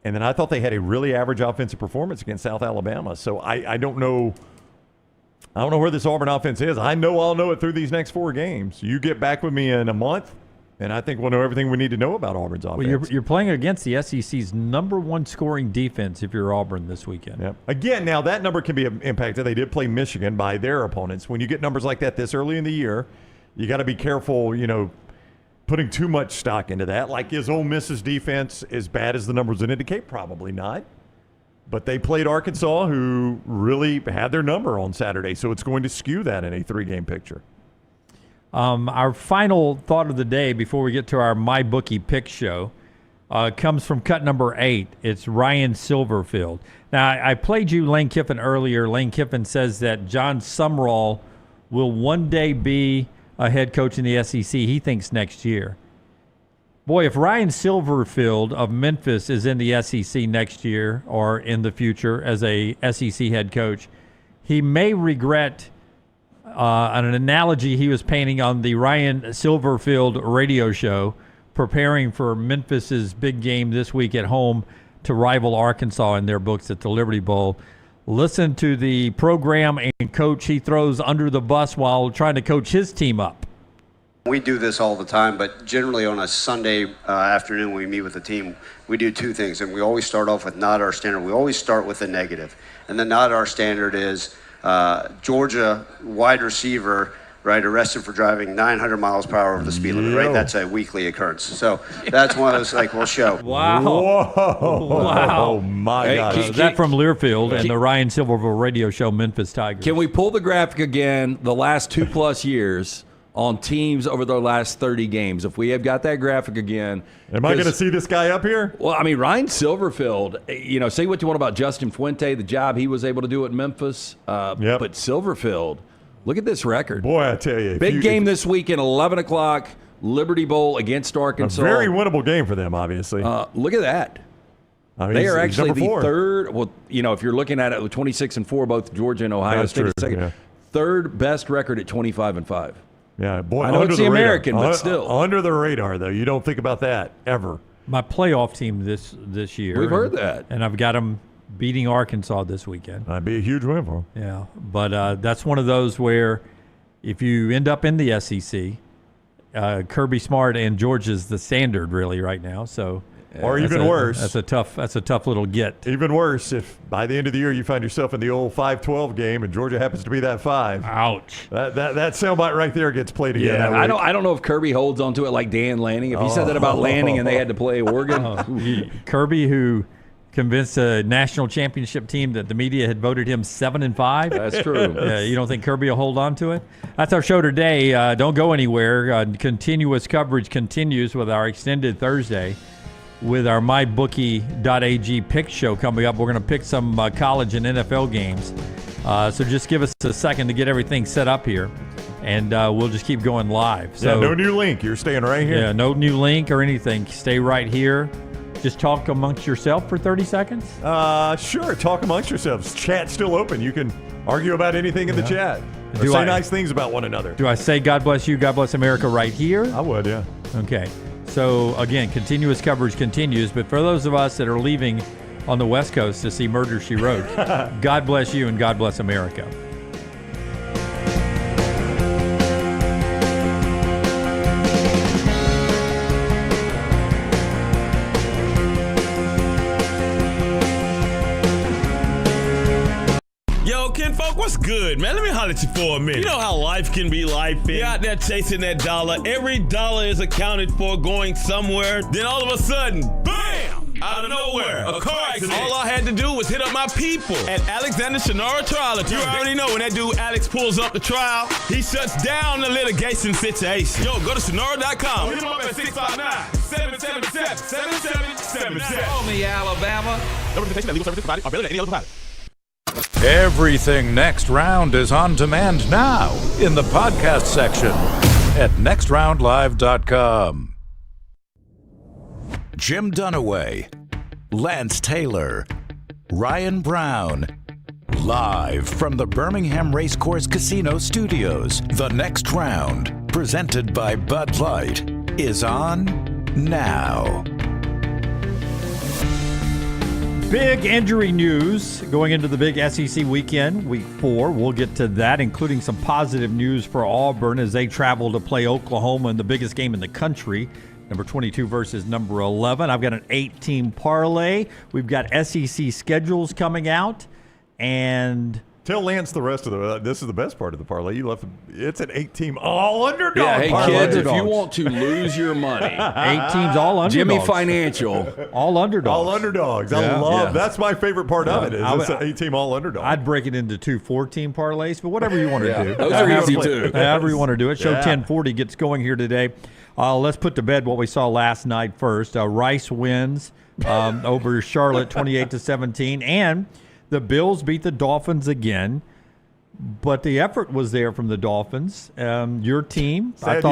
And then I thought they had a really average offensive performance against South Alabama. So I don't know. I don't know where this Auburn offense is. I know I'll know it through these next 4 games. You get back with me in a month, and I think we'll know everything we need to know about Auburn's offense. Well, you're playing against the SEC's #1 scoring defense if you're Auburn this weekend. Yep. Again, now that number can be impacted. They did play Michigan by their opponents. When you get numbers like that this early in the year, you got to be careful, putting too much stock into that. Like, is Ole Miss's defense as bad as the numbers would indicate? Probably not. But they played Arkansas, who really had their number on Saturday, so it's going to skew that in a 3-game picture. Our final thought of the day before we get to our MyBookie pick show comes from cut number 8. It's Ryan Silverfield. Now, I played you Lane Kiffin earlier. Lane Kiffin says that John Sumrall will one day be a head coach in the SEC. He thinks next year. Boy, if Ryan Silverfield of Memphis is in the SEC next year or in the future as a SEC head coach, he may regret an analogy he was painting on the Ryan Silverfield radio show, preparing for Memphis's big game this week at home to rival Arkansas in their books at the Liberty Bowl. Listen to the program and coach he throws under the bus while trying to coach his team up. We do this all the time, but generally on a Sunday afternoon when we meet with the team, we do 2 things, and we always start off with not our standard. We always start with the negative, and the not our standard is Georgia wide receiver, right, arrested for driving 900 miles per hour over the speed limit, right? That's a weekly occurrence. So that's one of those, like, we'll show. Wow. Whoa. Wow. Oh, my God. Is that from Learfield and the Ryan Silverfield radio show, Memphis Tigers? Can we pull the graphic again, the last 2+ years on teams over their last 30 games? If we have got that graphic again. Am I going to see this guy up here? Well, I mean, Ryan Silverfield, say what you want about Justin Fuente, the job he was able to do at Memphis. But Silverfield, look at this record. Boy, I tell you. Big game this weekend, 11 o'clock, Liberty Bowl against Arkansas. A very winnable game for them, obviously. Look at that. I mean, they are actually the 4. third. Well, if you're looking at it with 26-4, both Georgia and Ohio State second. Yeah. Third best record at 25-5. Yeah, boy. I know it's the American, but still. Under the radar, though. You don't think about that ever. My playoff team this year. We've heard that. And I've got them beating Arkansas this weekend. That'd be a huge win for them. Yeah, but that's one of those where if you end up in the SEC, Kirby Smart and Georgia's the standard really right now. So, or even worse, that's a tough little get. Even worse, if by the end of the year you find yourself in the old 5-12 game and Georgia happens to be that 5. Ouch! That soundbite right there gets played again. Yeah, I don't know if Kirby holds onto it like Dan Lanning. If he said that about Lanning and they had to play Oregon, Kirby, who convinced a national championship team that the media had voted him 7-5. That's true. You don't think Kirby will hold on to it? That's our show today. Don't go anywhere. Continuous coverage continues with our extended Thursday with our MyBookie.ag pick show coming up. We're going to pick some college and NFL games. So just give us a second to get everything set up here, and we'll just keep going live. So, no new link. You're staying right here. Yeah, no new link or anything. Stay right here. Just talk amongst yourself for 30 seconds? Sure. Talk amongst yourselves. Chat's still open. You can argue about anything in the chat. Or say nice things about one another. Do I say God bless you, God bless America right here? I would, yeah. Okay. So, again, continuous coverage continues. But for those of us that are leaving on the West Coast to see Murder, She Wrote, God bless you and God bless America. Kinfolk, what's good, man? Let me holler at you for a minute. You know how life can be life. You're out there chasing that dollar. Every dollar is accounted for going somewhere. Then all of a sudden, bam! Out of nowhere, a car accident. All I had to do was hit up my people at Alexander Shannara Trial Attorney. You already know when that dude Alex pulls up the trial, he shuts down the litigation situation. Yo, go to Shannara.com. Hit him up at 659-777-7777. Call me, Alabama. No representation that legal services provided are better than any other provider. Everything Next Round is on demand now in the podcast section at nextroundlive.com. Jim Dunaway, Lance Taylor, Ryan Brown, live from the Birmingham Racecourse Casino Studios. The Next Round, presented by Bud Light, is on now. Big injury news going into the big SEC weekend, week 4. We'll get to that, including some positive news for Auburn as they travel to play Oklahoma in the biggest game in the country. Number 22 versus number 11. I've got an 8-team parlay. We've got SEC schedules coming out. And tell Lance the rest of the. This is the best part of the parlay. You left. It's an 8-team all underdog. Yeah, hey parlay. kids, if you want to lose your money, 8 teams all underdogs. Jimmy Financial, all underdogs. All underdogs. I love. That's my favorite part of it. Is it's an 8-team all underdog. I'd break it into 2 4-team parlays, but whatever you want to do. Those are easy too. However you want to do it. Show 1040 gets going here today. Let's put to bed what we saw last night first. Rice wins over Charlotte 28-17, and the Bills beat the Dolphins again. But the effort was there from the Dolphins. Your team. Sad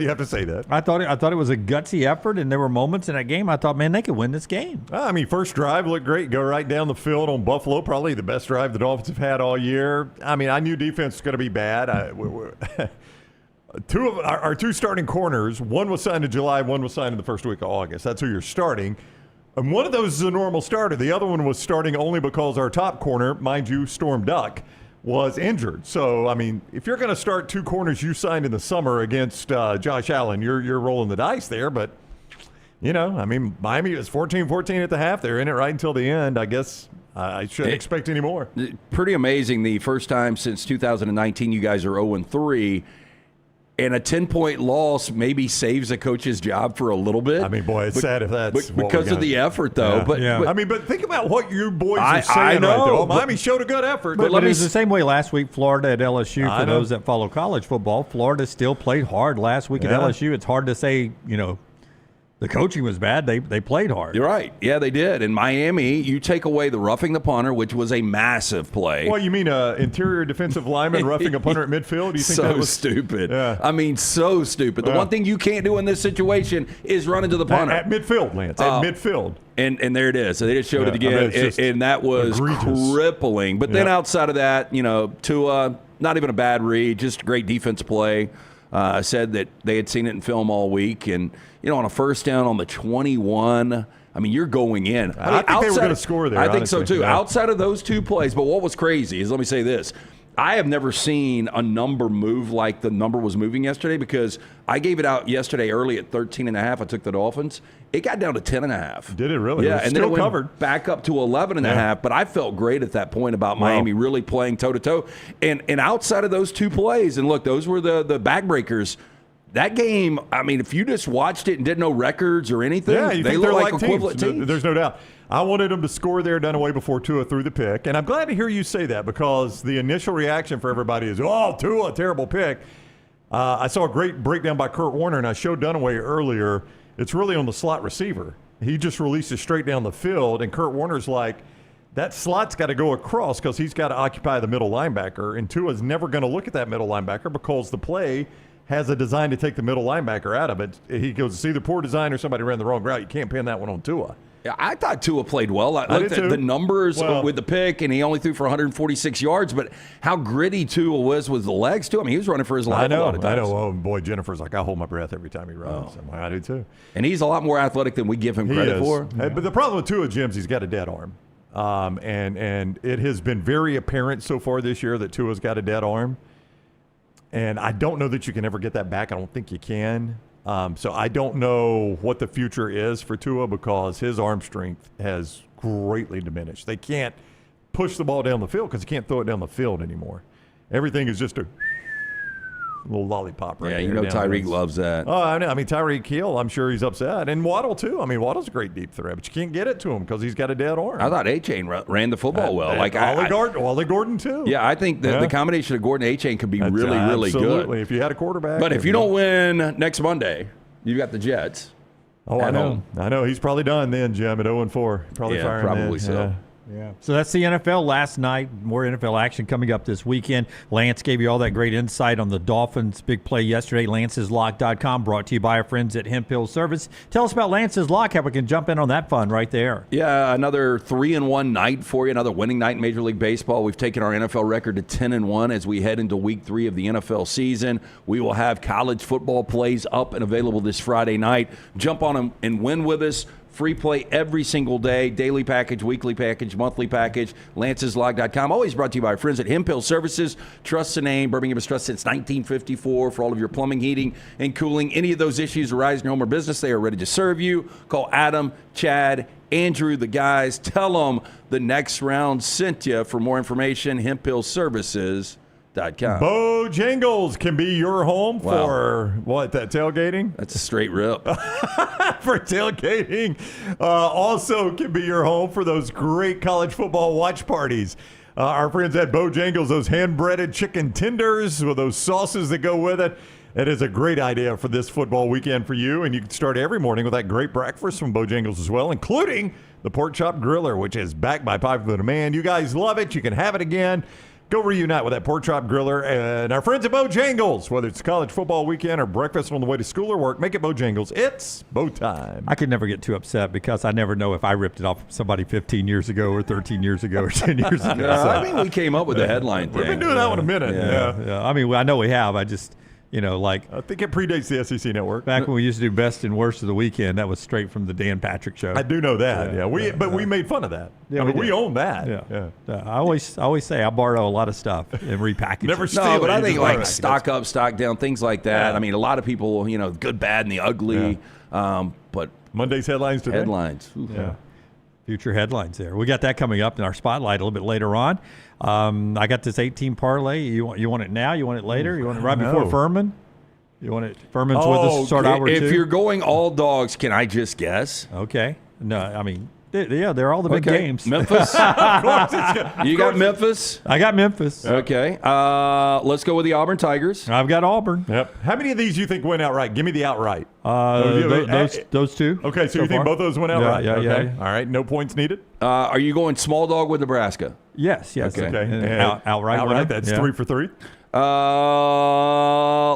you have to say that. I thought it was a gutsy effort, and there were moments in that game I thought, man, they could win this game. I mean, first drive looked great. Go right down the field on Buffalo. Probably the best drive the Dolphins have had all year. I mean, I knew defense was going to be bad. Our two starting corners, one was signed in July, one was signed in the first week of August. That's who you're starting. And one of those is a normal starter. The other one was starting only because our top corner, mind you, Storm Duck, was injured. So, I mean, if you're going to start 2 corners you signed in the summer against Josh Allen, you're rolling the dice there. But, you know, I mean, Miami was 14-14 at the half. They're in it right until the end. I guess I shouldn't expect any more. Pretty amazing. The first time since 2019 you guys are 0-3. And a 10-point loss maybe saves a coach's job for a little bit. I mean, boy, it's sad if that's because of the effort, though. Yeah. But think about what you boys are saying I know, right there. Miami showed a good effort. But it was the same way last week, Florida at LSU. For those that follow college football, Florida still played hard last week at LSU. It's hard to say, you know, the coaching was bad. They played hard. You're right. Yeah, they did. In Miami, you take away the roughing the punter, which was a massive play. Well, you mean interior defensive lineman roughing a punter at midfield? You think so that was stupid? Yeah. I mean, so stupid. The one thing you can't do in this situation is run into the punter. At midfield, Lance. At midfield. And there it is. So they just showed it again, and that was egregious. Crippling. But then outside of that, you know, Tua, not even a bad read, just great defense play. Said that they had seen it in film all week, and you know, on a first down on the 21, I mean, you're going in. I think they were going to score there. I think so too. Yeah. Outside of those 2 plays, but what was crazy is, let me say this. I have never seen a number move like the number was moving yesterday, because I gave it out yesterday early at 13.5. I took the Dolphins. It got down to 10.5. Did it really? Yeah, and then it went covered back up to 11.5. But I felt great at that point about Miami really playing toe-to-toe. And outside of those 2 plays, and look, those were the backbreakers. That game, I mean, if you just watched it and didn't know records or anything, they look like equivalent teams. There's no doubt. I wanted them to score there, Dunaway, before Tua threw the pick. And I'm glad to hear you say that, because the initial reaction for everybody is, oh, Tua, terrible pick. I saw a great breakdown by Kurt Warner, and I showed Dunaway earlier. It's really on the slot receiver. He just releases straight down the field, and Kurt Warner's like, that slot's got to go across because he's got to occupy the middle linebacker. And Tua's never going to look at that middle linebacker because the play has a design to take the middle linebacker out of it. He goes, it's either poor design or somebody ran the wrong route. You can't pin that one on Tua. Yeah, I thought Tua played well. I looked at the numbers with the pick, and he only threw for 146 yards. But how gritty Tua was with the legs, too. I mean, he was running for his life a lot of times. I know. Oh, boy, Jennifer's like, I hold my breath every time he runs. I'm like, I do, too. And he's a lot more athletic than we give him credit for. But the problem with Tua, Jim's, he's got a dead arm. And it has been very apparent so far this year that Tua's got a dead arm. And I don't know that you can ever get that back. I don't think you can. So I don't know what the future is for Tua, because his arm strength has greatly diminished. They can't push the ball down the field because he can't throw it down the field anymore. Everything is just a little lollipop right there. Yeah, you know Tyreek loves that. Oh, I know. I mean, Tyreek Hill, I'm sure he's upset. And Waddle, too. I mean, Waddle's a great deep threat, but you can't get it to him because he's got a dead arm. I thought A-Chain ran the football well. Like Ollie Gordon, too. Yeah, I think the combination of Gordon and A-Chain could be really good. Absolutely, if you had a quarterback. But if you don't win next Monday, you've got the Jets. Oh, I know. I know. He's probably done then, Jim, at 0-4. Probably so. Yeah. So that's the NFL last night. More NFL action coming up this weekend. Lance gave you all that great insight on the Dolphins' big play yesterday. Lance'sLock.com, brought to you by our friends at Hemp Hill Service. Tell us about Lance's Lock, how we can jump in on that fun right there. Yeah, another 3-1 night for you, another winning night in Major League Baseball. We've taken our NFL record to 10-1 as we head into Week 3 of the NFL season. We will have college football plays up and available this Friday night. Jump on them and win with us. Free play every single day. Daily package, weekly package, monthly package. Lance'sLog.com. Always brought to you by our friends at Hempill Services. Trust the name. Birmingham has trusted since 1954 for all of your plumbing, heating, and cooling. Any of those issues arise in your home or business, they are ready to serve you. Call Adam, Chad, Andrew, the guys. Tell them the Next Round sent you. For more information, HempillServices.com. Bojangles can be your home for what? That tailgating? That's a straight rip. For tailgating. Also can be your home for those great college football watch parties. Our friends at Bojangles, those hand-breaded chicken tenders with those sauces that go with it. It is a great idea for this football weekend for you, and you can start every morning with that great breakfast from Bojangles as well, including the pork chop griller, which is backed by popular demand. You guys love it. You can have it again. Go reunite with that pork chop griller and our friends at Bojangles. Whether it's college football weekend or breakfast on the way to school or work, make it Bojangles. It's Bo time. I could never get too upset because I never know if I ripped it off from somebody 15 years ago or 13 years ago or 10 years ago. I mean, we came up with the headline thing. We've been doing that one a minute. Yeah. I mean, I know we have. I just... like I think it predates the SEC Network. Back when we used to do best and worst of the weekend, that was straight from the Dan Patrick Show. I do know that. We made fun of that. Yeah, we own that. I always say I borrow a lot of stuff and repackage. Never it. steal No, but it. I think like stock up, stock down, things like that. Yeah. I mean, a lot of people, good, bad, and the ugly. But Monday's headlines today. Headlines. Yeah. Future headlines there. We got that coming up in our spotlight a little bit later on. I got this 18 parlay. You want it now? You want it later? You want it right before Furman? You want it? Furman's with us to start hour two? If you're going all dogs, can I just guess? Okay. No, I mean, they're all the big games. Memphis? You got Memphis? I got Memphis. Okay. Let's go with the Auburn Tigers. I've got Auburn. Yep. How many of these you think went outright? Give me the outright. Those two. Okay, so you think both of those went outright? Yeah. All right, no points needed? Are you going small dog with Nebraska? Yes. Okay. And outright winner. That's 3 for 3.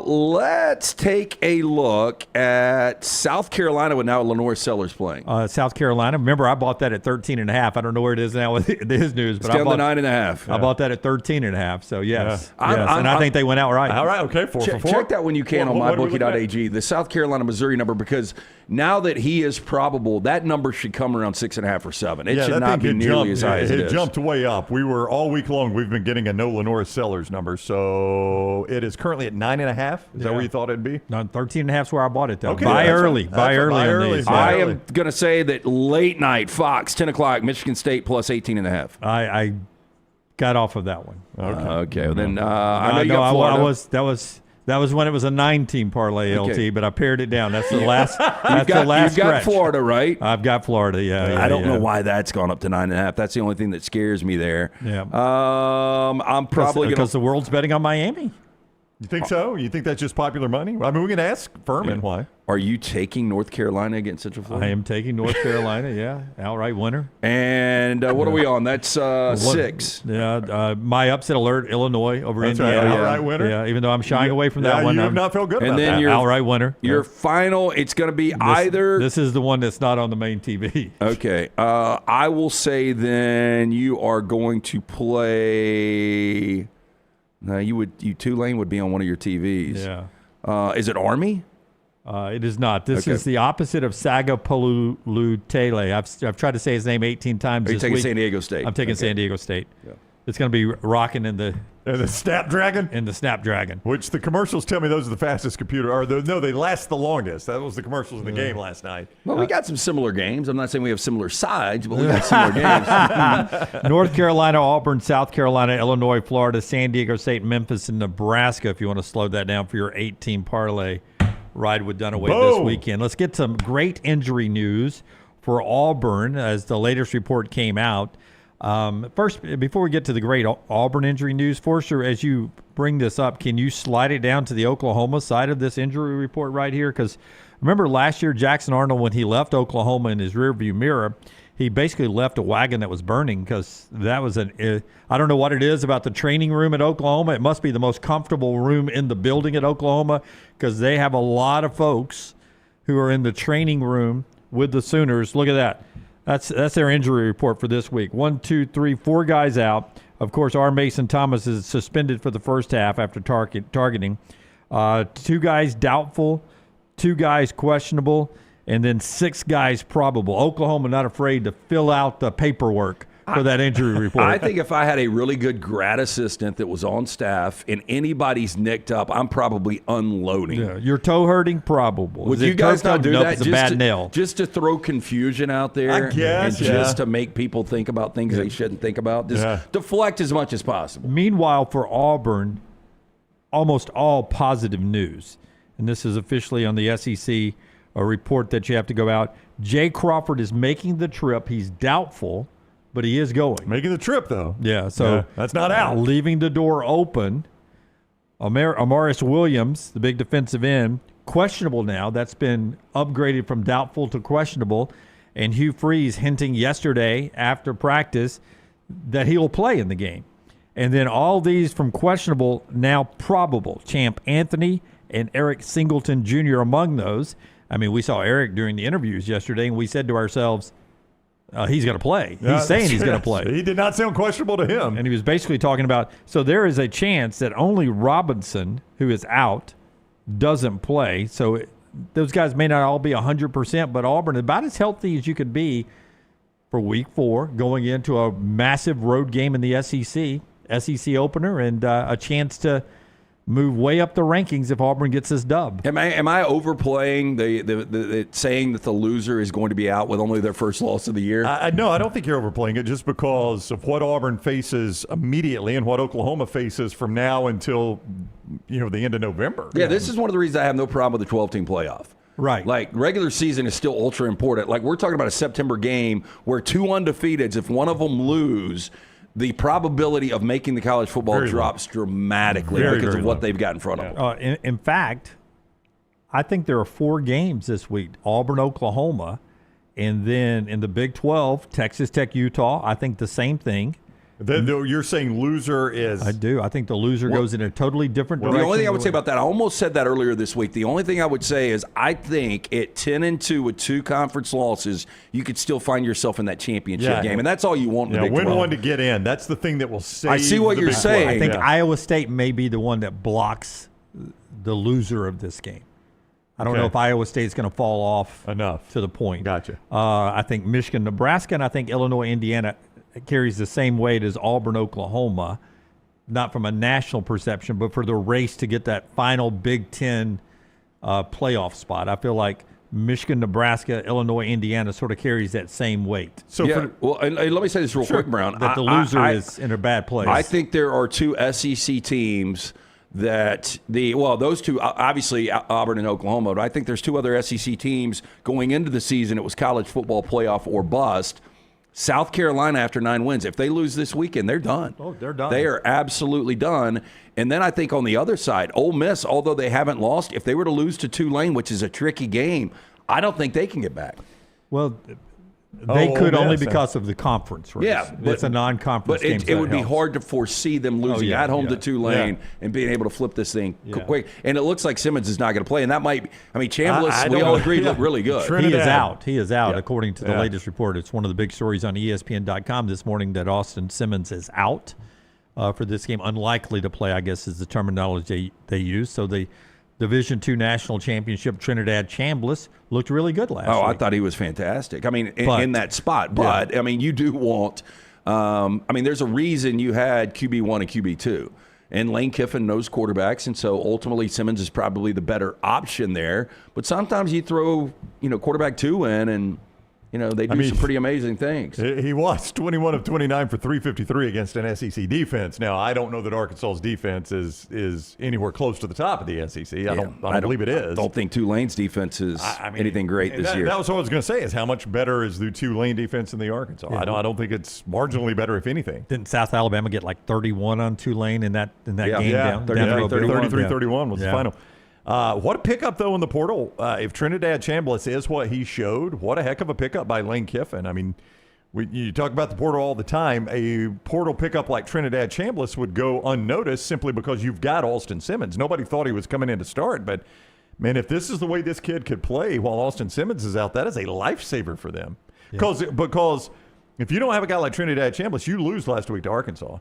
Let's take a look at South Carolina with now Lenore Sellers playing. South Carolina. Remember, I bought that at 13.5. I don't know where it is now with his news, but it's down to 9.5. I bought that at 13.5. So yes, Yeah. and I think they went outright. All right, okay, 4 for 4. Check that when you can on mybookie.ag. The South Carolina Missouri number, because now that he is probable, that number should come around 6.5 or 7. It should not be nearly as high as it is. It jumped way up. We were all week long. We've been getting a no Lenore Sellers number, so it is currently at 9.5. Is that where you thought it'd be? No, 13.5 is where I bought it though. Okay, buy that's early. right. Buy early. Buy on early. these. I am going to say that late night, Fox, 10 o'clock, Michigan State plus 18.5. I got off of that one. Okay. Then I know you got Florida. That was when it was a 9-team parlay LT, but I pared it down. That's the last. You've got stretch. Florida, right? I've got Florida. Yeah. I don't know why that's gone up to 9.5. That's the only thing that scares me there. Yeah. I'm probably because the world's betting on Miami. You think so? You think that's just popular money? I mean, we can ask Furman why. Are you taking North Carolina against Central Florida? I am taking North Carolina. Yeah, outright winner. And what are we on? That's 6. Yeah, my upset alert: Illinois over That's Indiana. right, outright winner. Yeah, even though I'm shying away from that one. You have not felt good about and then that. your outright winner. Your final, it's going to be either. This is the one that's not on the main TV. Okay, I will say then you are going to play. No, Tulane would be on one of your TVs. Yeah. Is it Army? It is not. This is the opposite of Sagapolu-Tele. I've tried to say his name 18 times. Are you this taking week. San Diego State? I'm taking San Diego State. Yeah. It's going to be rocking in the Snapdragon? In the Snapdragon. Which the commercials tell me those are the fastest computer. They last the longest. That was the commercials in the game last night. Well, we got some similar games. I'm not saying we have similar sides, but we got similar games. North Carolina, Auburn, South Carolina, Illinois, Florida, San Diego State, Memphis, and Nebraska, if you want to slow that down for your 8-team parlay ride with Dunaway this weekend. Let's get some great injury news for Auburn as the latest report came out. First, before we get to the great Auburn injury news, Forster, as you bring this up, can you slide it down to the Oklahoma side of this injury report right here? Because remember last year, Jackson Arnold, when he left Oklahoma in his rearview mirror, he basically left a wagon that was burning because that was I don't know what it is about the training room at Oklahoma. It must be the most comfortable room in the building at Oklahoma because they have a lot of folks who are in the training room with the Sooners. Look at that. That's their injury report for this week. 1, 2, 3, 4 guys out. Of course, R. Mason Thomas is suspended for the first half after targeting. 2 guys doubtful, 2 guys questionable, and then 6 guys probable. Oklahoma not afraid to fill out the paperwork for that injury report. I think if I had a really good grad assistant that was on staff and anybody's nicked up, I'm probably unloading. Yeah, your toe hurting, probable. Would you guys not do that? It's a bad nail. Just to throw confusion out there, I guess, and just to make people think about things they shouldn't think about. Just deflect as much as possible. Meanwhile, for Auburn, almost all positive news, and this is officially on the SEC a report that you have to go out. Jay Crawford is making the trip. He's doubtful, but he is going. Making the trip, though. Yeah, so that's not out. Leaving the door open. Amaris Williams, the big defensive end, questionable now. That's been upgraded from doubtful to questionable. And Hugh Freeze hinting yesterday after practice that he'll play in the game. And then all these from questionable, now probable. Champ Anthony and Eric Singleton Jr. among those. I mean, we saw Eric during the interviews yesterday, and we said to ourselves, he's going to play. He's saying he's going to play. He did not sound questionable to him. And he was basically talking about, so there is a chance that only Robinson, who is out, doesn't play. So those guys may not all be 100%, but Auburn, about as healthy as you could be for week 4, going into a massive road game in the SEC opener, and a chance to move way up the rankings if Auburn gets this dub. Am I overplaying the saying that the loser is going to be out with only their first loss of the year? No, I don't think you're overplaying it, just because of what Auburn faces immediately and what Oklahoma faces from now until the end of November. Yeah, this is one of the reasons I have no problem with the 12-team playoff. Right. Like, regular season is still ultra important. Like, we're talking about a September game where 2 undefeateds, if one of them lose, the probability of making the college football drops dramatically because of what they've got in front of them. In fact, I think there are 4 games this week. Auburn, Oklahoma, and then in the Big 12, Texas Tech, Utah. I think the same thing. You're saying loser is... I do. I think the loser goes in a totally different direction. The only thing I would say about that, I almost said that earlier this week. The only thing I would say is I think at 10-2 with 2 conference losses, you could still find yourself in that championship game. And that's all you want in the Big 12. Win one to get in. That's the thing that will save I see what you're saying. I think Iowa State may be the one that blocks the loser of this game. I don't know if Iowa State's going to fall off enough to the point. Gotcha. I think Michigan, Nebraska, and I think Illinois, Indiana carries the same weight as Auburn, Oklahoma, not from a national perception, but for the race to get that final Big Ten playoff spot. I feel like Michigan, Nebraska, Illinois, Indiana sort of carries that same weight. So and let me say this real quick, Brown. That the loser is in a bad place. I think there are 2 SEC teams that those 2, obviously Auburn and Oklahoma, but I think there's 2 other SEC teams going into the season. It was college football playoff or bust. South Carolina, after 9 wins, if they lose this weekend, they're done. Oh, they're done. They are absolutely done. And then I think on the other side, Ole Miss, although they haven't lost, if they were to lose to Tulane, which is a tricky game, I don't think they can get back. Well, they could only because of the conference race. Yeah, it's a non-conference game. But it would be hard to foresee them losing at home to Tulane and being able to flip this thing quick. And it looks like Simmons is not going to play. And that might – Chambliss, we all agreed, looked really good. He is out. He is out, according to the latest report. It's one of the big stories on ESPN.com this morning that Austin Simmons is out for this game. Unlikely to play, I guess, is the terminology they use. So the Division II National Championship Trinidad Chambliss looked really good last week. I thought he was fantastic. I mean, in that spot. But, I mean, you do want there's a reason you had QB1 and QB2. And Lane Kiffin knows quarterbacks, and so ultimately Simmons is probably the better option there. But sometimes you throw, quarterback 2 in, and they do some pretty amazing things. He was 21 of 29 for 353 against an SEC defense. Now, I don't know that Arkansas's defense is anywhere close to the top of the SEC. I don't believe it is. I don't think Tulane's defense is anything great this year. That was what I was going to say, is how much better is the Tulane defense than the Arkansas? Yeah. I don't think it's marginally better, if anything. Didn't South Alabama get like 31 on Tulane in that game down? 33-31 was the final. What a pickup, though, in the portal. If Trinidad Chambliss is what he showed, what a heck of a pickup by Lane Kiffin. I mean, you talk about the portal all the time. A portal pickup like Trinidad Chambliss would go unnoticed simply because you've got Austin Simmons. Nobody thought he was coming in to start, but, man, if this is the way this kid could play while Austin Simmons is out, that is a lifesaver for them. Because if you don't have a guy like Trinidad Chambliss, you lose last week to Arkansas.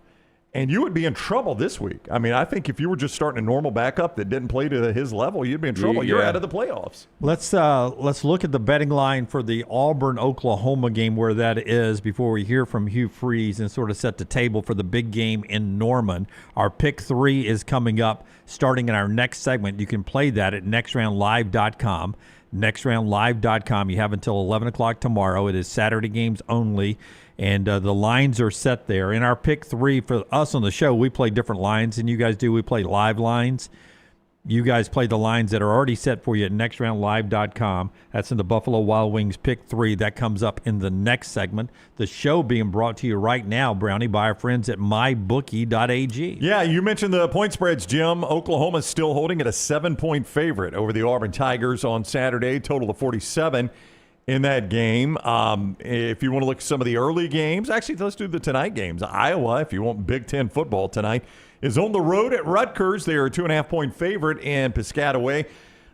And you would be in trouble this week. I mean, I think if you were just starting a normal backup that didn't play to his level, you'd be in trouble. You're out of the playoffs. Let's look at the betting line for the Auburn-Oklahoma game, where that is, before we hear from Hugh Freeze and sort of set the table for the big game in Norman. Our pick 3 is coming up starting in our next segment. You can play that at nextroundlive.com. Nextroundlive.com. You have until 11 o'clock tomorrow. It is Saturday games only. And the lines are set there. In our pick 3 for us on the show, we play different lines than you guys do. We play live lines. You guys play the lines that are already set for you at nextroundlive.com. That's in the Buffalo Wild Wings pick 3. That comes up in the next segment. The show being brought to you right now, Brownie, by our friends at mybookie.ag. Yeah, you mentioned the point spreads, Jim. Oklahoma's still holding at a 7-point favorite over the Auburn Tigers on Saturday, total of 47 in that game. If you want to look at some of the early games, actually, let's do the tonight games. Iowa, if you want Big Ten football tonight, is on the road at Rutgers. They are a 2.5-point favorite in Piscataway.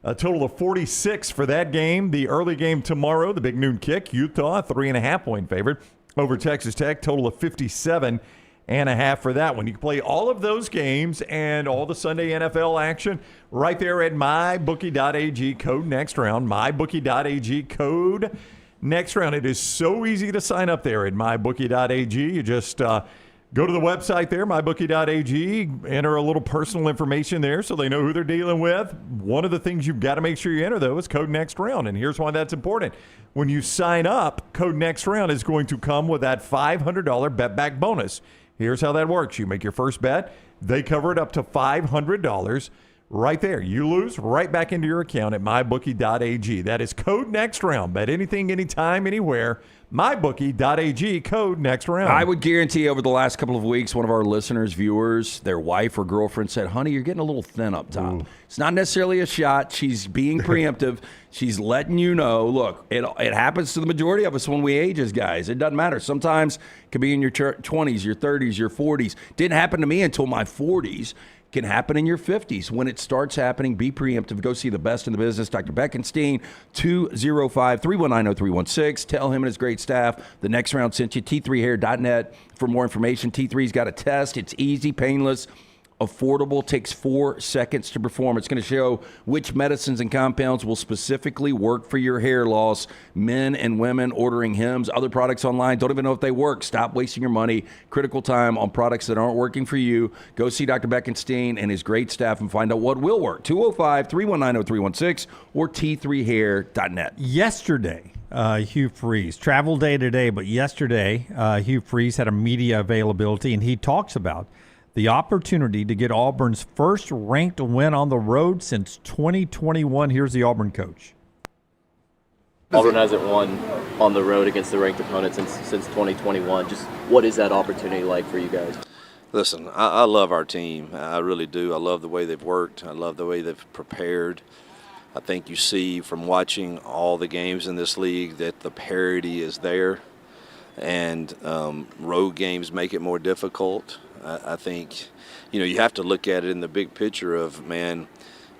A total of 46 for that game. The early game tomorrow, the big noon kick, Utah, 3.5-point favorite over Texas Tech. Total of 57.5 for that one. You can play all of those games and all the Sunday NFL action right there at mybookie.ag, code next round. Mybookie.ag, code next round. It is so easy to sign up there at mybookie.ag. You just go to the website there, mybookie.ag, enter a little personal information there so they know who they're dealing with. One of the things you've got to make sure you enter, though, is code next round, and here's why that's important. When you sign up, code next round is going to come with that $500 bet back bonus. Here's how that works. You make your first bet. They cover it up to $500 right there. You lose, right back into your account at mybookie.ag. That is code next round. Bet anything, anytime, anywhere. mybookie.ag, code next round. I would guarantee over the last couple of weeks, one of our listeners, viewers, their wife or girlfriend said, honey, you're getting a little thin up top. Ooh. It's not necessarily a shot. She's being preemptive. She's letting you know, look, it happens to the majority of us when we age as guys. It doesn't matter. Sometimes it could be in your 20s, your 30s, your 40s. Didn't happen to me until my 40s. Can happen in your 50s. When it starts happening, be preemptive. Go see the best in the business, Dr. Beckenstein, 205-319-0316. Tell him and his great staff the next round sent you, t3hair.net for more information. T3's got a test. It's easy, painless, affordable, takes 4 seconds to perform. It's going to show which medicines and compounds will specifically work for your hair loss. Men and women ordering Hims, other products online, don't even know if they work. Stop wasting your money, critical time on products that aren't working for you. Go see Dr. Beckenstein and his great staff and find out what will work. 205-319-0316 or t3hair.net. Yesterday, Hugh Freeze, travel day today, but yesterday, Hugh Freeze had a media availability, and he talks about the opportunity to get Auburn's first ranked win on the road since 2021. Here's the Auburn coach. Auburn hasn't won on the road against the ranked opponent since 2021. Just what is that opportunity like for you guys? Listen, I love our team. I really do. I love the way they've worked. I love the way they've prepared. I think you see from watching all the games in this league that the parity is there, and road games make it more difficult. I think, you have to look at it in the big picture of, man,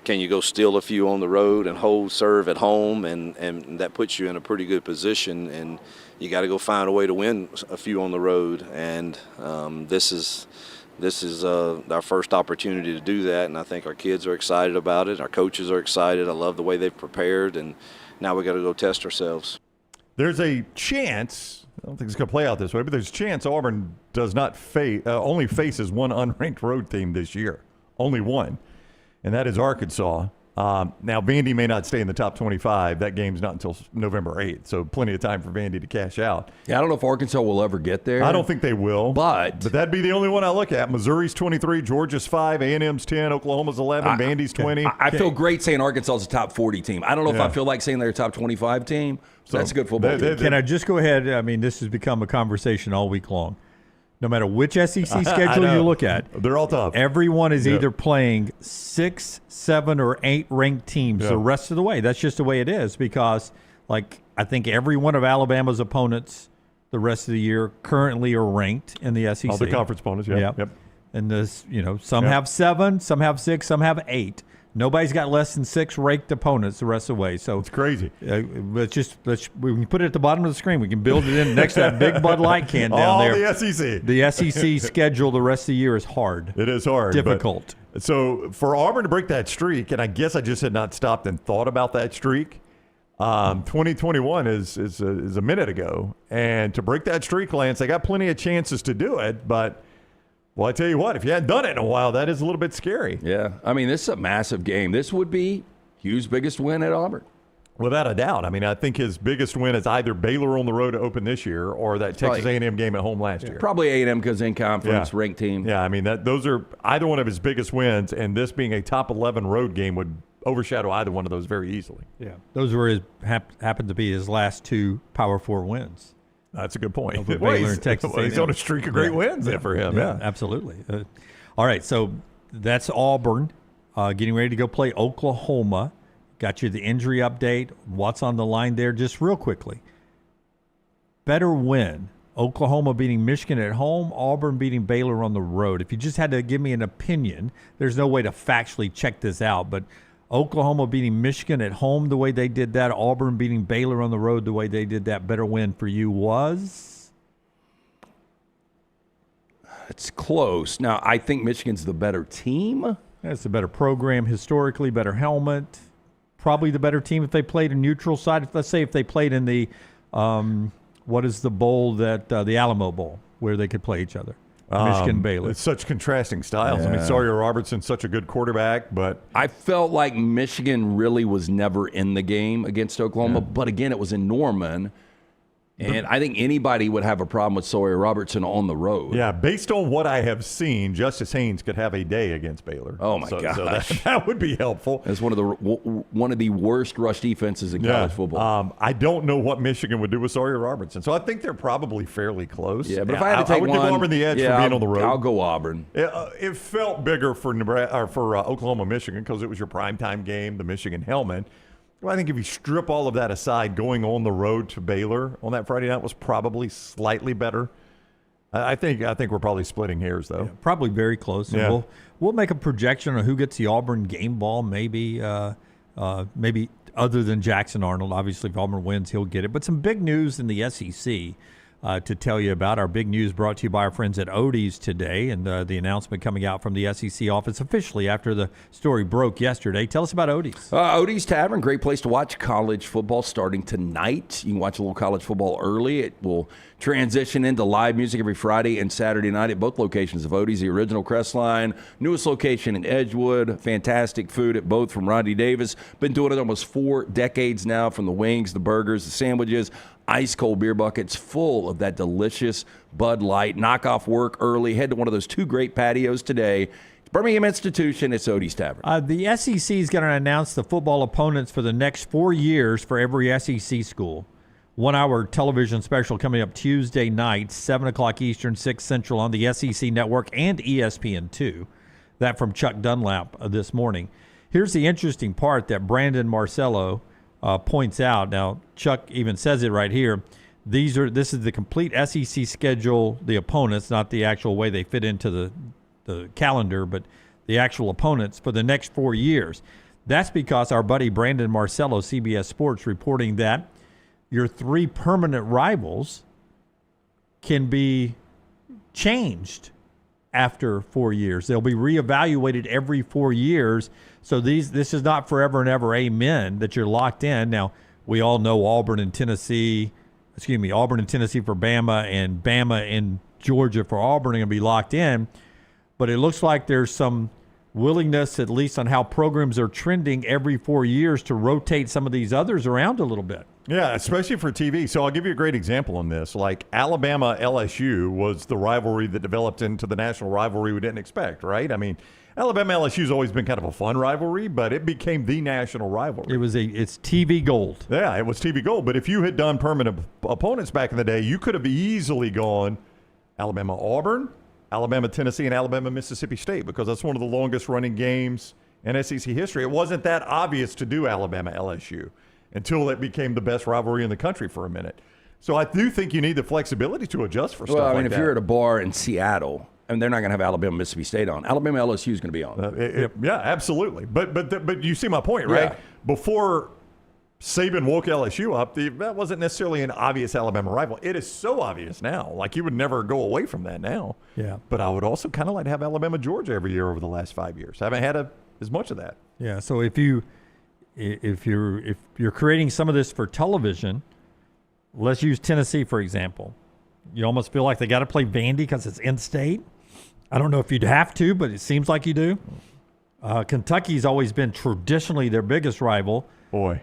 can you go steal a few on the road and hold serve at home, and that puts you in a pretty good position, and you got to go find a way to win a few on the road, and this is our first opportunity to do that, and I think our kids are excited about it. Our coaches are excited. I love the way they've prepared, and now we got to go test ourselves. There's a chance, I don't think it's going to play out this way, but there's a chance Auburn does not only faces one unranked road team this year. Only one, and that is Arkansas. Now, Vandy may not stay in the top 25. That game's not until November 8th, so plenty of time for Vandy to cash out. Yeah, I don't know if Arkansas will ever get there. I don't think they will. But that'd be the only one I look at. Missouri's 23, Georgia's 5, A&M's 10, Oklahoma's 11, Vandy's 20. I feel great saying Arkansas is a top 40 team. I don't know if I feel like saying they're a top 25 team. So that's a good football team. Can I just go ahead? I mean, this has become a conversation all week long. No matter which SEC schedule you look at, they're all tough. Everyone is either playing 6, 7, or 8 ranked teams the rest of the way. That's just the way it is because, I think every one of Alabama's opponents the rest of the year currently are ranked in the SEC. All the conference opponents, Yep. And this, some have 7, some have 6, some have 8. Nobody's got less than 6 ranked opponents the rest of the way. So it's crazy. We can put it at the bottom of the screen. We can build it in next to that big Bud Light can down there. The SEC. The SEC schedule the rest of the year is hard. It is hard. Difficult. So for Auburn to break that streak, and I guess I just had not stopped and thought about that streak. 2021 is a minute ago, and to break that streak, Lance, they got plenty of chances to do it, but. Well, I tell you what, if you hadn't done it in a while, that is a little bit scary. Yeah. I mean, this is a massive game. This would be Hugh's biggest win at Auburn. Without a doubt. I mean, I think his biggest win is either Baylor on the road to open this year or that Texas A&M game at home last year. Probably A&M because in conference, ranked team. Yeah, I mean, those are either one of his biggest wins, and this being a top 11 road game would overshadow either one of those very easily. Yeah, those were happened to be his last 2 Power 4 wins. That's a good point. Baylor and Texas he's on a streak of great wins there for him. Yeah, absolutely. All right, so that's Auburn getting ready to go play Oklahoma. Got you the injury update. What's on the line there? Just real quickly. Better win. Oklahoma beating Michigan at home, Auburn beating Baylor on the road. If you just had to give me an opinion, there's no way to factually check this out, but Oklahoma beating Michigan at home the way they did that, Auburn beating Baylor on the road the way they did that, better win for you was? It's close. Now, I think Michigan's the better team. That's the better program historically, better helmet. Probably the better team if they played a neutral side. Let's say if they played in the, what is the bowl that, the Alamo Bowl, where they could play each other. Michigan, Baylor. It's such contrasting styles. Yeah. I mean, Sawyer Robertson's such a good quarterback, but I felt like Michigan really was never in the game against Oklahoma. But again, it was in Norman. And I think anybody would have a problem with Sawyer Robertson on the road. Yeah, based on what I have seen, Justice Haynes could have a day against Baylor. Oh my gosh, so that would be helpful. It's one of the worst rush defenses in college football. I don't know what Michigan would do with Sawyer Robertson, so I think they're probably fairly close. Yeah, but if I had to take I would give Auburn the edge for being on the road. I'll go Auburn. It felt bigger for Oklahoma, Michigan because it was your primetime game, the Michigan helmet. Well, I think if you strip all of that aside, going on the road to Baylor on that Friday night was probably slightly better. I think we're probably splitting hairs though. Yeah, probably very close. Yeah. And we'll make a projection on who gets the Auburn game ball. Maybe other than Jackson Arnold. Obviously, if Auburn wins, he'll get it. But some big news in the SEC. To tell you about. Our big news brought to you by our friends at Odie's today, and the announcement coming out from the SEC office officially after the story broke yesterday. Tell us about Odie's. Odie's Tavern, great place to watch college football starting tonight. You can watch a little college football early. It will transition into live music every Friday and Saturday night at both locations of Odie's, the original Crestline, newest location in Edgewood. Fantastic food at both from Rodney Davis. Been doing it almost 4 decades now, from the wings, the burgers, the sandwiches, ice cold beer buckets full of that delicious Bud Light. Knock off work early. Head to one of those 2 great patios today. It's Birmingham Institution. It's Odie's Tavern. The SEC is going to announce the football opponents for the next 4 years for every SEC school. 1-hour television special coming up Tuesday night, 7 o'clock Eastern, 6 Central on the SEC Network and ESPN2. That from Chuck Dunlap this morning. Here's the interesting part that Brandon Marcello points out. Now, Chuck even says it right here. This is the complete SEC schedule, the opponents, not the actual way they fit into the calendar, but the actual opponents for the next 4 years. That's because our buddy Brandon Marcello, CBS Sports, reporting that your 3 permanent rivals can be changed after 4 years. They'll be reevaluated every 4 years. So this is not forever and ever amen that you're locked in. Now, we all know Auburn and Tennessee for Bama and Bama and Georgia for Auburn are going to be locked in. But it looks like there's some willingness, at least on how programs are trending every 4 years, to rotate some of these others around a little bit. Yeah, especially for TV. So I'll give you a great example on this. Like Alabama-LSU was the rivalry that developed into the national rivalry we didn't expect, right? I mean, Alabama-LSU's always been kind of a fun rivalry, but it became the national rivalry. It's TV gold. Yeah, it was TV gold. But if you had done permanent opponents back in the day, you could have easily gone Alabama-Auburn, Alabama-Tennessee, and Alabama-Mississippi State, because that's one of the longest running games in SEC history. It wasn't that obvious to do Alabama-LSU until it became the best rivalry in the country for a minute. So I do think you need the flexibility to adjust for stuff like that. If you're at a bar in Seattle and they're not going to have Alabama, Mississippi State on. Alabama, LSU is going to be on. Yeah, absolutely. But you see my point, right? Yeah. Before Saban woke LSU up, that wasn't necessarily an obvious Alabama rival. It is so obvious now. Like, you would never go away from that now. Yeah. But I would also kind of like to have Alabama, Georgia every year over the last 5 years. I haven't had as much of that. Yeah. So if you're creating some of this for television, let's use Tennessee for example. You almost feel like they got to play Vandy because it's in-state. I don't know if you'd have to, but it seems like you do. Kentucky's always been traditionally their biggest rival. Boy.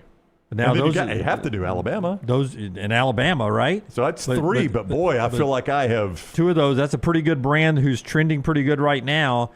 But now you have to do Alabama. Those in Alabama, right? So that's three, but boy, I feel like I have two of those. That's a pretty good brand who's trending pretty good right now.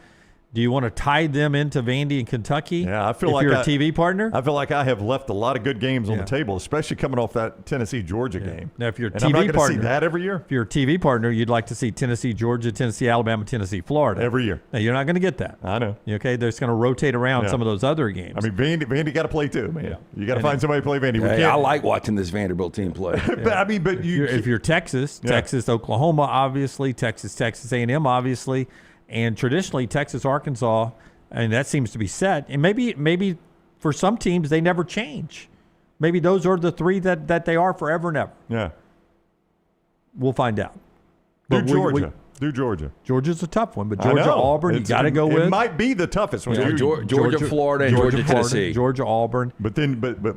Do you want to tie them into Vandy and Kentucky? Yeah, I feel if like you're a TV partner. I feel like I have left a lot of good games on the table, especially coming off that Tennessee-Georgia game. Now, if you're a I'm not TV gonna partner, see that every year. If you're a TV partner, you'd like to see Tennessee, Georgia, Tennessee, Alabama, Tennessee, Florida every year. Now, you're not going to get that. I know. Okay, they're just going to rotate around some of those other games. I mean, Vandy got to play too, man. Yeah. You got to find somebody to play Vandy. Hey, I like watching this Vanderbilt team play. If you're Texas, Texas, Oklahoma, obviously, Texas A&M, obviously, and traditionally Texas, Arkansas. And that seems to be set. And maybe for some teams, they never change. Maybe those are the three that they are forever and ever. Yeah. We'll find out. Do Georgia. Do Georgia. Georgia's a tough one, but Georgia, Auburn, you got to go with. It might be the toughest one. Yeah, Georgia, Florida, and Georgia, Tennessee. Georgia, Auburn. But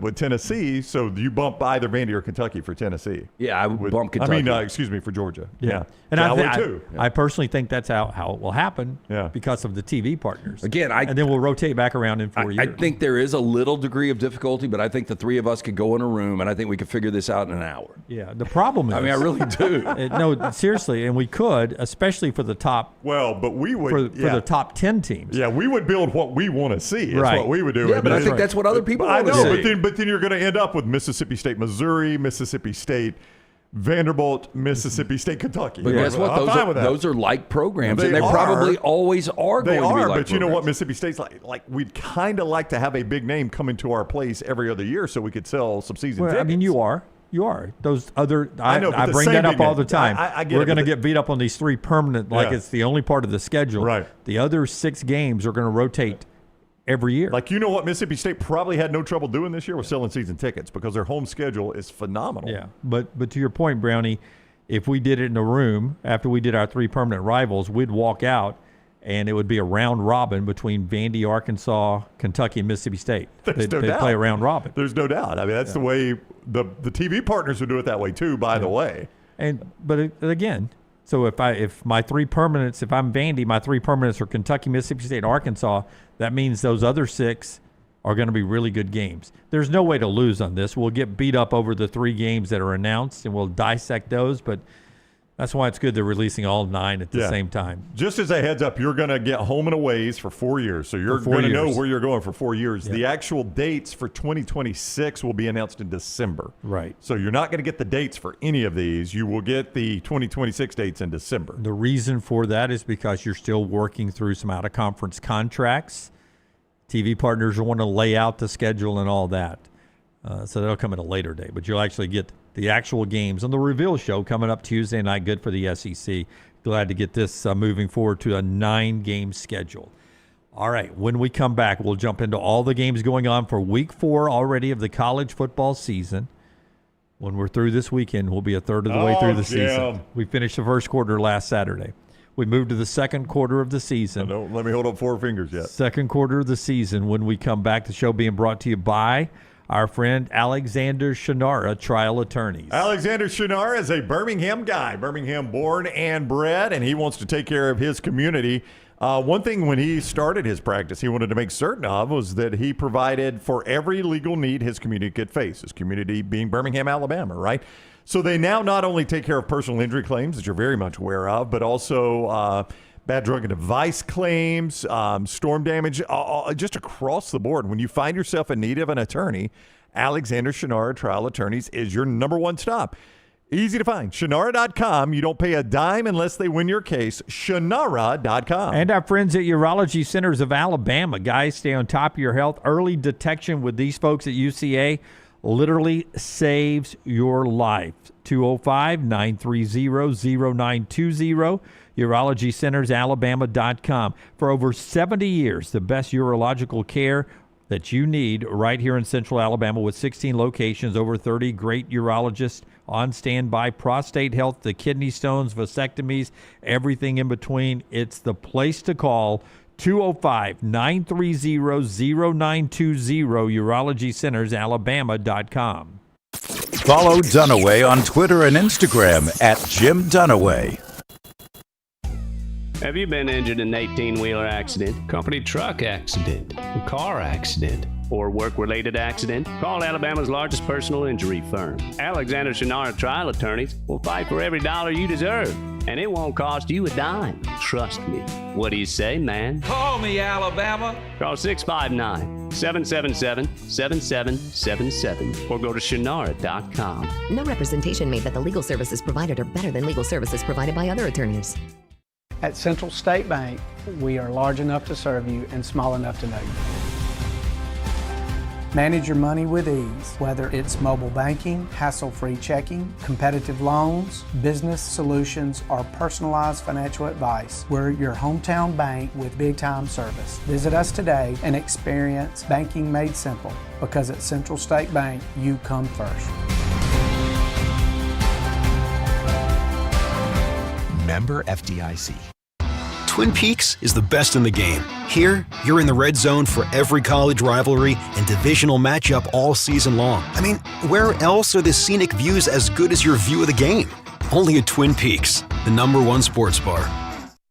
with Tennessee, so you bump either Vandy or Kentucky for Tennessee. Yeah, I would bump Kentucky. Excuse me, for Georgia. Yeah. And I personally think that's how it will happen because of the TV partners. Again, and then we'll rotate back around in 4 years. I think there is a little degree of difficulty, but I think the three of us could go in a room, and I think we could figure this out in an hour. Yeah, the problem is. I mean, I really do. No, seriously, and we could, especially for the top. Well, but we would for the top 10 teams. Yeah, we would build what we want to see. That's what we would do. Yeah, but I think that's what other people want to see. I know, but then you're going to end up with Mississippi State, Missouri, Mississippi State, Vanderbilt, Mississippi State, Kentucky. But guess what? Those are like programs, and they probably always are going to be like but you know what Mississippi State's like? Like, we'd kind of like to have a big name come into our place every other year so we could sell some season tickets. I mean, you are. Those other, I bring that up all the time. I get We're going to get beat up on these three permanent, like it's the only part of the schedule. Right. The other 6 games are going to rotate every year. Like, you know what Mississippi State probably had no trouble doing this year was selling season tickets because their home schedule is phenomenal. Yeah, but to your point, Brownie, if we did it in a room after we did our 3 permanent rivals, we'd walk out and it would be a round robin between Vandy, Arkansas, Kentucky, and Mississippi State. They'd play a round robin. There's no doubt. I mean, that's the way the TV partners would do it that way too, by the way. But again, so if my 3 permanents, if I'm Vandy, my 3 permanents are Kentucky, Mississippi State, and Arkansas, that means those other 6 are going to be really good games. There's no way to lose on this. We'll get beat up over the 3 games that are announced, and we'll dissect those, but that's why it's good they're releasing all 9 at the same time. Just as a heads up, you're going to get home and aways for 4 years. So you're going to know where you're going for 4 years. Yeah. The actual dates for 2026 will be announced in December. Right. So you're not going to get the dates for any of these. You will get the 2026 dates in December. The reason for that is because you're still working through some out-of-conference contracts. TV partners will want to lay out the schedule and all that. So that'll come at a later date. But you'll actually get the actual games on the Reveal Show coming up Tuesday night. Good for the SEC. Glad to get this moving forward to a 9-game schedule. All right, when we come back, we'll jump into all the games going on for Week 4 already of the college football season. When we're through this weekend, we'll be a third of the way through the season. We finished the first quarter last Saturday. We moved to the second quarter of the season. Don't let me hold up 4 fingers yet. Second quarter of the season when we come back. The show being brought to you by our friend Alexander Shinara, Trial Attorneys. Alexander Shinara is a Birmingham guy, Birmingham born and bred, and he wants to take care of his community. One thing when he started his practice he wanted to make certain of was that he provided for every legal need his community could face, his community being Birmingham, Alabama, right? So they now not only take care of personal injury claims that you're very much aware of, but also bad drug and device claims, storm damage, just across the board. When you find yourself in need of an attorney, Alexander Shinara Trial Attorneys is your number one stop. Easy to find. Shinara.com. You don't pay a dime unless they win your case. Shinara.com. And our friends at Urology Centers of Alabama. Guys, stay on top of your health. Early detection with these folks at UCA literally saves your life. 205-930-0920. UrologyCentersAlabama.com. For over 70 years, the best urological care that you need right here in Central Alabama with 16 locations, over 30 great urologists on standby, prostate health, the kidney stones, vasectomies, everything in between. It's the place to call. 205-930-0920, UrologyCentersAlabama.com. Follow Dunaway on Twitter and Instagram at Jim Dunaway. Have you been injured in an 18-wheeler accident, company truck accident, a car accident, or work-related accident? Call Alabama's largest personal injury firm. Alexander Shannara Trial Attorneys will fight for every dollar you deserve, and it won't cost you a dime. Trust me. What do you say, man? Call me, Alabama. Call 659-777-7777 or go to shannara.com. No representation made that the legal services provided are better than legal services provided by other attorneys. At Central State Bank, we are large enough to serve you and small enough to know you. Manage your money with ease, whether it's mobile banking, hassle-free checking, competitive loans, business solutions, or personalized financial advice. We're your hometown bank with big-time service. Visit us today and experience banking made simple, because at Central State Bank, you come first. Member FDIC. Twin Peaks is the best in the game. Here, you're in the red zone for every college rivalry and divisional matchup all season long. I mean, where else are the scenic views as good as your view of the game? Only at Twin Peaks, the #1 sports bar.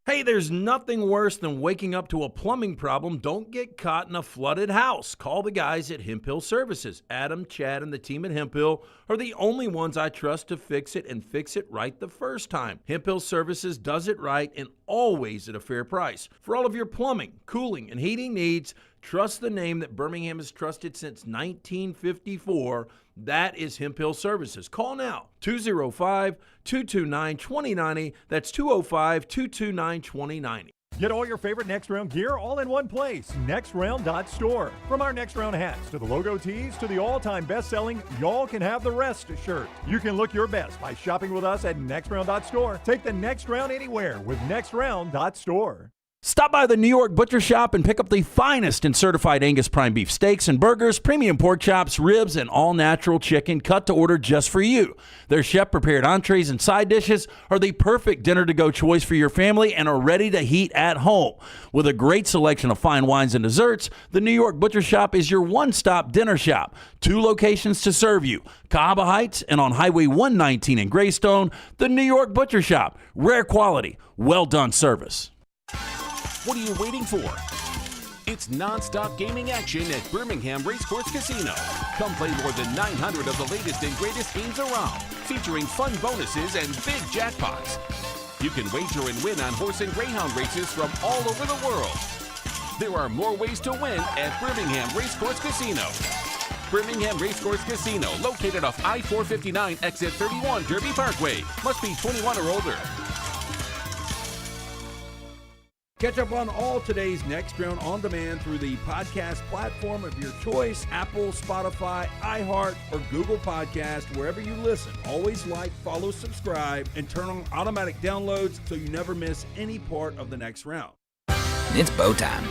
Hey, there's nothing worse than waking up to a plumbing problem. Don't get caught in a flooded house. Call the guys at Hemphill Services. Adam, Chad, and the team at Hemphill are the only ones I trust to fix it and fix it right the first time. Hemphill Services does it right and always at a fair price. For all of your plumbing, cooling, and heating needs, trust the name that Birmingham has trusted since 1954. That is Hemphill Services. Call now, 205-229-2090. That's 205-229-2090. Get all your favorite Next Round gear all in one place. NextRound.store. From our Next Round hats to the logo tees to the all-time best-selling Y'all Can Have the Rest shirt. You can look your best by shopping with us at NextRound.store. Take the next round anywhere with NextRound.store. Stop by the New York Butcher Shop and pick up the finest in certified Angus prime beef steaks and burgers, premium pork chops, ribs, and all-natural chicken cut to order just for you. Their chef-prepared entrees and side dishes are the perfect dinner-to-go choice for your family and are ready to heat at home. With a great selection of fine wines and desserts, the New York Butcher Shop is your one-stop dinner shop. 2 locations to serve you, Cahaba Heights and on Highway 119 in Greystone. The New York Butcher Shop. Rare quality, well-done service. What are you waiting for? It's non-stop gaming action at Birmingham Racecourse Casino. Come play more than 900 of the latest and greatest games around, featuring fun bonuses and big jackpots. You can wager and win on horse and greyhound races from all over the world. There are more ways to win at Birmingham Racecourse Casino. Birmingham Racecourse Casino, located off I-459 exit 31 Derby Parkway. Must be 21 or older. Catch up on all today's Next Round on demand through the podcast platform of your choice, Apple, Spotify, iHeart, or Google Podcast, wherever you listen. Always like, follow, subscribe, and turn on automatic downloads so you never miss any part of the Next Round. It's bow time.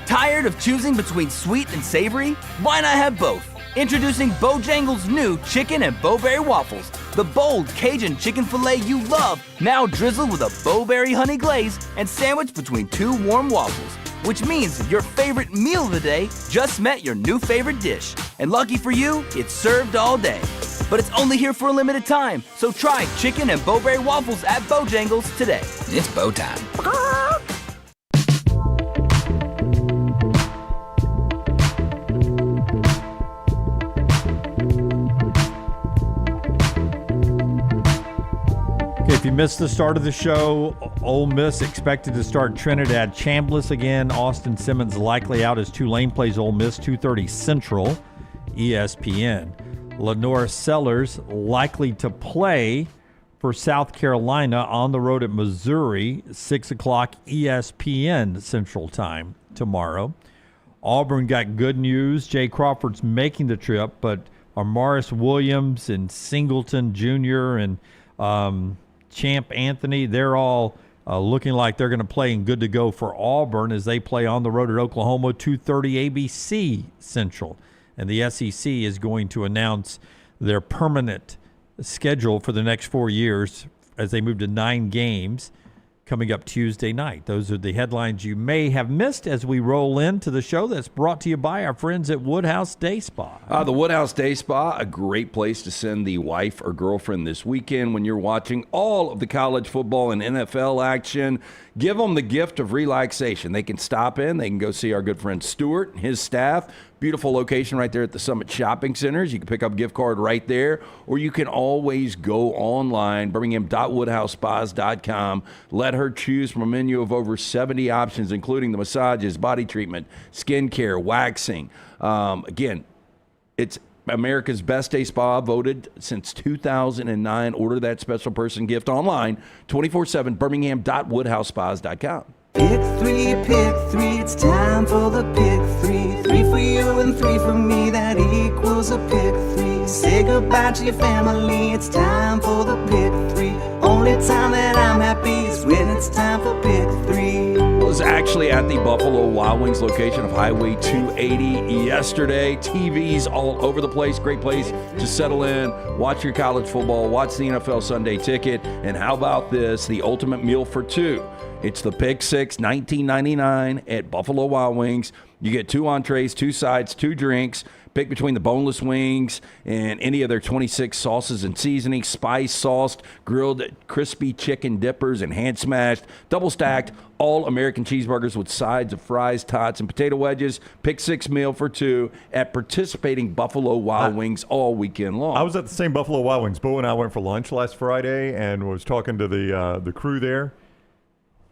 Tired of choosing between sweet and savory? Why not have both? Introducing Bojangles' new chicken and bowberry waffles. The bold Cajun chicken filet you love, now drizzled with a bowberry honey glaze and sandwiched between 2 warm waffles. Which means your favorite meal of the day just met your new favorite dish. And lucky for you, it's served all day. But it's only here for a limited time, so try chicken and bowberry waffles at Bojangles today. It's bow time. If you missed the start of the show, Ole Miss expected to start Trinidad Chambliss again. Austin Simmons likely out as Tulane plays Ole Miss, 2:30 Central, ESPN. Lenore Sellers likely to play for South Carolina on the road at Missouri, 6 o'clock ESPN Central Time tomorrow. Auburn got good news. Jay Crawford's making the trip, but Morris Williams and Singleton Jr. and Champ Anthony, they're all looking like they're going to play and good to go for Auburn as they play on the road at Oklahoma, 2:30 ABC Central. And the SEC is going to announce their permanent schedule for the next 4 years as they move to 9 games coming up Tuesday night. Those are the headlines you may have missed as we roll into the show that's brought to you by our friends at Woodhouse Day Spa. The Woodhouse Day Spa, a great place to send the wife or girlfriend this weekend when you're watching all of the college football and NFL action. Give them the gift of relaxation. They can stop in. They can go see our good friend Stuart and his staff. Beautiful location right there at the Summit Shopping Centers. You can pick up a gift card right there, or you can always go online, birmingham.woodhousespas.com. Let her choose from a menu of over 70 options, including the massages, body treatment, skincare, waxing. Again, it's America's best day spa, voted since 2009. Order that special person gift online, 24/7, birmingham.woodhousespas.com. Pick three, it's time for the pick three. 3 for you and 3 for me, that equals a pick three. Say goodbye to your family, it's time for the pick three. Only time that I'm happy is when it's time for pick three. I was actually at the Buffalo Wild Wings location of Highway 280 yesterday. TVs all over the place. Great place to settle in, watch your college football, watch the NFL Sunday Ticket, and how about this, the ultimate meal for 2. It's the Pick Six, $19.99 at Buffalo Wild Wings. You get 2 entrees, 2 sides, 2 drinks. Pick between the boneless wings and any of their 26 sauces and seasonings, spice sauced, grilled crispy chicken dippers, and hand smashed, double stacked, all American cheeseburgers with sides of fries, tots, and potato wedges. Pick 6 meal for 2 at participating Buffalo Wild Wings all weekend long. I was at the same Buffalo Wild Wings. Bo and I went for lunch last Friday and was talking to the crew there.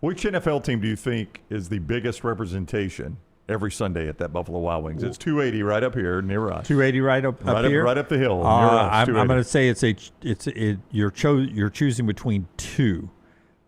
Which NFL team do you think is the biggest representation every Sunday at that Buffalo Wild Wings? It's 280 right up here near us. 280 right up here? Right up the hill near us. I'm going to say you're choosing between 2.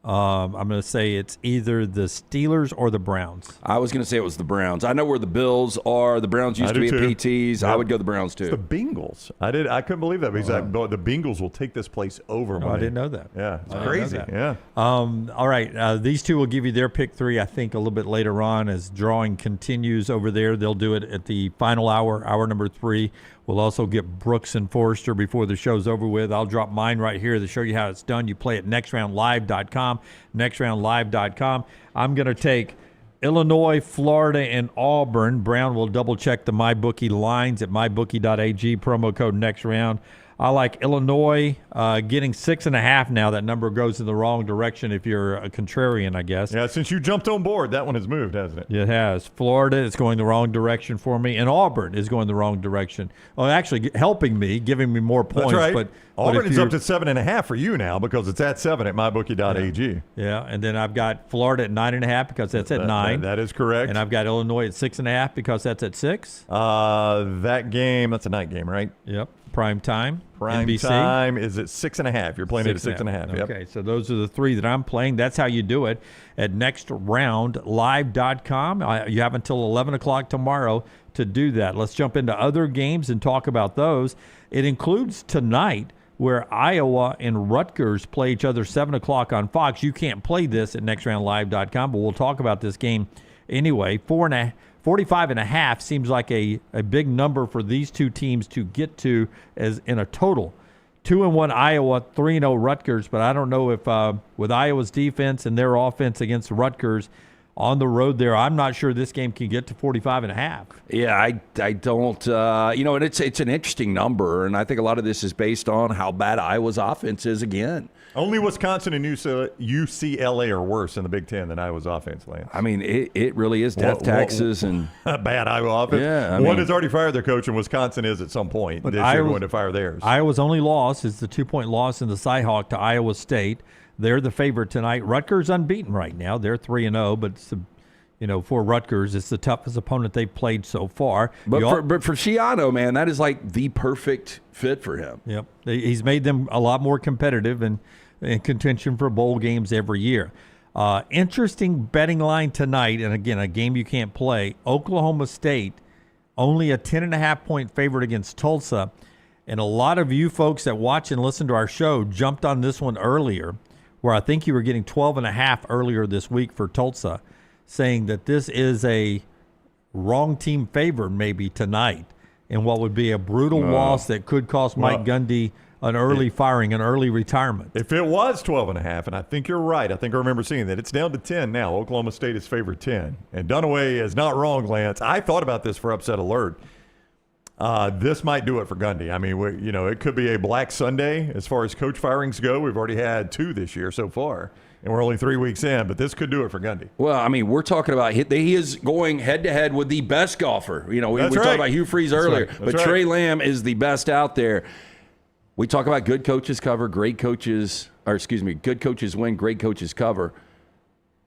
I'm going to say it's either the Steelers or the Browns. I was going to say it was the Browns. I know where the Bills are. The Browns used to be at PTs. Yep. I would go the Browns too. It's the Bengals. I couldn't believe that because the Bengals will take this place over. I didn't know that. Yeah, it's crazy. Yeah. All right. These two will give you their pick 3, I think, a little bit later on as drawing continues over there. They'll do it at the final hour number 3. We'll also get Brooks and Forrester before the show's over with. I'll drop mine right here to show you how it's done. You play at nextroundlive.com, nextroundlive.com. I'm going to take Illinois, Florida, and Auburn. Brown will double-check the MyBookie lines at mybookie.ag, promo code NEXTROUND. I like Illinois getting 6.5 now. That number goes in the wrong direction if you're a contrarian, I guess. Yeah, since you jumped on board, that one has moved, hasn't it? It has. Florida is going the wrong direction for me, and Auburn is going the wrong direction. Well, actually helping me, giving me more points. That's right. But Auburn is up to 7.5 for you now because it's at 7 at mybookie.ag. Yeah, and then I've got Florida at 9.5 because that's at 9. That is correct. And I've got Illinois at 6.5 because that's at 6. That game, that's a night game, right? Yep. Prime time. Prime NBC. time is at 6.5. You're playing it at 6.5. Yep. Okay, so those are the 3 that I'm playing. That's how you do it at nextroundlive.com. You have until 11 o'clock tomorrow to do that. Let's jump into other games and talk about those. It includes tonight where Iowa and Rutgers play each other 7 o'clock on Fox. You can't play this at nextroundlive.com, but we'll talk about this game anyway. 45.5 seems like a big number for these two teams to get to as in a total. 2-1 Iowa, 3-0 Rutgers, but I don't know if with Iowa's defense and their offense against Rutgers on the road there, I'm not sure this game can get to 45.5. Yeah, I don't. And it's an interesting number, and I think a lot of this is based on how bad Iowa's offense is again. Only Wisconsin and UCLA are worse in the Big Ten than Iowa's offense, Lance. I mean, it really is death taxes and bad Iowa offense. Yeah, one has already fired their coach, and Wisconsin is at some point this year going to fire theirs. Iowa's only loss is the 2-point loss in the Cyhawk to Iowa State. They're the favorite tonight. Rutgers unbeaten right now. They're 3-0, but it's for Rutgers, it's the toughest opponent they've played so far. But for Schiano, man, that is like the perfect fit for him. Yep, he's made them a lot more competitive and in contention for bowl games every year. Interesting betting line tonight, and again, a game you can't play. Oklahoma State, only a 10.5-point favorite against Tulsa. And a lot of you folks that watch and listen to our show jumped on this one earlier, where I think you were getting 12.5 earlier this week for Tulsa, saying that this is a wrong team favored maybe tonight in what would be a brutal loss that could cost Mike Gundy an early firing, an early retirement. If it was 12.5, and I think you're right, I think I remember seeing that, it's down to 10 now. Oklahoma State is favored 10. And Dunaway is not wrong, Lance. I thought about this for upset alert. This might do it for Gundy. I mean, it could be a Black Sunday as far as coach firings go. We've already had 2 this year so far, and we're only 3 weeks in, but this could do it for Gundy. Well, I mean, we're talking about he is going head-to-head with the best golfer. We talked about Hugh Freeze earlier, but Trey Lamb is the best out there. We talk about good coaches cover, good coaches win, great coaches cover.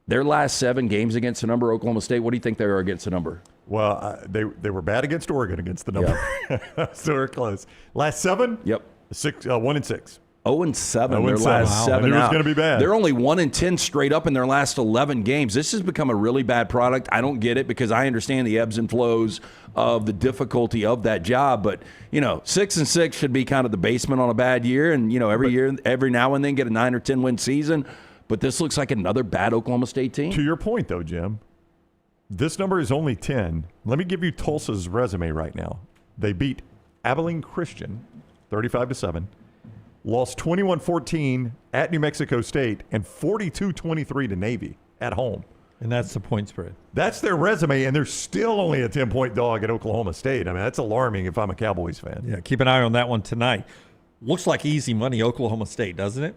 Their last 7 games against the number, Oklahoma State, what do you think they are against the number? Well, they were bad against Oregon against the number. Yeah. So we're close. Last 7? Yep. 1-6. 0-7. Their last 7 out. It was going to be bad. They're only 1-10 straight up in their last 11 games. This has become a really bad product. I don't get it because I understand the ebbs and flows of the difficulty of that job. But 6-6 should be kind of the basement on a bad year, and every now and then get a 9 or 10 win season. But this looks like another bad Oklahoma State team. To your point, though, Jim, this number is only 10. Let me give you Tulsa's resume right now. They beat Abilene Christian 35-7. Lost 21-14 at New Mexico State and 42-23 to Navy at home. And that's the point spread. That's their resume, and they're still only a 10-point dog at Oklahoma State. I mean, that's alarming if I'm a Cowboys fan. Yeah, keep an eye on that one tonight. Looks like easy money, Oklahoma State, doesn't it?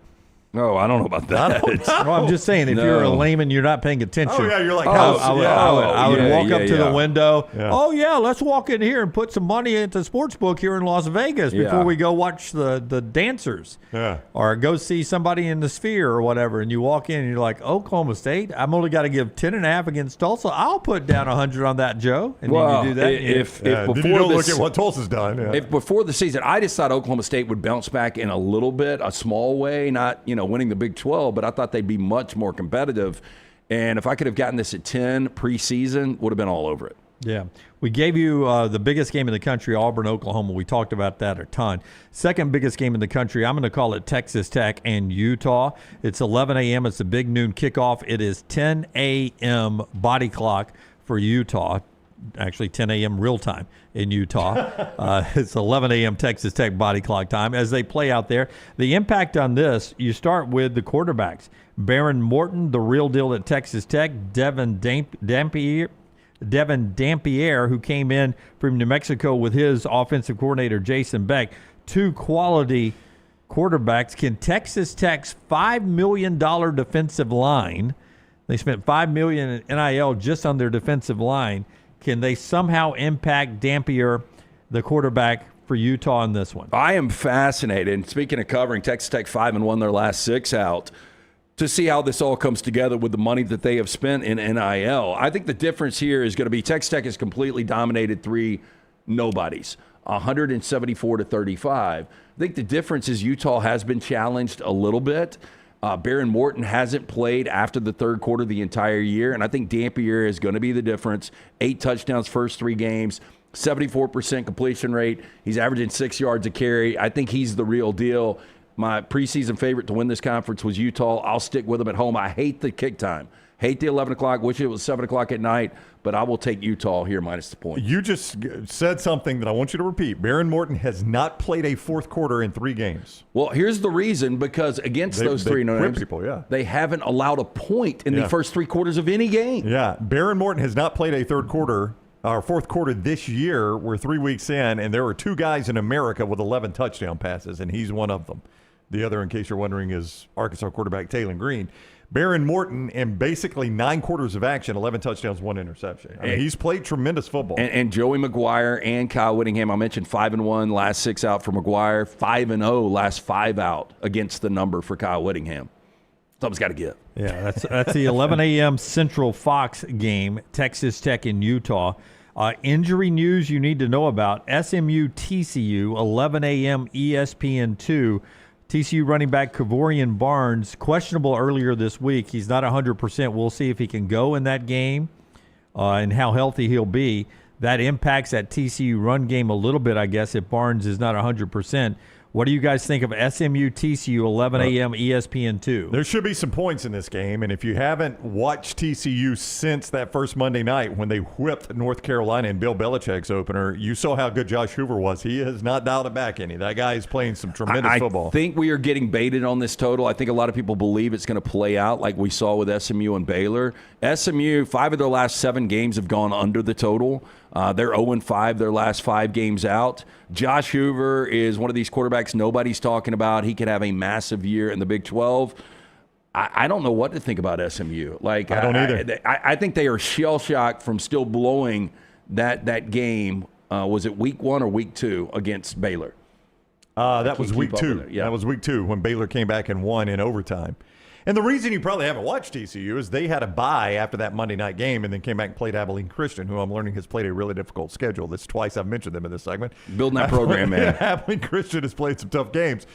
No, I don't know about that. Well, I'm just saying, if you're a layman, you're not paying attention. Oh, yeah, you're like, I would walk up to the window. Yeah. Oh, yeah, let's walk in here and put some money into the sports book here in Las Vegas before we go watch the dancers. Yeah. Or go see somebody in the Sphere or whatever. And you walk in and you're like, Oklahoma State, I'm only got to give 10.5 against Tulsa. I'll put down 100 on that, Joe. And then you do that. If before you don't look at what Tulsa's done. Yeah. If before the season, I just thought Oklahoma State would bounce back in a little bit, a small way, not winning the Big 12, but I thought they'd be much more competitive. And if I could have gotten this at 10 preseason, would have been all over it. Yeah. We gave you the biggest game in the country, Auburn, Oklahoma. We talked about that a ton. Second biggest game in the country, I'm going to call it Texas Tech and Utah. It's 11 a.m. It's a big noon kickoff. It is 10 a.m. body clock for Utah. Actually 10 a.m. real time in Utah. It's 11 a.m. Texas Tech body clock time as they play out there. The impact on this, you start with the quarterbacks. Baron Morton, the real deal at Texas Tech. Devin Dampier, who came in from New Mexico with his offensive coordinator, Jason Beck. 2 quality quarterbacks. Can Texas Tech's $5 million defensive line, they spent $5 million in NIL just on their defensive line, can they somehow impact Dampier, the quarterback for Utah in this one? I am fascinated. And speaking of covering, Texas Tech 5-1 their last 6 out, to see how this all comes together with the money that they have spent in NIL. I think the difference here is going to be Texas Tech has completely dominated 3 nobodies, 174-35. I think the difference is Utah has been challenged a little bit. Baron Morton hasn't played after the third quarter the entire year, and I think Dampier is going to be the difference. 8 touchdowns first 3 games, 74% completion rate. He's averaging 6 yards a carry. I think he's the real deal. My preseason favorite to win this conference was Utah. I'll stick with them at home. I hate the kick time. Hate the 11 o'clock. Wish it was 7 o'clock at night, but I will take Utah here minus the point. You just said something that I want you to repeat. Baron Morton has not played a fourth quarter in 3 games. Well, here's the reason, because against those 3 names, they haven't allowed a point in the first 3 quarters of any game. Yeah, Baron Morton has not played a third quarter or fourth quarter this year. We're 3 weeks in, and there are 2 guys in America with 11 touchdown passes, and he's one of them. The other, in case you're wondering, is Arkansas quarterback Tulane Green. Baron Morton, in basically 9 quarters of action, 11 touchdowns, 1 interception. I mean, he's played tremendous football. And Joey McGuire and Kyle Whittingham, I mentioned 5-1 last 6 out for McGuire, 5-0 last 5 out against the number for Kyle Whittingham. Something's got to give. Yeah, that's the 11 a.m. Central Fox game, Texas Tech in Utah. Injury news you need to know about, SMU TCU, 11 a.m. ESPN2. TCU running back Kavorian Barnes, questionable earlier this week. He's not 100%. We'll see if he can go in that game and how healthy he'll be. That impacts that TCU run game a little bit, I guess, if Barnes is not 100%. What do you guys think of SMU TCU 11 a.m. ESPN2? There should be some points in this game, and if you haven't watched TCU since that first Monday night when they whipped North Carolina in Bill Belichick's opener, you saw how good Josh Hoover was. He has not dialed it back any. That guy is playing some tremendous football. I think we are getting baited on this total. I think a lot of people believe it's going to play out like we saw with SMU and Baylor. SMU, 5 of their last 7 games have gone under the total. They're 0-5 their last 5 games out. Josh Hoover is one of these quarterbacks nobody's talking about. He could have a massive year in the Big 12. I don't know what to think about SMU. Like, I don't either. I think they are shell-shocked from still blowing that game. Was it week 1 or week 2 against Baylor? That was week 2. Yeah. That was week 2 when Baylor came back and won in overtime. And the reason you probably haven't watched TCU is they had a bye after that Monday night game and then came back and played Abilene Christian, who I'm learning has played a really difficult schedule. That's twice I've mentioned them in this segment. Building that program, man. Abilene Christian has played some tough games.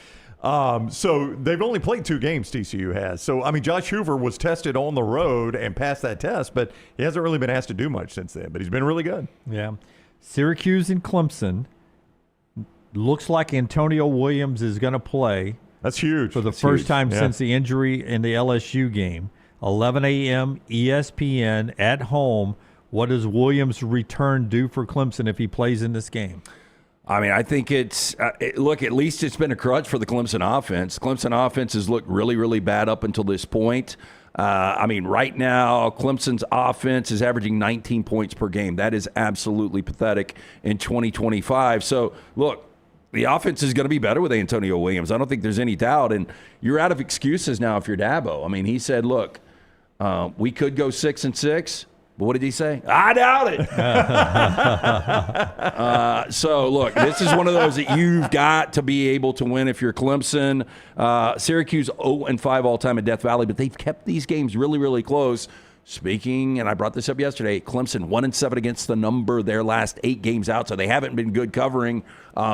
So they've only played 2 games, TCU has. So, I mean, Josh Hoover was tested on the road and passed that test, but he hasn't really been asked to do much since then. But he's been really good. Yeah. Syracuse and Clemson. Looks like Antonio Williams is going to play. That's huge. For the first time since the injury in the LSU game. 11 a.m. ESPN at home. What does Williams' return do for Clemson if he plays in this game? I mean, I think look, at least it's been a crutch for the Clemson offense. Clemson offense has looked really, really bad up until this point. I mean, right now, Clemson's offense is averaging 19 points per game. That is absolutely pathetic in 2025. So, look, the offense is going to be better with Antonio Williams. I don't think there's any doubt. And you're out of excuses now if you're Dabo. I mean, he said, look, we could go 6-6. But what did he say? I doubt it. So, look, this is one of those that you've got to be able to win if you're Clemson. Syracuse 0-5 all-time in Death Valley, but they've kept these games really, really close. Speaking, and I brought this up yesterday, Clemson 1-7 against the number their last 8 games out, so they haven't been good covering.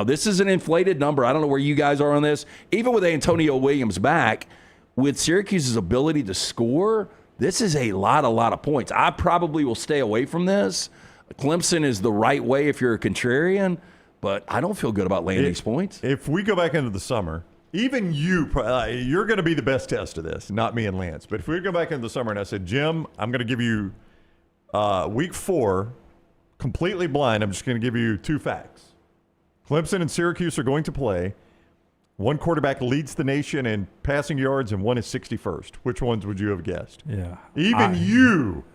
This is an inflated number. I don't know where you guys are on this. Even with Antonio Williams back, with Syracuse's ability to score, this is a lot of points. I probably will stay away from this. Clemson is the right way if you're a contrarian, but I don't feel good about laying these points. If we go back into the summer, even you're going to be the best test of this, not me and Lance. But if we go back into the summer and I said, Jim, I'm going to give you week 4, completely blind. I'm just going to give you 2 facts. Clemson and Syracuse are going to play. One quarterback leads the nation in passing yards, and one is 61st. Which ones would you have guessed? Yeah. Even you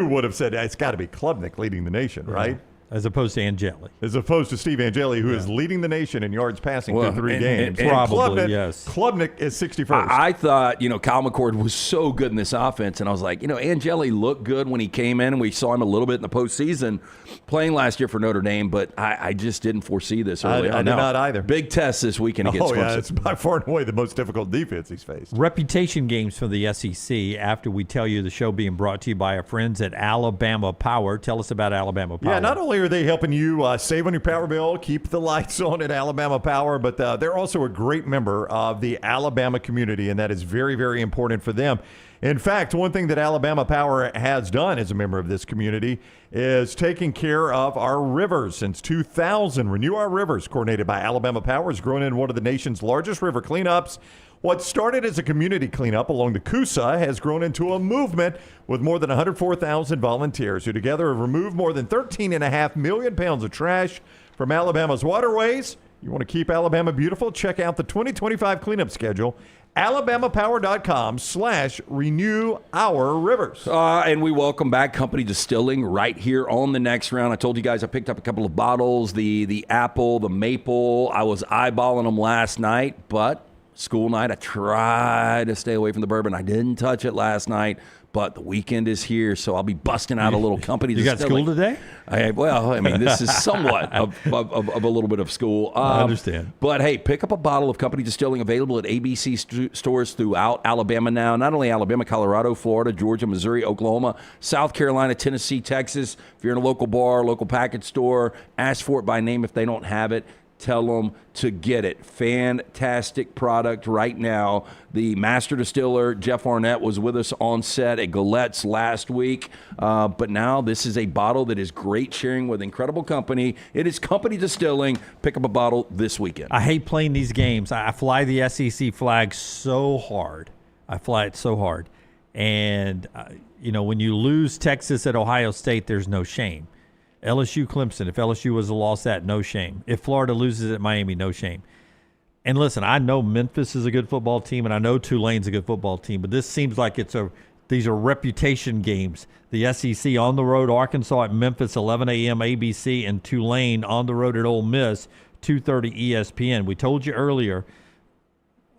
would have said it's got to be Klubnik leading the nation, right? As opposed to Angeli. As opposed to Steve Angeli, who is leading the nation in yards passing through 3 games. And probably, Klubnik is 61st. I thought, Kyle McCord was so good in this offense, and I was like, Angeli looked good when he came in, and we saw him a little bit in the postseason playing last year for Notre Dame, but I just didn't foresee this early on. I did not either. Big test this weekend against Clemson. It's by far and away the most difficult defense he's faced. Reputation games for the SEC after we tell you the show being brought to you by our friends at Alabama Power. Tell us about Alabama Power. Yeah, not only are they helping you save on your power bill, keep the lights on at Alabama Power, but they're also a great member of the Alabama community, and that is very, very important for them. In fact, one thing that Alabama Power has done as a member of this community is taking care of our rivers. Since 2000, Renew Our Rivers, coordinated by Alabama Power, has grown into one of the nation's largest river cleanups. What started as a community cleanup along the Coosa has grown into a movement with more than 104,000 volunteers who together have removed more than 13.5 million pounds of trash from Alabama's waterways. You want to keep Alabama beautiful? Check out the 2025 cleanup schedule, alabamapower.com/renew our rivers. And we welcome back Company Distilling right here on the next round. I told you guys I picked up a couple of bottles, the apple, the maple. I was eyeballing them last night, but school night, I tried to stay away from the bourbon. I didn't touch it last night, but the weekend is here, so I'll be busting out a little Company Distilling. You got school today? This is somewhat of a little bit of school. I understand. But, hey, pick up a bottle of Company Distilling available at ABC stores throughout Alabama now. Not only Alabama, Colorado, Florida, Georgia, Missouri, Oklahoma, South Carolina, Tennessee, Texas. If you're in a local bar, local package store, ask for it by name if they don't have it. tell them to get it. Fantastic product right now. The master distiller, Jeff Arnett, was with us on set at Galette's last week. But now this is a bottle that is great sharing with incredible company. It is Company Distilling. Pick up a bottle this weekend. I hate playing these games. I fly the SEC flag so hard. I fly it so hard. And, when you lose Texas at Ohio State, there's no shame. LSU Clemson, if LSU was a loss, that no shame. If Florida loses at Miami, no shame. And listen, I know Memphis is a good football team, and I know Tulane's a good football team, but this seems like these are reputation games. The SEC on the road, Arkansas at Memphis, 11 a.m. ABC, and Tulane on the road at Ole Miss, 2:30 ESPN. We told you earlier,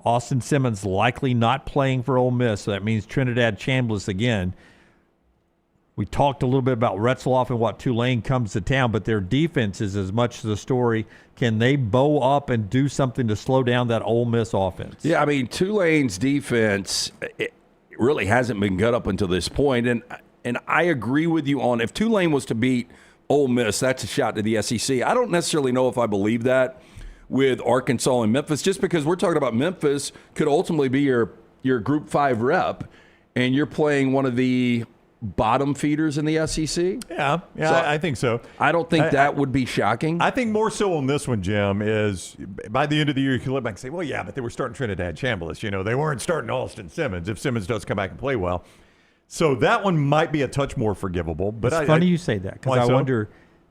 Austin Simmons likely not playing for Ole Miss, so that means Trinidad Chambliss again. We talked a little bit about Retzloff and what Tulane comes to town, but their defense is as much the story. Can they bow up and do something to slow down that Ole Miss offense? Yeah, I mean, Tulane's defense it really hasn't been good up until this point, and I agree with you on if Tulane was to beat Ole Miss, that's a shot to the SEC. I don't necessarily know if I believe that with Arkansas and Memphis, just because we're talking about Memphis could ultimately be your Group 5 rep, and you're playing one of the bottom feeders in the SEC? Yeah, So I think so. I don't think that would be shocking. I think more so on this one, Jim, is by the end of the year you can look back and say, well, yeah, but they were starting Trinidad Chambliss. They weren't starting Austin Simmons if Simmons does come back and play well. So that one might be a touch more forgivable. But it's funny you say that because I wonder,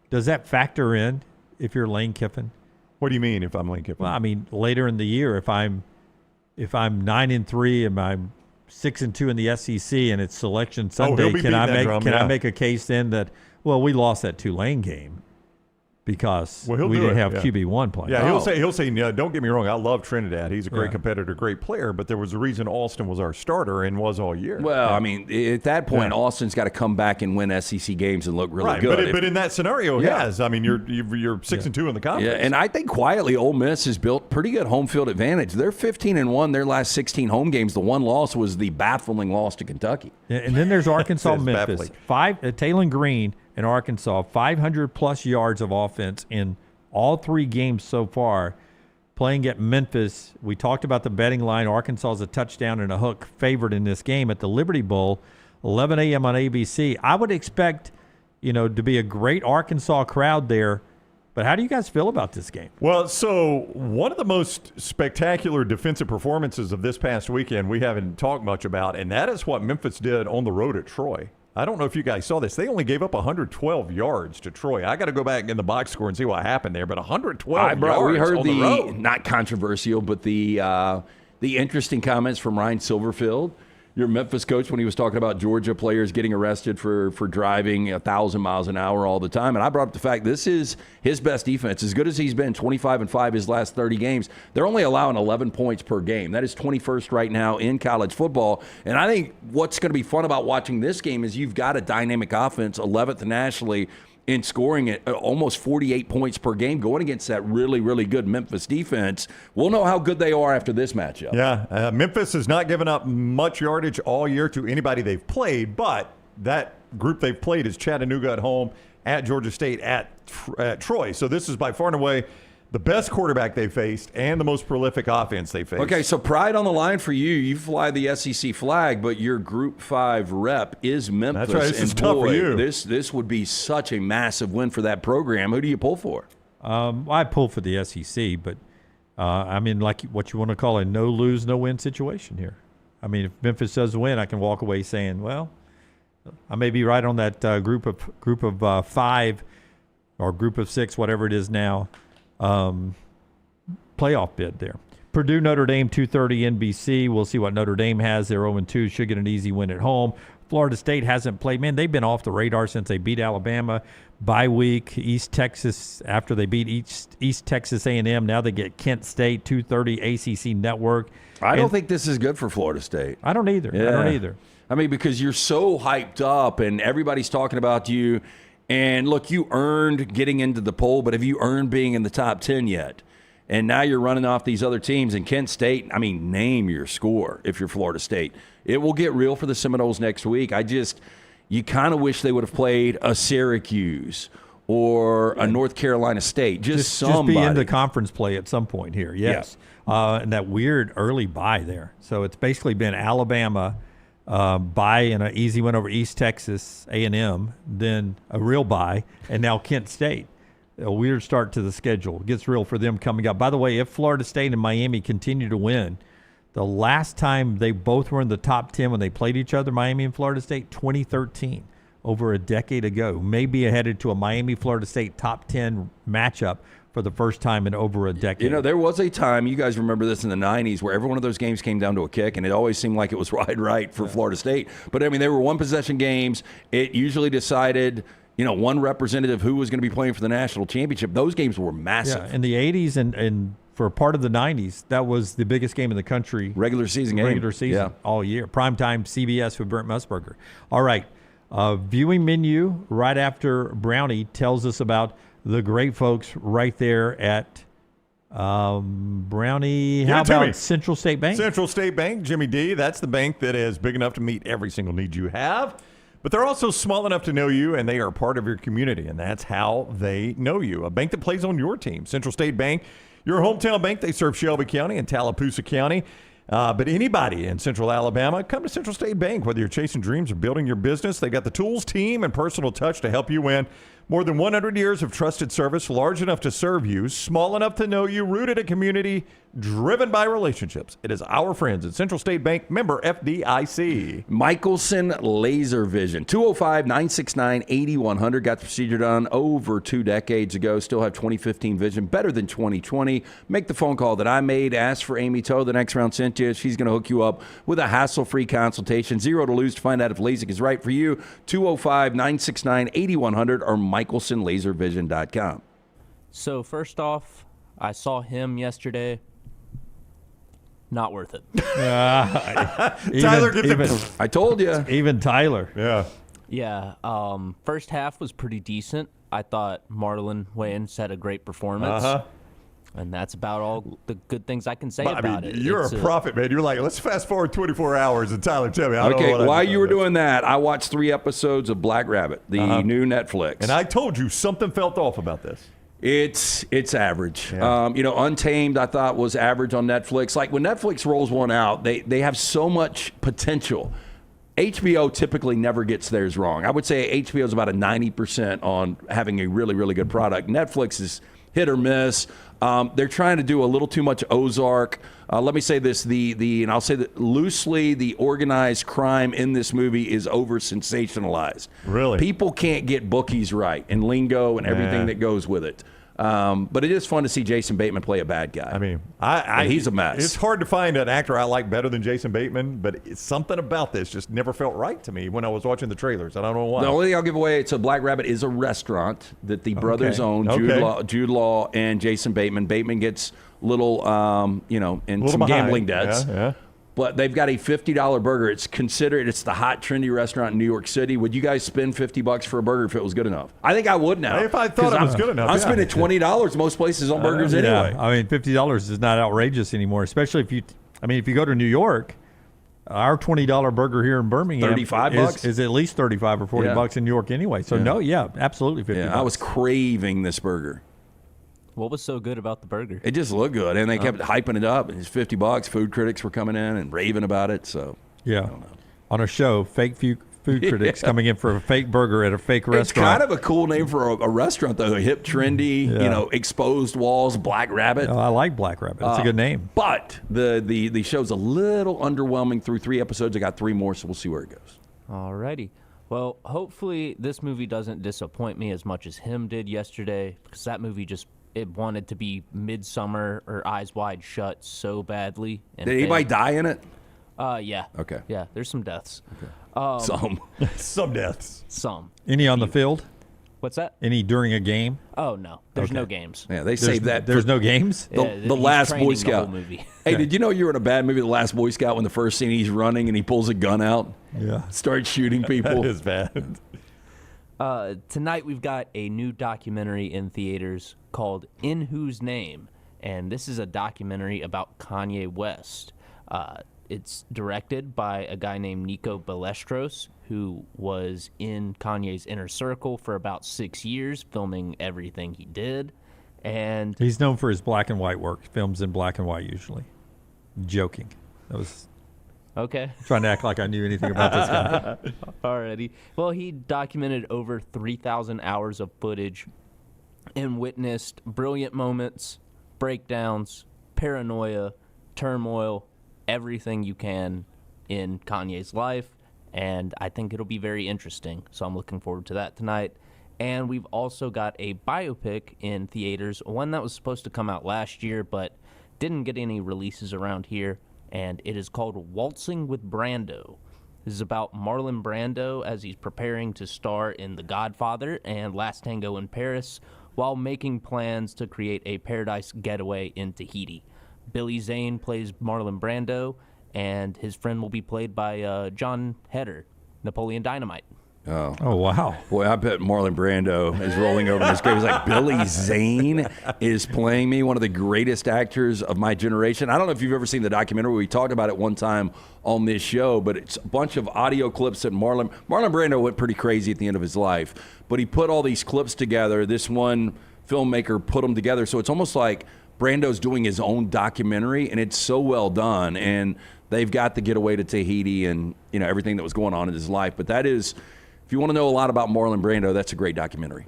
does that factor in if you're Lane Kiffin? What do you mean if I'm Lane Kiffin? Well, I mean later in the year, if I'm 9-3 and I'm 6-2 in the SEC and it's Selection Sunday, can I make a case then that we lost that Tulane game because we didn't have QB1 playing? Yeah, he'll say no, don't get me wrong, I love Trinidad. He's a great competitor, great player, but there was a reason Austin was our starter and was all year. Well, I mean, at that point, Austin's got to come back and win SEC games and look really good. But in that scenario, he has. I mean, you're 6-2 in the conference. Yeah, and I think quietly Ole Miss has built pretty good home field advantage. They're 15-1 their last 16 home games. The one loss was the baffling loss to Kentucky. Yeah, and then there's Arkansas, Memphis. Tulane Green in Arkansas, 500-plus yards of offense in all three games so far. Playing at Memphis, we talked about the betting line. Arkansas is a touchdown and a hook favored in this game at the Liberty Bowl, 11 a.m. on ABC. I would expect, to be a great Arkansas crowd there. But how do you guys feel about this game? Well, so one of the most spectacular defensive performances of this past weekend we haven't talked much about, and that is what Memphis did on the road at Troy. I don't know if you guys saw this. They only gave up 112 yards to Troy. I got to go back in the box score and see what happened there, but 112 yards we heard on the road. Not controversial, but the interesting comments from Ryan Silverfield, your Memphis coach, when he was talking about Georgia players getting arrested for driving 1,000 miles an hour all the time. And I brought up the fact this is his best defense. As good as he's been, 25-5 his last 30 games, they're only allowing 11 points per game. That is 21st right now in college football. And I think what's going to be fun about watching this game is you've got a dynamic offense, 11th nationally, in scoring at almost 48 points per game, going against that really, really good Memphis defense. We'll know how good they are after this matchup. Yeah, Memphis has not given up much yardage all year to anybody they've played, but that group they've played is Chattanooga at home, at Georgia State, at Troy. So this is by far and away the best quarterback they faced and the most prolific offense they faced. Okay, so pride on the line for you. You fly the SEC flag, but your Group 5 rep is Memphis. That's right. This is tough for you. This would be such a massive win for that program. Who do you pull for? I pull for the SEC, but I'm in like what you want to call a no-lose, no-win situation here. I mean, if Memphis does win, I can walk away saying, well, I may be right on that group of 5 or group of 6, whatever it is now. Playoff bid there. Purdue, Notre Dame, 2:30 NBC. We'll see what Notre Dame has. They're 0-2, should get an easy win at home. Florida State hasn't played. Man, they've been off the radar since they beat Alabama. Bye week, East Texas, after they beat East Texas A&M. Now they get Kent State, 2:30 ACC Network. I don't think this is good for Florida State. I don't either. Yeah. I don't either. I mean, because you're so hyped up and everybody's talking about you. And look, you earned getting into the poll, but have you earned being in the top 10 yet? And now you're running off these other teams. And Kent State, I mean, name your score if you're Florida State. It will get real for the Seminoles next week. You kind of wish they would have played a Syracuse or a North Carolina State. Just somebody. Just be in the conference play at some point here, yes. Yeah. And that weird early bye there. So it's basically been Alabama bye and an easy win over East Texas A&M, then a real bye, and now Kent State. A weird start to the schedule. It gets real for them coming up. By the way, if Florida State and Miami continue to win, the last time they both were in the top 10 when they played each other, Miami and Florida State, 2013, over a decade ago. Maybe headed to a Miami-Florida State top 10 matchup for the first time in over a decade. You know, there was a time, you guys remember this in the 90s, where every one of those games came down to a kick, and it always seemed like it was right for Florida State. But, I mean, they were one-possession games. It usually decided – one representative who was going to be playing for the national championship. Those games were massive. Yeah, in the 80s and for part of the 90s, that was the biggest game in the country. Regular season all year. Primetime CBS with Brent Musburger. All right. Viewing menu right after Brownie tells us about the great folks right there at Brownie. How about Central State Bank? Central State Bank, Jimmy D. That's the bank that is big enough to meet every single need you have. But they're also small enough to know you, and they are part of your community, and that's how they know you. A bank that plays on your team. Central State Bank, your hometown bank. They serve Shelby County and Tallapoosa County. But anybody in Central Alabama, come to Central State Bank. Whether you're chasing dreams or building your business, they got the tools, team, and personal touch to help you win. More than 100 years of trusted service, large enough to serve you, small enough to know you, rooted in community, driven by relationships. It is our friends at Central State Bank, member FDIC. Michelson Laser Vision, 205-969-8100. Got the procedure done over 2 decades ago. Still have 2015 vision, better than 2020. Make the phone call that I made. Ask for Amy Toe. The next round sent you. She's going to hook you up with a hassle-free consultation. 0 to lose to find out if LASIK is right for you. 205-969-8100 or michelsonlaservision.com. So first off, I saw him yesterday. Not worth it. Tyler gets I told you. Even Tyler. Yeah. Yeah. First half was pretty decent. I thought Marlon Wayans had a great performance. And that's about all the good things I can say about it. You're a prophet, man. You're like, let's fast forward 24 hours and Tyler, tell me. While you were doing that, I watched 3 episodes of Black Rabbit, the new Netflix. And I told you something felt off about this. It's average. Yeah. Untamed I thought was average on Netflix. Like when Netflix rolls one out, they have so much potential. HBO typically never gets theirs wrong. I would say HBO is about a 90% on having a really, really good product. Netflix is hit or miss. They're trying to do a little too much Ozark. Let me say this: and I'll say that loosely, the organized crime in this movie is over sensationalized. Really, people can't get bookies right and lingo and everything that goes with it. But it is fun to see Jason Bateman play a bad guy. I mean, he's a mess. It's hard to find an actor I like better than Jason Bateman, but something about this just never felt right to me when I was watching the trailers. I don't know why. The only thing I'll give away, it's a Black Rabbit is a restaurant that the brothers own, Jude Law and Jason Bateman. Bateman gets little, in some gambling debts. Yeah. But they've got a $50 burger. It's the hot, trendy restaurant in New York City. Would you guys spend $50 for a burger if it was good enough? I think I would now. If I thought it was good enough. I'm spending $20 most places on burgers anyway. I mean, $50 is not outrageous anymore, especially if you go to New York. Our $20 burger here in Birmingham $35 is at least $35 or $40 in New York anyway. So absolutely $50. I was craving this burger. What was so good about the burger? It just looked good, and they kept hyping it up. It's $50. Food critics were coming in and raving about it. So on a show, fake food critics coming in for a fake burger at a fake restaurant. It's kind of a cool name for a restaurant, though. Hip, trendy, exposed walls, Black Rabbit. I like Black Rabbit. It's a good name. But the show's a little underwhelming through 3 episodes. I got 3 more, so we'll see where it goes. Alrighty. Well, hopefully this movie doesn't disappoint me as much as him did yesterday, because that movie it wanted to be Midsummer or Eyes Wide Shut so badly. Did anybody die in it? Yeah. Okay. Yeah, there's some deaths. Okay. Some deaths. Some. Any on the field? What's that? Any during a game? Oh, no. There's no games. Yeah, they saved that. There's no games? The Last Boy Scout. Movie. Hey, did you know you were in a bad movie, The Last Boy Scout, when the first scene he's running and he pulls a gun out? Yeah. Starts shooting people. That is bad. Tonight we've got a new documentary in theaters called In Whose Name, and this is a documentary about Kanye West. It's directed by a guy named Nico Ballestros, who was in Kanye's inner circle for about 6 years, filming everything he did. And he's known for his black and white work, films in black and white usually. Joking. That was okay. Trying to act like I knew anything about this guy. Alrighty. Well, he documented over 3,000 hours of footage and witnessed brilliant moments, breakdowns, paranoia, turmoil, everything you can in Kanye's life. And I think it'll be very interesting. So I'm looking forward to that tonight. And we've also got a biopic in theaters, one that was supposed to come out last year, but didn't get any releases around here. And it is called Waltzing with Brando. This is about Marlon Brando as he's preparing to star in The Godfather and Last Tango in Paris while making plans to create a paradise getaway in Tahiti. Billy Zane plays Marlon Brando, and his friend will be played by John Heder, Napoleon Dynamite. Oh, wow. Boy, I bet Marlon Brando is rolling over in his grave. He's like, Billy Zane is playing me, one of the greatest actors of my generation. I don't know if you've ever seen the documentary. We talked about it one time on this show, but it's a bunch of audio clips that Marlon Brando went pretty crazy at the end of his life, but he put all these clips together. This one filmmaker put them together, so it's almost like Brando's doing his own documentary, and it's so well done, and they've got the getaway to Tahiti and everything that was going on in his life. But that is... If you want to know a lot about Marlon Brando, that's a great documentary.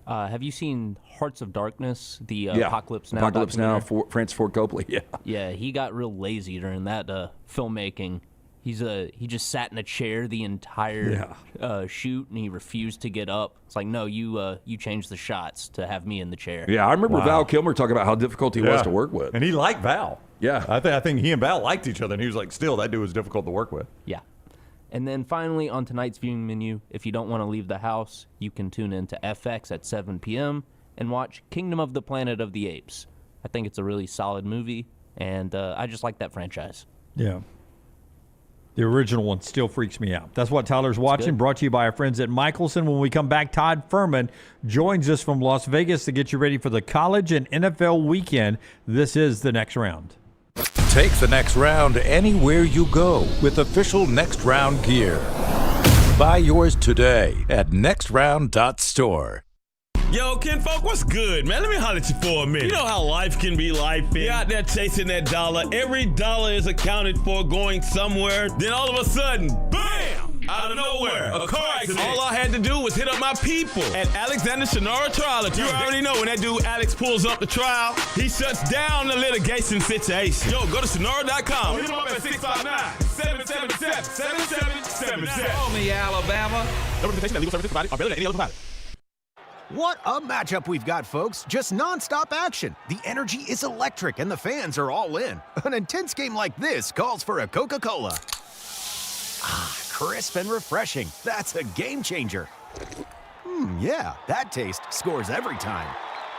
Have you seen Hearts of Darkness, the Apocalypse Now Apocalypse Now, Francis Ford Coppola, yeah. Yeah, he got real lazy during that filmmaking. He just sat in a chair the entire shoot, and he refused to get up. It's like, no, you changed the shots to have me in the chair. Yeah, I remember Val Kilmer talking about how difficult he was to work with. And he liked Val. Yeah. I think he and Val liked each other, and he was like, still, that dude was difficult to work with. Yeah. And then finally, on tonight's viewing menu, if you don't want to leave the house, you can tune in to FX at 7 p.m. and watch Kingdom of the Planet of the Apes. I think it's a really solid movie, and I just like that franchise. Yeah. The original one still freaks me out. That's what Tyler's watching, brought to you by our friends at Michelson. When we come back, Todd Fuhrman joins us from Las Vegas to get you ready for the college and NFL weekend. This is The Next Round. Take the next round anywhere you go with official Next Round gear. Buy yours today at nextround.store. Yo, kinfolk, what's good, man? Let me holler at you for a minute. You know how life can be life. You're out there chasing that dollar. Every dollar is accounted for going somewhere. Then all of a sudden, bam! Out of nowhere, a car accident. All I had to do was hit up my people at Alexander Shannara Trial Attorney. You already know when that dude Alex pulls up the trial, he shuts down the litigation situation. Yo, go to Shannara.com. Hit him up at 659-777-7777. Call me, Alabama. No representation that legal services provided are better than any other provider. What a matchup we've got, folks. Just nonstop action. The energy is electric and the fans are all in. An intense game like this calls for a Coca-Cola. Ah, crisp and refreshing. That's a game changer. Yeah, that taste scores every time.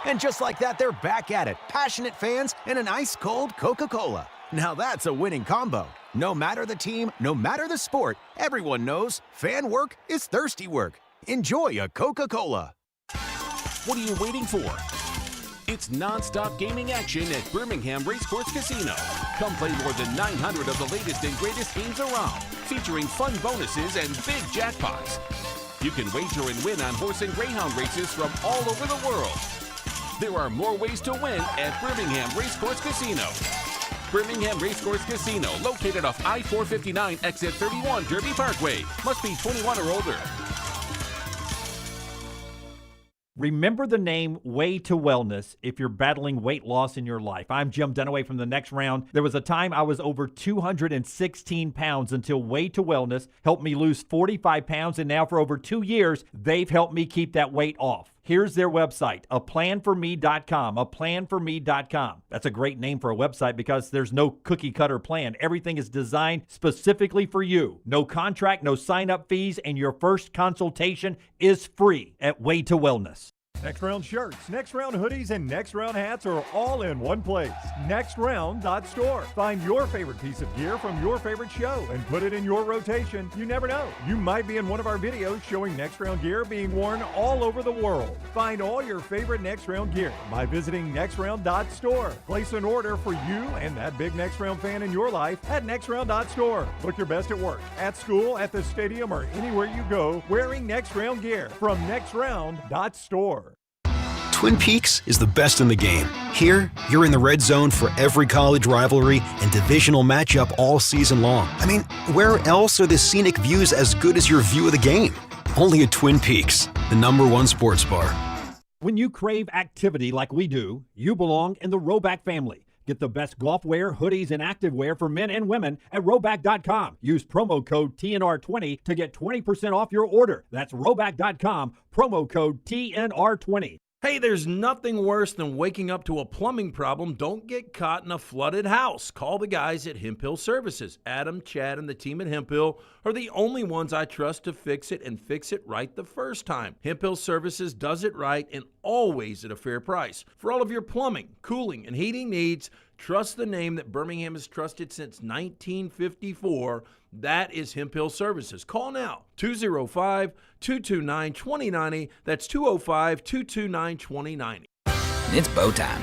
And just like that, they're back at it. Passionate fans and an ice-cold Coca-Cola. Now that's a winning combo. No matter the team, no matter the sport, everyone knows fan work is thirsty work. Enjoy a Coca-Cola. What are you waiting for? It's non-stop gaming action at Birmingham Racecourse Casino. Come play more than 900 of the latest and greatest games around, featuring fun bonuses and big jackpots. You can wager and win on horse and greyhound races from all over the world. There are more ways to win at Birmingham Racecourse Casino. Birmingham Racecourse Casino, located off I-459 exit 31 Derby Parkway. Must be 21 or older. Remember the name Way to Wellness if you're battling weight loss in your life. I'm Jim Dunaway from The Next Round. There was a time I was over 216 pounds until Way to Wellness helped me lose 45 pounds, and now for over 2 years, they've helped me keep that weight off. Here's their website, aplanforme.com, aplanforme.com. That's a great name for a website because there's no cookie-cutter plan. Everything is designed specifically for you. No contract, no sign-up fees, and your first consultation is free at Way to Wellness. Next Round shirts, Next Round hoodies, and Next Round hats are all in one place. NextRound.store. Find your favorite piece of gear from your favorite show and put it in your rotation. You never know. You might be in one of our videos showing Next Round gear being worn all over the world. Find all your favorite Next Round gear by visiting NextRound.store. Place an order for you and that big Next Round fan in your life at NextRound.store. Look your best at work, at school, at the stadium, or anywhere you go wearing Next Round gear from NextRound.store. Twin Peaks is the best in the game. Here, you're in the red zone for every college rivalry and divisional matchup all season long. I mean, where else are the scenic views as good as your view of the game? Only at Twin Peaks, the #1 sports bar. When you crave activity like we do, you belong in the Roback family. Get the best golf wear, hoodies, and activewear for men and women at Roback.com. Use promo code TNR20 to get 20% off your order. That's Roback.com, promo code TNR20. Hey, there's nothing worse than waking up to a plumbing problem. Don't get caught in a flooded house. Call the guys at Hemp Hill Services. Adam, Chad, and the team at Hemp Hill are the only ones I trust to fix it and fix it right the first time. Hemp Hill Services does it right and always at a fair price. For all of your plumbing, cooling, and heating needs, trust the name that Birmingham has trusted since 1954. That is Hemp Hill Services. Call now, 205-229-2090. That's 205-229-2090. It's bow time.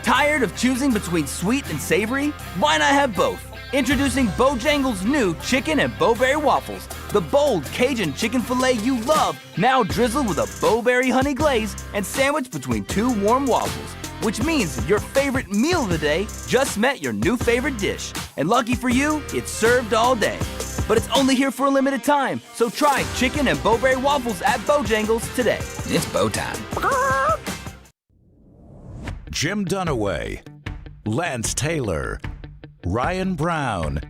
Tired of choosing between sweet and savory? Why not have both? Introducing Bojangles' new chicken and bowberry waffles. The bold Cajun chicken filet you love, now drizzled with a bowberry honey glaze and sandwiched between two warm waffles. Which means your favorite meal of the day just met your new favorite dish. And lucky for you, it's served all day. But it's only here for a limited time, so try chicken and bowberry waffles at Bojangles today. It's bow time. Jim Dunaway, Lance Taylor, Ryan Brown.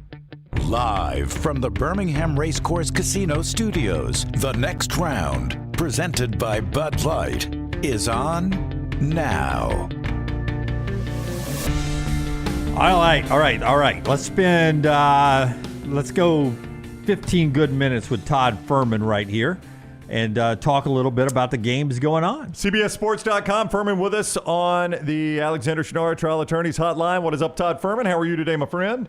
Live from the Birmingham Racecourse Casino Studios, the next round, presented by Bud Light, is on now. All right. Let's go 15 good minutes with Todd Fuhrman right here and talk a little bit about the games going on. CBSSports.com. Fuhrman with us on the Alexander Shinara Trial Attorneys Hotline. What is up, Todd Fuhrman? How are you today, my friend?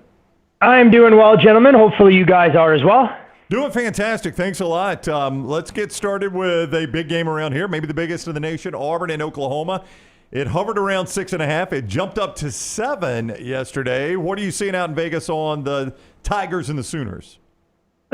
I'm doing well, gentlemen. Hopefully you guys are as well. Doing fantastic. Thanks a lot. Let's get started with a big game around here, maybe the biggest in the nation, Auburn and Oklahoma. It hovered around 6.5. It jumped up to 7 yesterday. What are you seeing out in Vegas on the Tigers and the Sooners?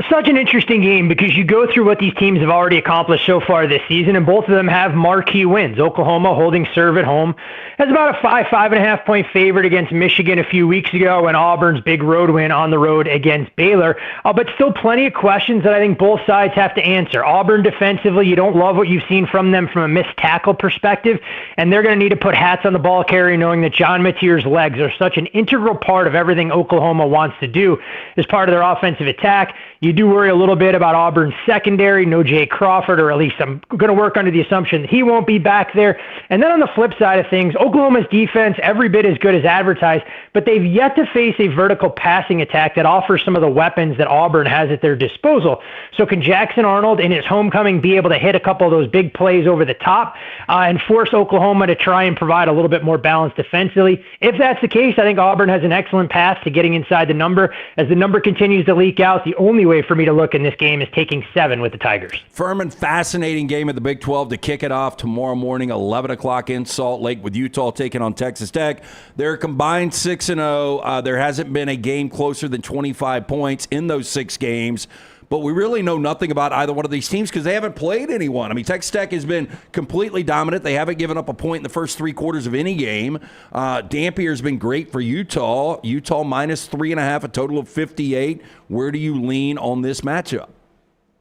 Such an interesting game because you go through what these teams have already accomplished so far this season, and both of them have marquee wins. Oklahoma holding serve at home has about a 5.5 point favorite against Michigan a few weeks ago, and Auburn's big road win on the road against Baylor. But still plenty of questions that I think both sides have to answer. Auburn defensively, you don't love what you've seen from them from a missed tackle perspective, and they're going to need to put hats on the ball carrier knowing that John Mateer's legs are such an integral part of everything Oklahoma wants to do as part of their offensive attack. You do worry a little bit about Auburn's secondary, no Jay Crawford, or at least I'm going to work under the assumption that he won't be back there. And then on the flip side of things, Oklahoma's defense, every bit as good as advertised, but they've yet to face a vertical passing attack that offers some of the weapons that Auburn has at their disposal. So can Jackson Arnold in his homecoming be able to hit a couple of those big plays over the top and force Oklahoma to try and provide a little bit more balance defensively? If that's the case, I think Auburn has an excellent path to getting inside the number. As the number continues to leak out, the only way for me to look in this game is taking 7 with the Tigers. Fuhrman, fascinating game at the Big 12 to kick it off tomorrow morning, 11 o'clock in Salt Lake with Utah taking on Texas Tech. They're combined 6-0. There hasn't been a game closer than 25 points in those 6 games. But we really know nothing about either one of these teams because they haven't played anyone. I mean, Texas Tech has been completely dominant. They haven't given up a point in the first 3 quarters of any game. Dampier's been great for Utah. Utah minus 3.5, a total of 58. Where do you lean on this matchup?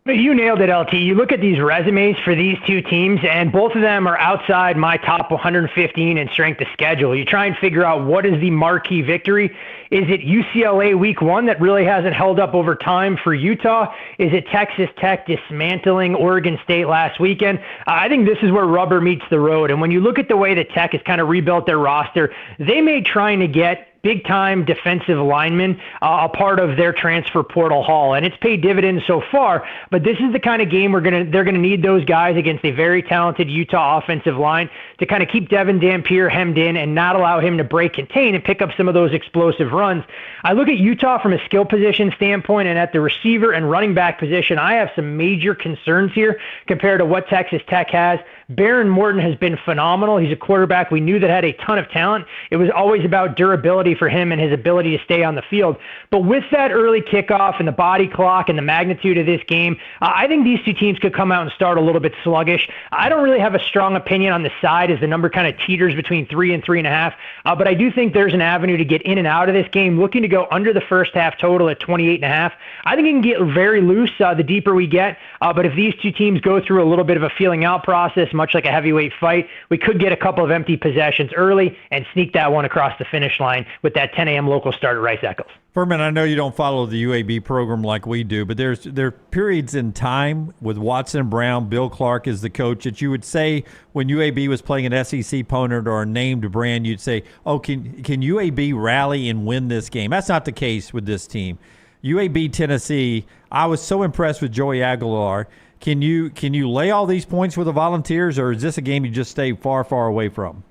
You nailed it, LT. You look at these resumes for these two teams, and both of them are outside my top 115 in strength of schedule. You try and figure out what is the marquee victory. Is it UCLA week 1 that really hasn't held up over time for Utah? Is it Texas Tech dismantling Oregon State last weekend? I think this is where rubber meets the road. And when you look at the way that Tech has kind of rebuilt their roster, they made trying to get big-time defensive linemen a part of their transfer portal haul, and it's paid dividends so far. But this is the kind of game they're gonna need those guys against a very talented Utah offensive line to kind of keep Devin Dampier hemmed in and not allow him to break contain and pick up some of those explosive runs. I look at Utah from a skill position standpoint, and at the receiver and running back position, I have some major concerns here compared to what Texas Tech has. Baron Morton has been phenomenal. He's a quarterback we knew that had a ton of talent. It was always about durability for him and his ability to stay on the field. But with that early kickoff and the body clock and the magnitude of this game, I think these two teams could come out and start a little bit sluggish. I don't really have a strong opinion on the side as the number kind of teeters between 3 and 3.5. But I do think there's an avenue to get in and out of this game. Looking to go under the first half total at 28.5. I think it can get very loose the deeper we get. But if these two teams go through a little bit of a feeling out process, much like a heavyweight fight, we could get a couple of empty possessions early and sneak that one across the finish line with that 10 a.m. local start at Rice Eccles. Fuhrman, I know you don't follow the UAB program like we do, but there are periods in time with Watson and Brown, Bill Clark is the coach, that you would say when UAB was playing an SEC opponent or a named brand, you'd say, oh, can UAB rally and win this game? That's not the case with this team. UAB Tennessee, I was so impressed with Joey Aguilar. Can you lay all these points with the Volunteers, or is this a game you just stay far, far away from?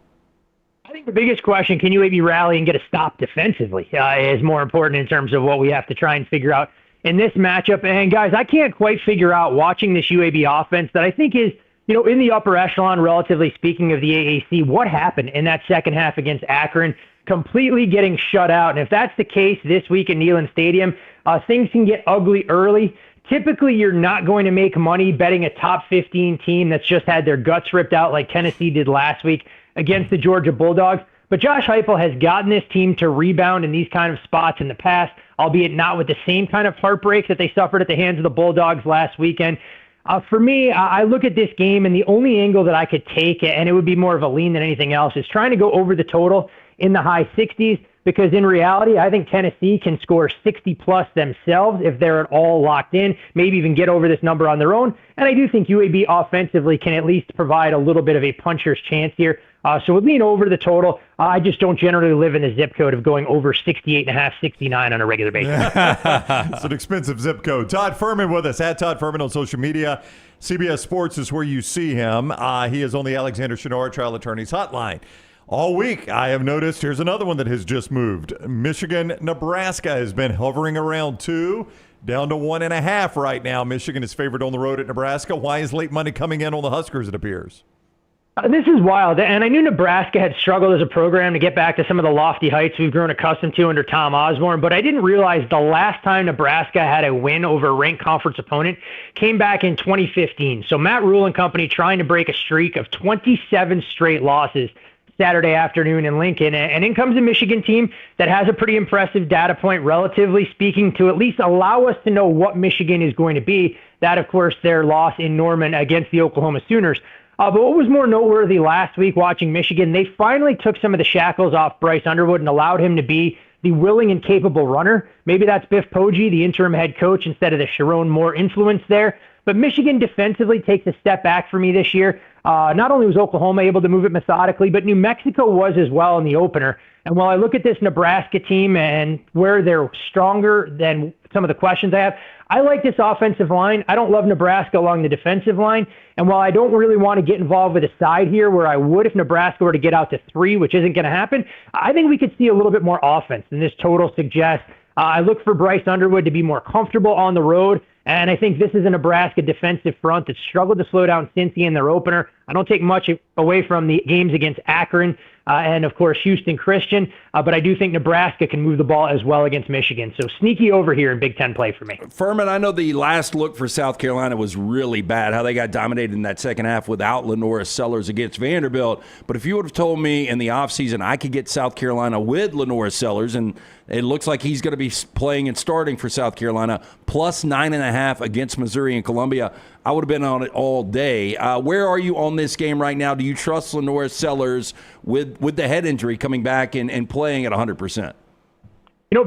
I think the biggest question, can UAB rally and get a stop defensively, is more important in terms of what we have to try and figure out in this matchup. And guys, I can't quite figure out watching this UAB offense that I think is, in the upper echelon, relatively speaking, of the AAC, what happened in that second half against Akron, completely getting shut out. And if that's the case this week at Neyland Stadium, things can get ugly early. Typically, you're not going to make money betting a top 15 team that's just had their guts ripped out like Tennessee did last week against the Georgia Bulldogs. But Josh Heupel has gotten this team to rebound in these kind of spots in the past, albeit not with the same kind of heartbreak that they suffered at the hands of the Bulldogs last weekend. For me, I look at this game, and the only angle that I could take, and it would be more of a lean than anything else, is trying to go over the total in the high 60s. Because in reality, I think Tennessee can score 60-plus themselves if they're at all locked in, maybe even get over this number on their own. And I do think UAB offensively can at least provide a little bit of a puncher's chance here. So with lean over the total, I just don't generally live in the zip code of going over 68.5, 69 on a regular basis. It's an expensive zip code. Todd Fuhrman with us, at Todd Fuhrman on social media. CBS Sports is where you see him. He is on the Alexander Shinard Trial Attorneys Hotline. All week, I have noticed, here's another one that has just moved. Michigan, Nebraska has been hovering around 2, down to 1.5 right now. Michigan is favored on the road at Nebraska. Why is late money coming in on the Huskers, it appears? This is wild, and I knew Nebraska had struggled as a program to get back to some of the lofty heights we've grown accustomed to under Tom Osborne, but I didn't realize the last time Nebraska had a win over a ranked conference opponent came back in 2015. So Matt Rule and company trying to break a streak of 27 straight losses Saturday afternoon in Lincoln. And in comes a Michigan team that has a pretty impressive data point, relatively speaking, to at least allow us to know what Michigan is going to be. That, of course, their loss in Norman against the Oklahoma Sooners. But what was more noteworthy last week watching Michigan, they finally took some of the shackles off Bryce Underwood and allowed him to be the willing and capable runner. Maybe that's Biff Poggi, the interim head coach, instead of the Sharon Moore influence there. But Michigan defensively takes a step back for me this year. Not only was Oklahoma able to move it methodically, but New Mexico was as well in the opener. And while I look at this Nebraska team and where they're stronger than some of the questions I have, I like this offensive line. I don't love Nebraska along the defensive line. And while I don't really want to get involved with a side here where I would if Nebraska were to get out to 3, which isn't going to happen, I think we could see a little bit more offense than this total suggests. I look for Bryce Underwood to be more comfortable on the road. And I think this is a Nebraska defensive front that struggled to slow down Cincy in their opener. I don't take much away from the games against Akron and, of course, Houston Christian. But I do think Nebraska can move the ball as well against Michigan. So sneaky over here in Big Ten play for me. Fuhrman, I know the last look for South Carolina was really bad, how they got dominated in that second half without Lenora Sellers against Vanderbilt. But if you would have told me in the offseason I could get South Carolina with Lenora Sellers, and it looks like he's going to be playing and starting for South Carolina, plus 9.5 against Missouri and Columbia, I would have been on it all day. Where are you on this game right now? Do you trust Lenora Sellers with the head injury coming back and playing at 100%?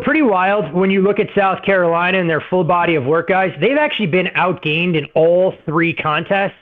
Pretty wild when you look at South Carolina and their full body of work guys. They've actually been outgained in all 3 contests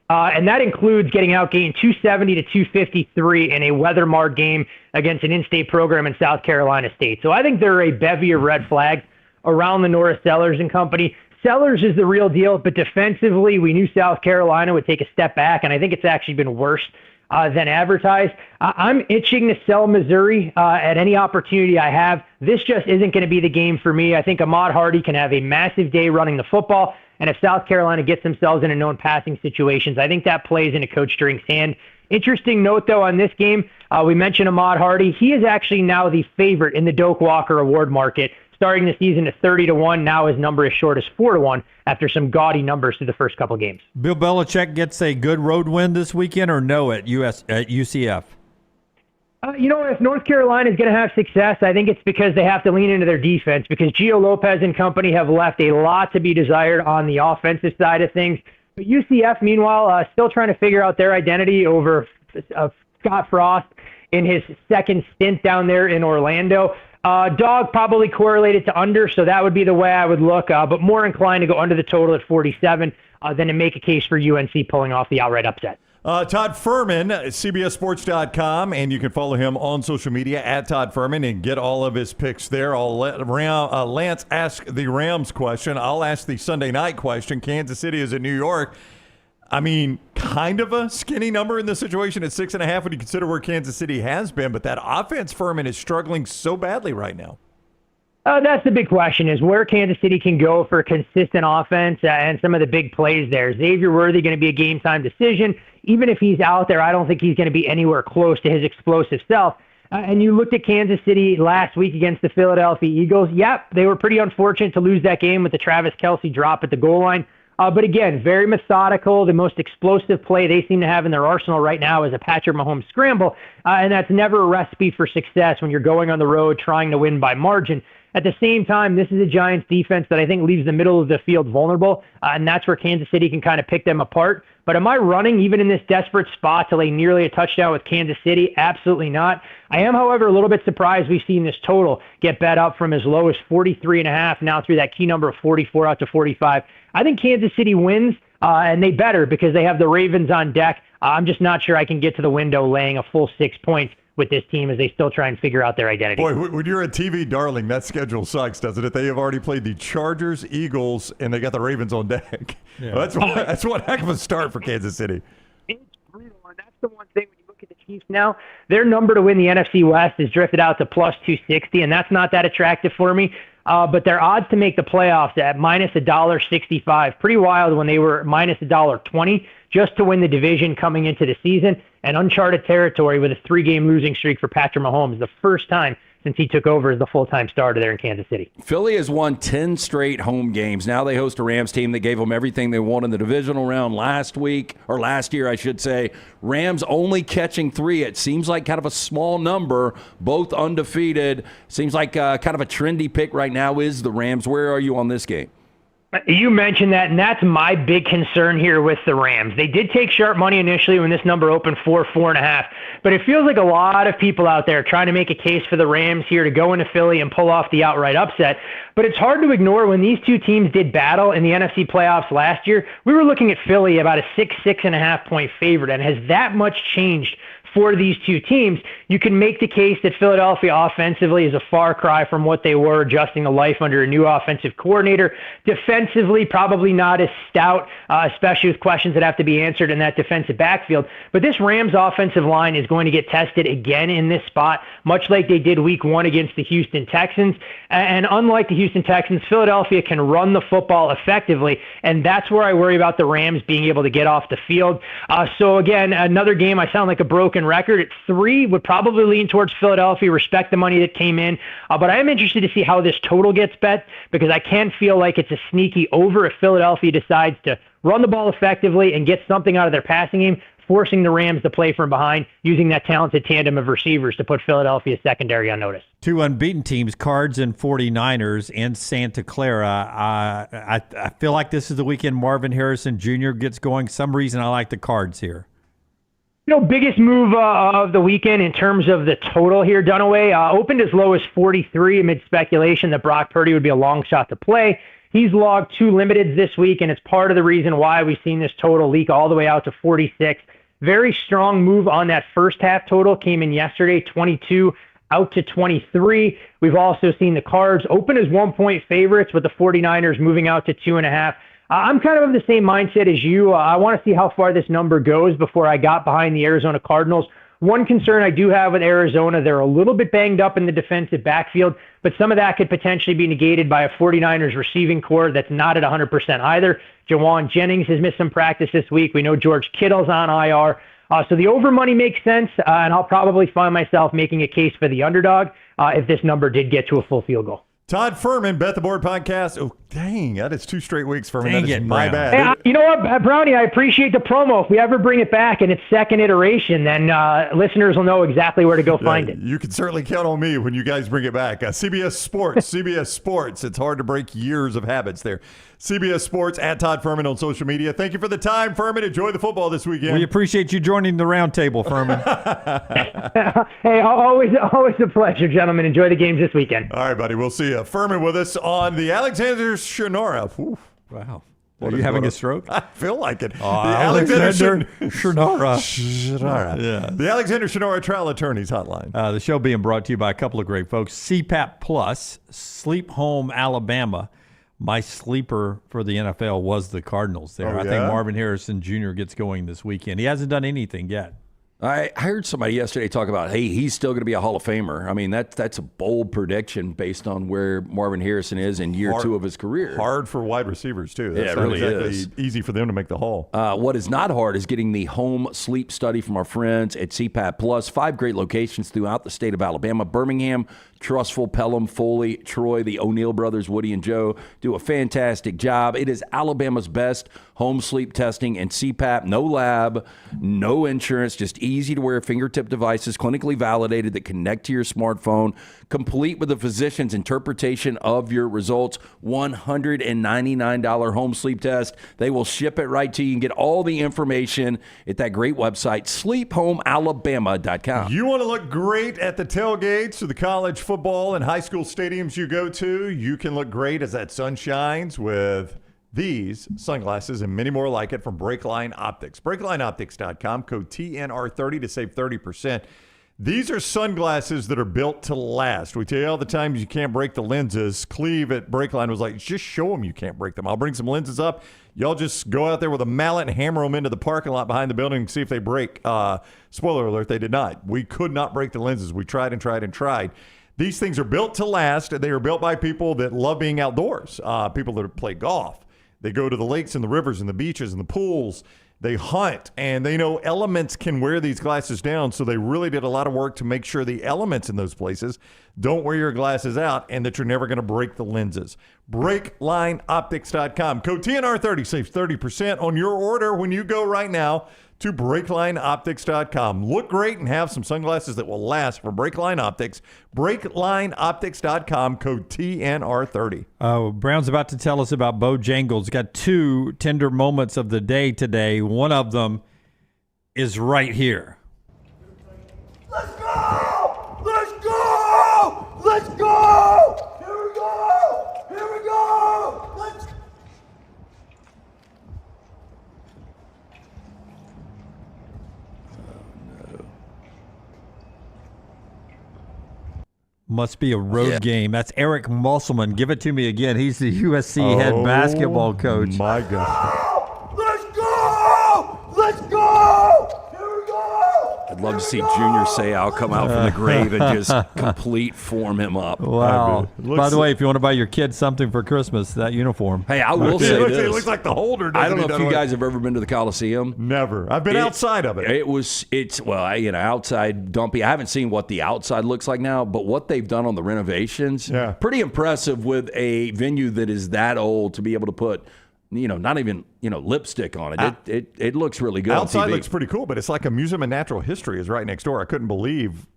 And that includes getting outgained 270 to 253 in a weather-marred game against an in-state program in South Carolina State. So I think there are a bevy of red flags around the Norris Sellers and company. Sellers is the real deal, but defensively, we knew South Carolina would take a step back, and I think it's actually been worse than advertised. I'm itching to sell Missouri at any opportunity I have. This just isn't going to be the game for me. I think Ahmad Hardy can have a massive day running the football, and if South Carolina gets themselves into known passing situations, I think that plays into Coach Drink's hand. Interesting note, though, on this game, we mentioned Ahmad Hardy. He is actually now the favorite in the Doak Walker Award market, starting the season at 30-1. Now his number is short as 4-1 after some gaudy numbers through the first couple games. Bill Belichick gets a good road win this weekend or no at UCF? If North Carolina is going to have success, I think it's because they have to lean into their defense, because Gio Lopez and company have left a lot to be desired on the offensive side of things. But UCF, meanwhile, still trying to figure out their identity over Scott Frost in his second stint down there in Orlando. Dog probably correlated to under, so that would be the way I would look, but more inclined to go under the total at 47 than to make a case for UNC pulling off the outright upset. Todd Fuhrman, CBSSports.com, and you can follow him on social media at Todd Fuhrman and get all of his picks there. I'll let Lance ask the Rams question. I'll ask the Sunday night question. Kansas City is in New York. I mean, kind of a skinny number in this situation at 6.5 when you consider where Kansas City has been, but that offense, Fuhrman, is struggling so badly right now. That's the big question, is where Kansas City can go for consistent offense and some of the big plays there. Xavier Worthy going to be a game-time decision. Even if he's out there, I don't think he's going to be anywhere close to his explosive self. And you looked at Kansas City last week against the Philadelphia Eagles. Yep, they were pretty unfortunate to lose that game with the Travis Kelce drop at the goal line. But again, very methodical. The most explosive play they seem to have in their arsenal right now is a Patrick Mahomes scramble. And that's never a recipe for success when you're going on the road trying to win by margin. At the same time, this is a Giants defense that I think leaves the middle of the field vulnerable, and that's where Kansas City can kind of pick them apart. But am I running, even in this desperate spot, to lay nearly a touchdown with Kansas City? Absolutely not. I am, however, a little bit surprised we've seen this total get bet up from as low as 43.5, now through that key number of 44 out to 45. I think Kansas City wins, and they better because they have the Ravens on deck. I'm just not sure I can get to the window laying a full 6 points with this team as they still try and figure out their identity. Boy, when you're a TV darling, that schedule sucks, doesn't it? They have already played the Chargers, Eagles, and they got the Ravens on deck. Yeah. Well, that's one heck of a start for Kansas City. It's brutal, and that's the one thing when you look at the Chiefs now, their number to win the NFC West is drifted out to plus 260, and that's not that attractive for me. But their odds to make the playoffs at minus $1.65, pretty wild when they were minus $1.20 just to win the division coming into the season, and uncharted territory with a 3-game losing streak for Patrick Mahomes, the first time since he took over as the full-time starter there in Kansas City. Philly has won 10 straight home games. Now they host a Rams team that gave them everything they won in the divisional round last year, I should say. Rams only catching 3. It seems like kind of a small number, both undefeated. Seems like kind of a trendy pick right now is the Rams. Where are you on this game? You mentioned that, and that's my big concern here with the Rams. They did take sharp money initially when this number opened 4.5, but it feels like a lot of people out there trying to make a case for the Rams here to go into Philly and pull off the outright upset. But it's hard to ignore when these two teams did battle in the NFC playoffs last year, we were looking at Philly about a 6.5 point favorite, and has that much changed for these two teams? You can make the case that Philadelphia offensively is a far cry from what they were adjusting to life under a new offensive coordinator. Defensively, probably not as stout, especially with questions that have to be answered in that defensive backfield. But this Rams offensive line is going to get tested again in this spot, much like they did week 1 against the Houston Texans. And unlike the Houston Texans, Philadelphia can run the football effectively, and that's where I worry about the Rams being able to get off the field. So again, another game, I sound like a broken record. At 3, would probably lean towards Philadelphia, respect the money that came in. But I am interested to see how this total gets bet, because I can feel like it's a sneaky over if Philadelphia decides to run the ball effectively and get something out of their passing game, forcing the Rams to play from behind, using that talented tandem of receivers to put Philadelphia's secondary on notice. 2 unbeaten teams, Cards and 49ers in Santa Clara. I feel like this is the weekend Marvin Harrison Jr. gets going. Some reason I like the Cards here. Biggest move of the weekend in terms of the total here, Dunaway, opened as low as 43 amid speculation that Brock Purdy would be a long shot to play. He's logged 2 limiteds this week, and it's part of the reason why we've seen this total leak all the way out to 46. Very strong move on that first half total. Came in yesterday, 22 out to 23. We've also seen the Cards open as 1-point favorites with the 49ers moving out to 2.5. I'm kind of the same mindset as you. I want to see how far this number goes before I got behind the Arizona Cardinals. One concern I do have with Arizona, they're a little bit banged up in the defensive backfield, but some of that could potentially be negated by a 49ers receiving core that's not at 100% either. Jawan Jennings has missed some practice this week. We know George Kittle's on IR. So the over money makes sense, and I'll probably find myself making a case for the underdog if this number did get to a full field goal. Todd Fuhrman, Bet the Board podcast. Oh, dang, that is 2 straight weeks for me. Dang That is it, my Brown. bad. Hey, you know what, Brownie, I appreciate the promo. If we ever bring it back and it's second iteration, then listeners will know exactly where to go find it. You can certainly count on me when you guys bring it back. CBS Sports, CBS Sports. It's hard to break years of habits there. CBS Sports, at Todd Fuhrman on social media. Thank you for the time, Fuhrman. Enjoy the football this weekend. We appreciate you joining the round table, Fuhrman. Hey, always a pleasure, gentlemen. Enjoy the games this weekend. All right, buddy. We'll see you. Fuhrman with us on the Alexander Shinora. Wow. Are you having a stroke? I feel like it. The Alexander Shinora. Yeah. The Alexander Shinora Trial Attorneys Hotline. The show being brought to you by a couple of great folks. CPAP Plus, Sleep Home Alabama. My sleeper for the NFL was the Cardinals there. Oh, I think Marvin Harrison Jr. gets going this weekend. He hasn't done anything yet. I heard somebody yesterday talk about, hey, he's still going to be a Hall of Famer. I mean, that's a bold prediction based on where Marvin Harrison is in year 2 of his career. Hard for wide receivers, too. That's it not really exactly is. easy for them to make the Hall. What is not hard is getting the home sleep study from our friends at CPAP Plus. 5 great locations throughout the state of Alabama. Birmingham, Trustful, Pelham, Foley, Troy, the O'Neill brothers, Woody and Joe, do a fantastic job. It is Alabama's best home sleep testing and CPAP. No lab, no insurance, just easy-to-wear fingertip devices, clinically validated that connect to your smartphone, complete with the physician's interpretation of your results. $199 home sleep test. They will ship it right to you and get all the information at that great website, sleephomealabama.com. You want to look great at the tailgates or the college football and high school stadiums you go to? You can look great as that sun shines with these sunglasses and many more like it from Breakline Optics. BreaklineOptics.com, code TNR30 to save 30%. These are sunglasses that are built to last. We tell you all the times you can't break the lenses. Cleve at Breakline was like, just show them you can't break them. I'll bring some lenses up. Y'all just go out there with a mallet and hammer them into the parking lot behind the building and see if they break. Spoiler alert, they did not. We could not break the lenses. We tried and tried and tried. These things are built to last. They are built by people that love being outdoors, people that play golf. They go to the lakes and the rivers and the beaches and the pools. They hunt, and they know elements can wear these glasses down, so they really did a lot of work to make sure the elements in those places don't wear your glasses out and that you're never going to break the lenses. BreaklineOptics.com. Code TNR30 saves 30% on your order when you go right now to BreaklineOptics.com. Look great and have some sunglasses that will last from Breakline Optics. BreaklineOptics.com, code TNR30. Brown's about to tell us about Bojangles. Got 2 tender moments of the day today. One of them is right here. Let's go! Let's go! Let's go! Here we go! Here we go! Let's Must be a road game. That's Eric Musselman. Give it to me again. He's the USC head basketball coach. My God. Let's go! Let's go! Here we go! I'd love to see Junior Seau come out from the grave and just complete form him up. Wow. By the way, if you want to buy your kid something for Christmas, that uniform. Hey, I will say this. It looks like the holder. I don't know if you guys have ever been to the Coliseum. Never. I've been outside of it. It's outside dumpy. I haven't seen what the outside looks like now, but what they've done on the renovations, pretty impressive with a venue that is that old to be able to put, not even, lipstick on it. It looks really good. Outside on TV. looks pretty cool, but it's like a Museum of Natural History is right next door. I couldn't believe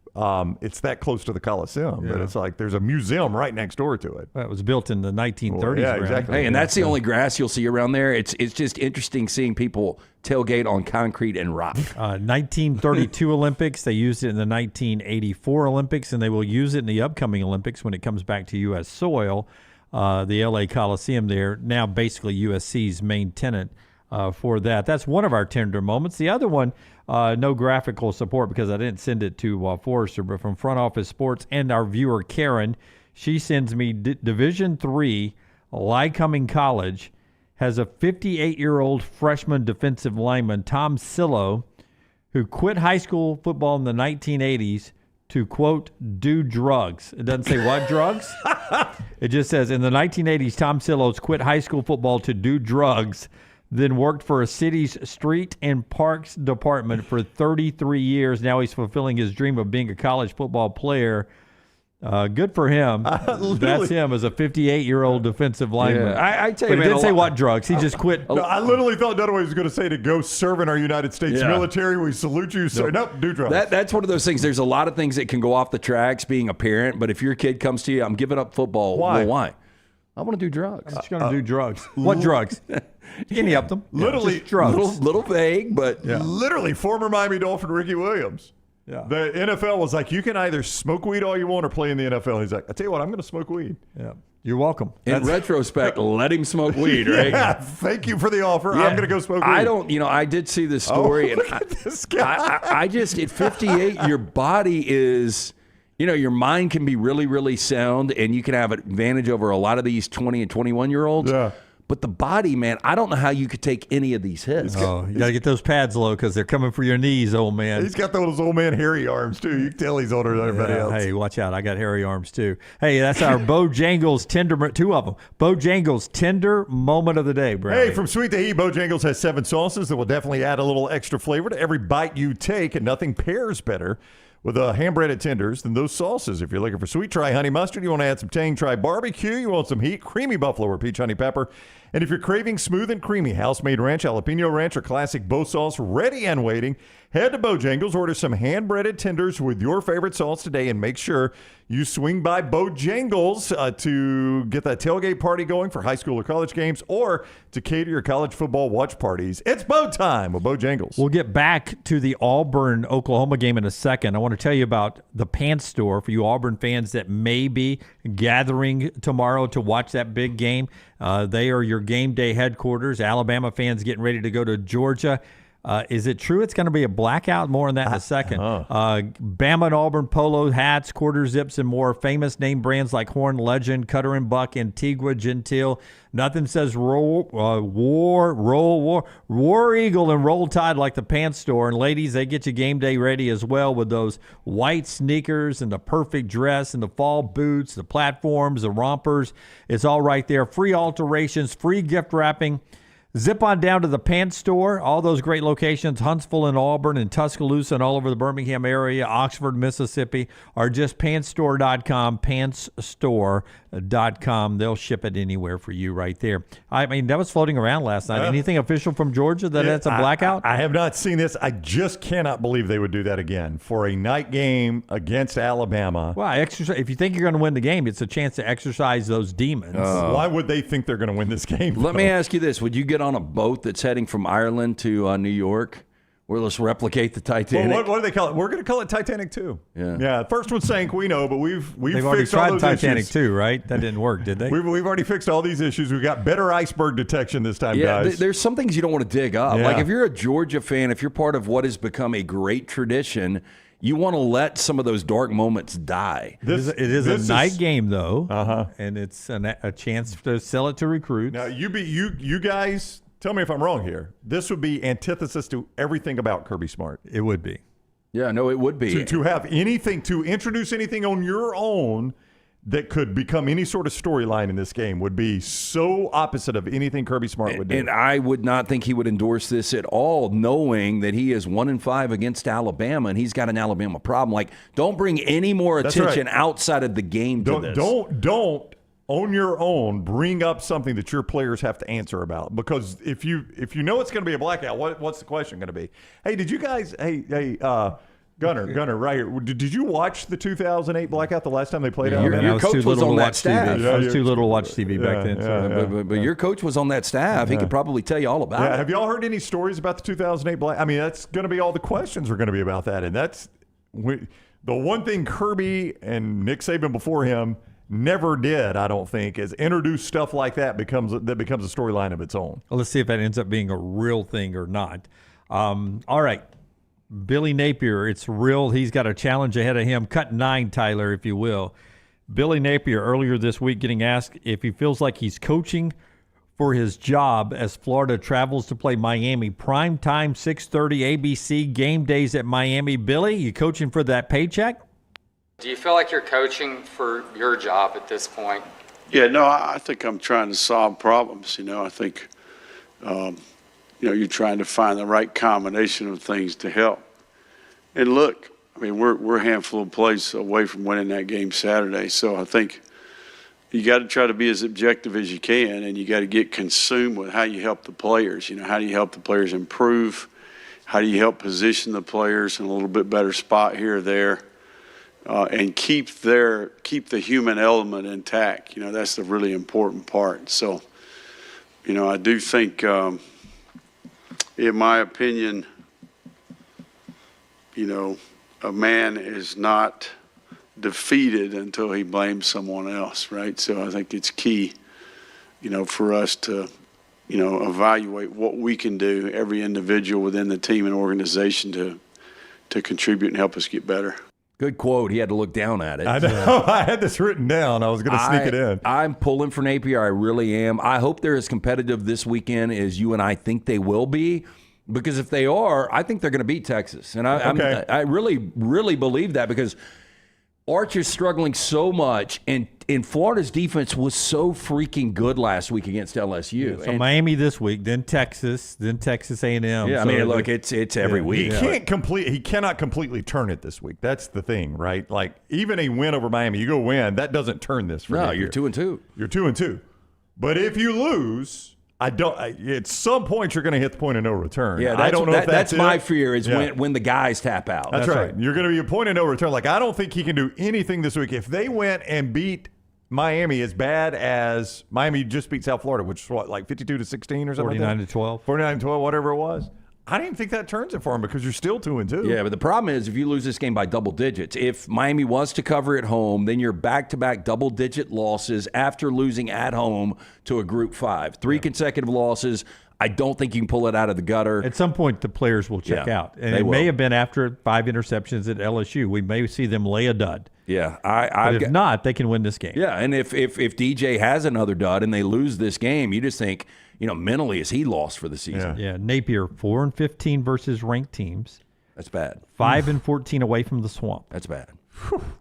it's that close to the Coliseum, but it's like there's a museum right next door to it. Well, it was built in the 1930s. Well, yeah, exactly. Hey, and that's the only grass you'll see around there. It's just interesting seeing people tailgate on concrete and rock. 1932 Olympics. They used it in the 1984 Olympics, and they will use it in the upcoming Olympics when it comes back to U.S. soil. the LA Coliseum there, now basically USC's main tenant for that. That's one of our tender moments. The other one, no graphical support because I didn't send it to Forrester, but from Front Office Sports and our viewer Karen, she sends me Division III, Lycoming College, has a 58-year-old freshman defensive lineman, Tom Sillo, who quit high school football in the 1980s to, quote, do drugs. It doesn't say what drugs. It just says, in the 1980s, Tom Sillo's quit high school football to do drugs, then worked for a city's street and parks department for 33 years. Now he's fulfilling his dream of being a college football player. Good for him. That's him as a 58-year-old defensive lineman. Yeah. I tell you, but he didn't say what drugs. He just quit. No, I literally thought Dunaway was going to say to go serve in our United States military. We salute you. Nope, do drugs. That's one of those things. There's a lot of things that can go off the tracks being a parent, but if your kid comes to you, I'm giving up football. Why? Well, why? I want to do drugs. I'm just going to do drugs. What drugs? Any of them. Literally, drugs. Little vague, but literally, former Miami Dolphin Ricky Williams. Yeah. The NFL was like, you can either smoke weed all you want or play in the NFL. He's like, I tell you what, I'm going to smoke weed. Yeah. You're welcome. In retrospect, let him smoke weed, right? Yeah, thank you for the offer. Yeah. I'm going to go smoke weed. I did see this story. Look at this guy. I just, at 58, your body is, your mind can be really, really sound, and you can have an advantage over a lot of these 20 and 21-year-olds. Yeah. But the body, man, I don't know how you could take any of these hits. You got to get those pads low because they're coming for your knees, old man. He's got those old man hairy arms, too. You can tell he's older than everybody else. Hey, watch out. I got hairy arms, too. Hey, that's our Bojangles tender, two of them. Bojangles tender moment of the day, Brad. Hey, from sweet to heat, Bojangles has 7 sauces that will definitely add a little extra flavor to every bite you take, and nothing pairs better with hand-breaded tenders than those sauces. If you're looking for sweet, try honey mustard. You want to add some tang, try barbecue. You want some heat, creamy buffalo or peach honey pepper. And if you're craving smooth and creamy house-made ranch, jalapeno ranch, or classic Bo sauce ready and waiting, head to Bojangles, order some hand-breaded tenders with your favorite sauce today, and make sure you swing by Bojangles to get that tailgate party going for high school or college games, or to cater your college football watch parties. It's Bo time with Bojangles. We'll get back to the Auburn-Oklahoma game in a second. I want to tell you about the Pants Store for you Auburn fans that may be gathering tomorrow to watch that big game. They are your game day headquarters. Alabama fans getting ready to go to Georgia. Is it true it's going to be a blackout? More on that in a second. Bama and Auburn polo hats, quarter zips, and more. Famous name brands like Horn Legend, Cutter and Buck, Antigua, Gentile. Nothing says War Eagle and Roll Tide like the Pants Store. And ladies, they get you game day ready as well with those white sneakers and the perfect dress and the fall boots, the platforms, the rompers. It's all right there. Free alterations, free gift wrapping. Zip on down to the Pants Store. All those great locations, Huntsville and Auburn and Tuscaloosa and all over the Birmingham area, Oxford, Mississippi, are just pantsstore.com, pantsstore.com. They'll ship it anywhere for you right there. I mean, that was floating around last night. Anything official from Georgia that it's a blackout? I have not seen this. I just cannot believe they would do that again for a night game against Alabama. Well, if you think you're going to win the game, it's a chance to exercise those demons. Why would they think they're going to win this game? Let me ask you this. Would you get on a boat that's heading from Ireland to New York? Or let's replicate the Titanic. Well, what do they call it? We're going to call it Titanic 2. Yeah. First one sank, we know, but we've They've already fixed all tried those Titanic issues. 2, right? That didn't work, did they? We've already fixed all these issues. We've got better iceberg detection this time, guys. There's some things you don't want to dig up. Yeah. Like if you're a Georgia fan, if you're part of what has become a great tradition, you want to let some of those dark moments die. It is a night game, though, and it's a chance to sell it to recruits. Now, you guys... Tell me if I'm wrong here. This would be antithesis to everything about Kirby Smart. It would be. Yeah, no, it would be. To have anything, to introduce anything on your own that could become any sort of storyline in this game would be so opposite of anything Kirby Smart would do. And I would not think he would endorse this at all, knowing that he is 1-5 against Alabama, and he's got an Alabama problem. Like, don't bring any more attention outside of the game to this. Don't on your own bring up something that your players have to answer about, because if you know it's going to be a blackout, what's the question going to be? Hey, did you guys? Gunner, right here. Did you watch the 2008 blackout the last time they played out? Your coach was on that staff. I was too little to watch TV back then. But your coach was on that staff. He could probably tell you all about it. Have you all heard any stories about the 2008 blackout? I mean, that's going to be all the questions are going to be about that, and that's the one thing Kirby and Nick Saban before him never did, I don't think, is introduce stuff like that becomes a storyline of its own. Well, let's see if that ends up being a real thing or not. All right. Billy Napier, it's real. He's got a challenge ahead of him. Cut 9, Tyler, if you will. Billy Napier earlier this week getting asked if he feels like he's coaching for his job as Florida travels to play Miami. Primetime, 6:30 ABC, game days at Miami. Billy, you coaching for that paycheck? Do you feel like you're coaching for your job at this point? Yeah, no, I think I'm trying to solve problems. I think, you're trying to find the right combination of things to help. And look, we're a handful of plays away from winning that game Saturday. So I think you got to try to be as objective as you can, and you got to get consumed with how you help the players. How do you help the players improve? How do you help position the players in a little bit better spot here or there? And keep the human element intact. That's the really important part. So, I do think, in my opinion, a man is not defeated until he blames someone else, right? So I think it's key, for us to, evaluate what we can do, every individual within the team and organization to contribute and help us get better. Good quote. He had to look down at it. I know. I had this written down. I was going to sneak it in. I'm pulling for Napier. I really am. I hope they're as competitive this weekend as you and I think they will be, because if they are, I think they're going to beat Texas. And I really, really believe that, because Arch is struggling so much, and Florida's defense was so freaking good last week against LSU. Yeah, so Miami this week, then Texas A&M. Yeah, so look, it's every week. He cannot completely turn it this week. That's the thing, right? Like, even a win over Miami, you go win, that doesn't turn this for No, Napier. you're 2-2. You're 2-2. But if you lose, at some point you're going to hit the point of no return. Yeah, I don't know if that's my fear is when the guys tap out. That's right. You're going to be a point of no return. Like, I don't think he can do anything this week. If they went and beat Miami as bad as Miami just beat South Florida, which is what, like 52-16 or something? 49-12. 49-12, whatever it was. I didn't think that turns it for him, because you're still 2-2. Yeah, but the problem is if you lose this game by double digits, if Miami was to cover at home, then you're back-to-back double-digit losses after losing at home to a Group 5. 3 consecutive losses. I don't think you can pull it out of the gutter. At some point, the players will check out. And it may have been after 5 interceptions at LSU. We may see them lay a dud. Yeah. But if not, they can win this game. Yeah, and if DJ has another dud and they lose this game, you just think, mentally, is he lost for the season? Yeah, Napier, 4-15 versus ranked teams. That's bad. 5-14 away from the swamp. That's bad.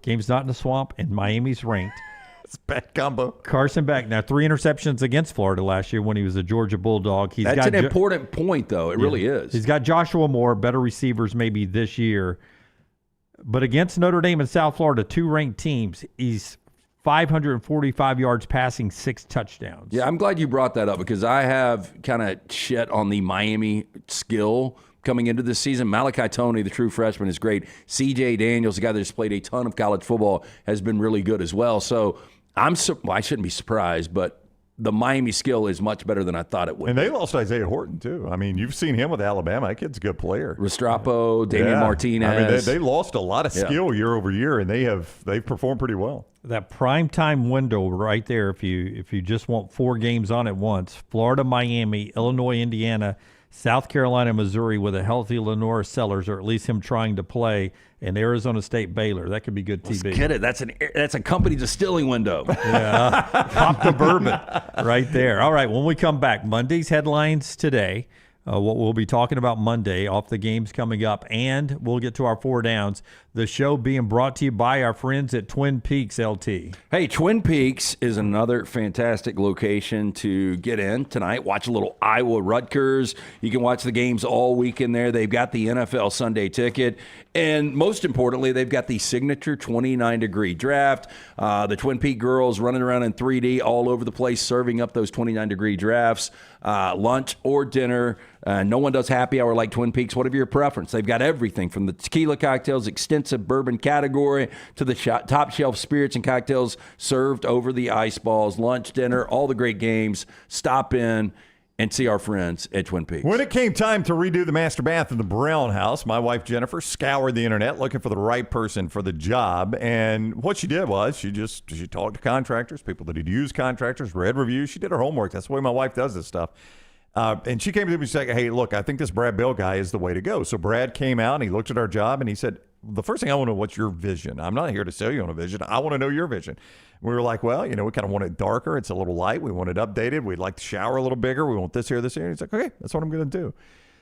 Game's not in the swamp, and Miami's ranked. It's a bad combo. Carson Beck, now 3 interceptions against Florida last year when he was a Georgia Bulldog. That's an important point, though. It really is. He's got Joshua Moore, better receivers maybe this year. But against Notre Dame and South Florida, 2 ranked teams, he's 545 yards passing, 6 touchdowns. Yeah, I'm glad you brought that up, because I have kind of shit on the Miami skill coming into this season. Malachi Toney, the true freshman, is great. C.J. Daniels, the guy that's played a ton of college football, has been really good as well. So I shouldn't be surprised, but the Miami skill is much better than I thought it would. And they lost Isaiah Horton, too. You've seen him with Alabama. That kid's a good player. Restrepo, Damian Martinez. They lost a lot of skill year over year, and they've performed pretty well. That primetime window right there, if you just want 4 games on at once, Florida, Miami, Illinois, Indiana, South Carolina, Missouri with a healthy Lenora Sellers, or at least him trying to play, and Arizona State, Baylor. That could be good TV. Let's get it. That's a company distilling window. Yeah, pop the bourbon right there. All right, when we come back, Monday's headlines today. What we'll be talking about Monday off the games coming up, and we'll get to our 4 downs. The show being brought to you by our friends at Twin Peaks, LT. Hey, Twin Peaks is another fantastic location to get in tonight. Watch a little Iowa-Rutgers. You can watch the games all week in there. They've got the NFL Sunday ticket. And most importantly, they've got the signature 29-degree draft. The Twin Peaks girls running around in 3D all over the place, serving up those 29-degree drafts, lunch or dinner. No one does happy hour like Twin Peaks, whatever your preference. They've got everything from the tequila cocktails, extensive bourbon category, to the top shelf spirits and cocktails served over the ice balls, lunch, dinner, all the great games. Stop in. and see our friends at Twin Peaks. When it came time to redo the master bath in the Brown house, my wife Jennifer scoured the internet looking for the right person for the job. And what she did was she talked to contractors, people that had used contractors, read reviews. She did her homework. That's the way my wife does this stuff. And she came to me and said, hey, look, I think this Brad Bill guy is the way to go. So Brad came out and he looked at our job and he said, the first thing I want to know, what's your vision? I'm not here to sell you on a vision. I want to know your vision. We were like, well, we kind of want it darker. It's a little light. We want it updated. We'd like the shower a little bigger. We want this here, this here. And he's like, okay, that's what I'm going to do.